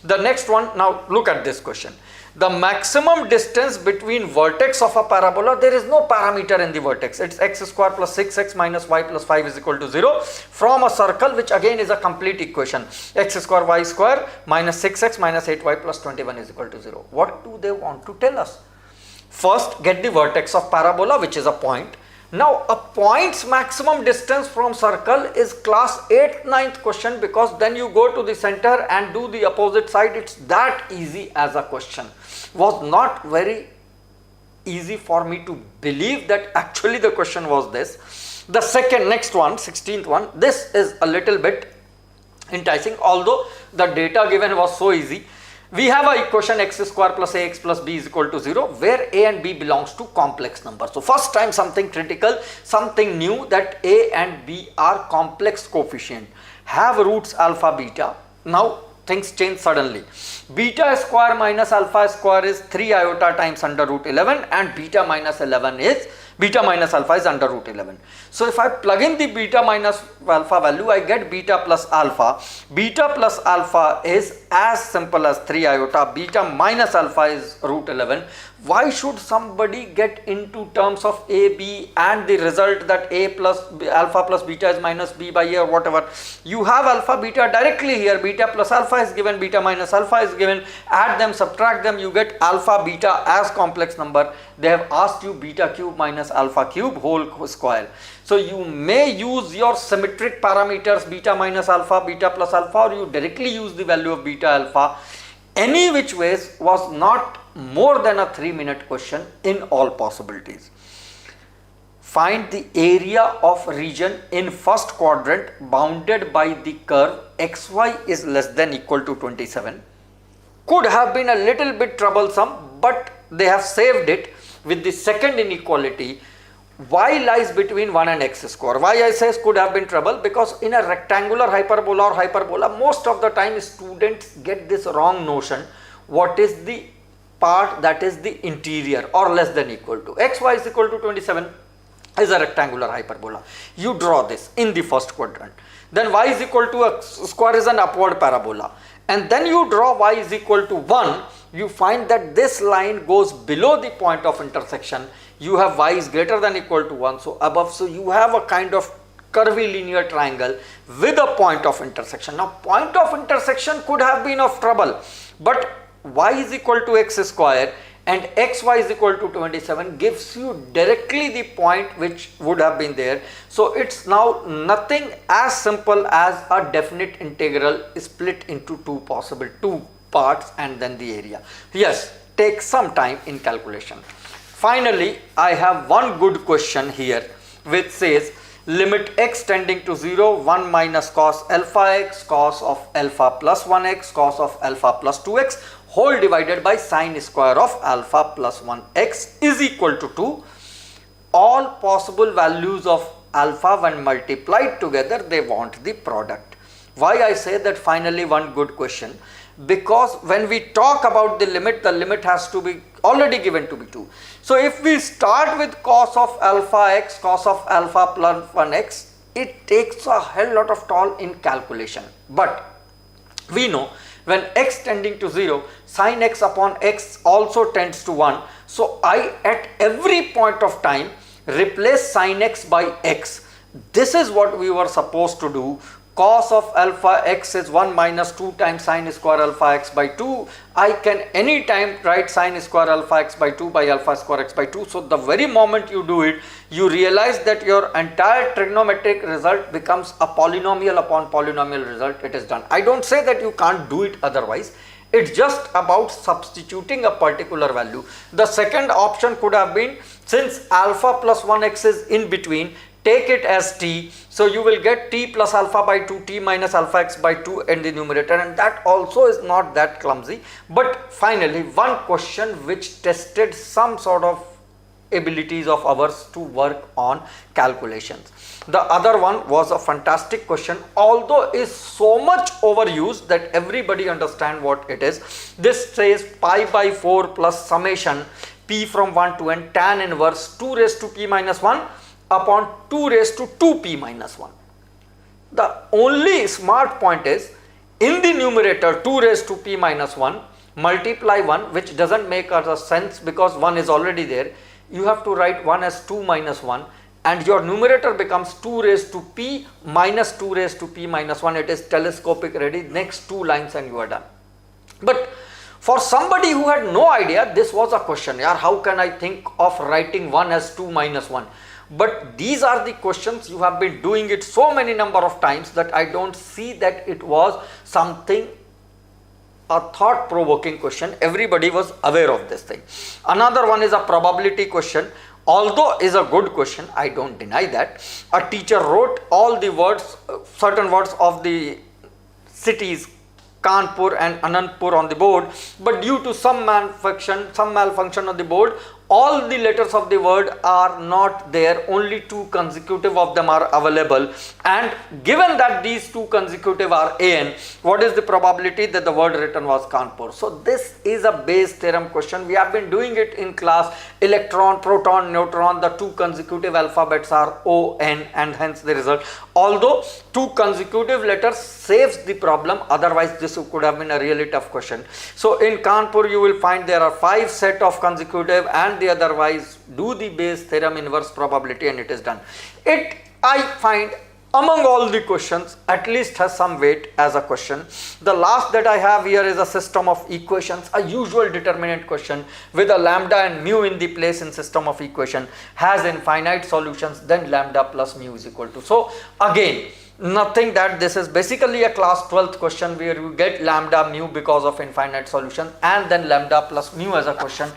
The next one, now look at this question. The maximum distance between vertex of a parabola, there is no parameter in the vertex. It's x square plus 6x minus y plus 5 is equal to 0 from a circle, which again is a complete equation. X square y square minus 6x minus 8y plus 21 is equal to 0. What do they want to tell us? First, get the vertex of parabola, which is a point. Now, a point's maximum distance from circle is class 8th, 9th question, because then you go to the center and do the opposite side. It's that easy as a question. Was not very easy for me to believe that actually the question was this. The next one, 16th one, this is a little bit enticing, although the data given was so easy. We have a equation x square plus ax plus b is equal to 0, where a and b belongs to complex numbers. So first time something critical, something new, that a and b are complex coefficient, have roots alpha beta. Now things change suddenly. Beta square minus alpha square is 3 iota times under root 11, and beta minus alpha is under root 11. So if I plug in the beta minus alpha value, I get beta plus alpha. Beta plus alpha is as simple as 3 iota. Beta minus alpha is root 11. Why should somebody get into terms of a, b and the result that a plus alpha plus beta is minus b by a or whatever? You have alpha beta directly here. Beta plus alpha is given, beta minus alpha is given. Add them, subtract them, you get alpha beta as complex number. They have asked you beta cube minus alpha cube whole square. So you may use your symmetric parameters beta minus alpha, beta plus alpha, or you directly use the value of beta alpha. Any which ways was not more than a 3-minute question in all possibilities. Find the area of region in first quadrant bounded by the curve xy is less than equal to 27. Could have been a little bit troublesome, but they have saved it with the second inequality. Y lies between 1 and x square. Why I say could have been trouble? Because in a rectangular hyperbola or hyperbola, most of the time students get this wrong notion. What is the part that is the interior or less than equal to? Xy is equal to 27 is a rectangular hyperbola. You draw this in the first quadrant. Then y is equal to x square is an upward parabola. And then you draw y is equal to 1. You find that this line goes below the point of intersection. You have y is greater than equal to 1, so above. So you have a kind of curvilinear triangle with a point of intersection. Now point of intersection could have been of trouble, but y is equal to x square and xy is equal to 27 gives you directly the point which would have been there. So it's now nothing as simple as a definite integral split into two parts and then the area. Yes, take some time in calculation. Finally, I have one good question here which says limit x tending to 0, 1 minus cos alpha x, cos of alpha plus 1x, cos of alpha plus 2x, whole divided by sine square of alpha plus 1x is equal to 2. All possible values of alpha when multiplied together, they want the product. Why I say that finally one good question? Because when we talk about the limit has to be already given to be 2. So if we start with cos of alpha x, cos of alpha plus 1x, it takes a hell lot of toll in calculation. But we know when x tending to 0, sin x upon x also tends to 1. So I at every point of time replace sin x by x. This is what we were supposed to do. Cos of alpha x is 1 minus 2 times sine square alpha x by 2. I can any time write sine square alpha x by 2 by alpha square x by 2. So the very moment you do it, you realize that your entire trigonometric result becomes a polynomial upon polynomial result. It is done. I don't say that you can't do it otherwise. It's just about substituting a particular value. The second option could have been, since alpha plus 1x is in between, take it as t. So you will get t plus alpha by 2, t minus alpha x by 2 in the numerator, and that also is not that clumsy. But finally, one question which tested some sort of abilities of ours to work on calculations. The other one was a fantastic question, although is so much overused that everybody understand what it is. This says pi by 4 plus summation p from 1 to n tan inverse 2 raised to p minus 1 upon 2 raised to 2p minus 1. The only smart point is, in the numerator 2 raised to p minus 1, multiply 1, which doesn't make a sense because 1 is already there. You have to write 1 as 2 minus 1, and your numerator becomes 2 raised to p minus 2 raised to p minus 1. It is telescopic ready. Next 2 lines and you are done. But for somebody who had no idea, this was a question. Yaar, how can I think of writing 1 as 2 minus 1? But these are the questions. You have been doing it so many number of times that I don't see that it was something, a thought-provoking question. Everybody was aware of this thing. Another one is a probability question. Although is a good question, I don't deny that. A teacher wrote all the words, certain words of the cities Kanpur and Anandpur on the board, but due to some malfunction on the board, all the letters of the word are not there, only 2 consecutive of them are available, and given that these 2 consecutive are an, what is the probability that the word written was Kanpur? So this is a Bayes theorem question. We have been doing it in class. Electron, proton, neutron, the 2 consecutive alphabets are O, N, and hence the result. Although 2 consecutive letters saves the problem, otherwise this could have been a really tough question. So in Kanpur you will find there are 5 set of consecutive, and the otherwise do the Bayes theorem inverse probability, and it is done. It, I find, among all the questions, at least has some weight as a question. The last that I have here is a system of equations, a usual determinant question with a lambda and mu in the place in system of equation, has infinite solutions, then lambda plus mu is equal to. So again, nothing that this is basically a class 12th question where you get lambda mu because of infinite solution and then lambda plus mu as a question.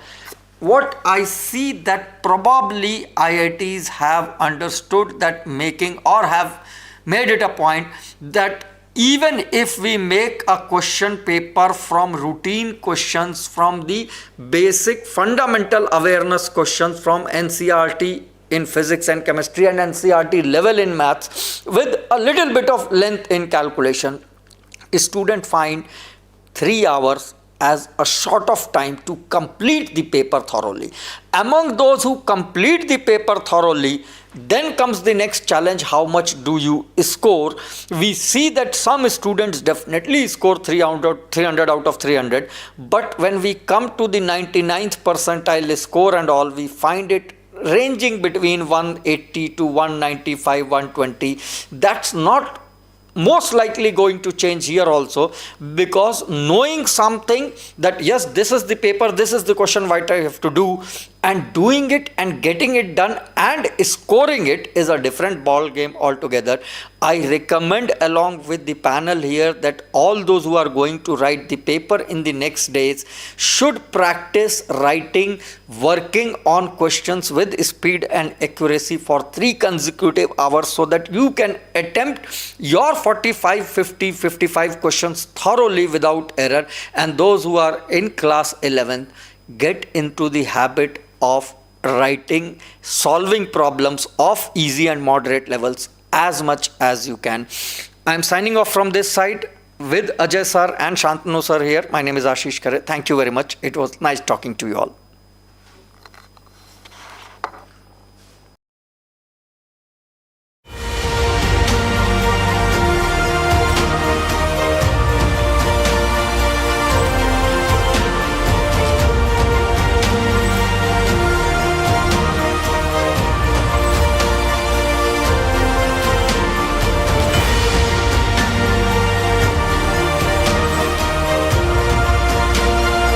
What I see that probably IITs have understood that making, or have made it a point that even if we make a question paper from routine questions, from the basic fundamental awareness questions from NCERT in physics and chemistry and NCERT level in maths with a little bit of length in calculation, a student find 3 hours as a short of time to complete the paper thoroughly. Among those who complete the paper thoroughly, then comes the next challenge: how much do you score? We see that some students definitely score 300 out of 300, but when we come to the 99th percentile score and all, we find it ranging between 180 to 195, 120. That's not most likely going to change here also, because knowing something that yes, this is the paper, this is the question, what I have to do, and doing it and getting it done and scoring it is a different ball game altogether. I recommend along with the panel here that all those who are going to write the paper in the next days should practice writing, working on questions with speed and accuracy for 3 consecutive hours so that you can attempt your 45, 50, 55 questions thoroughly without error. And those who are in class 11 get into the habit of writing, solving problems of easy and moderate levels as much as you can. I am signing off from this side with Ajay sir and Shantanu sir here. My name is Ashish Khare. Thank you very much. It was nice talking to you all.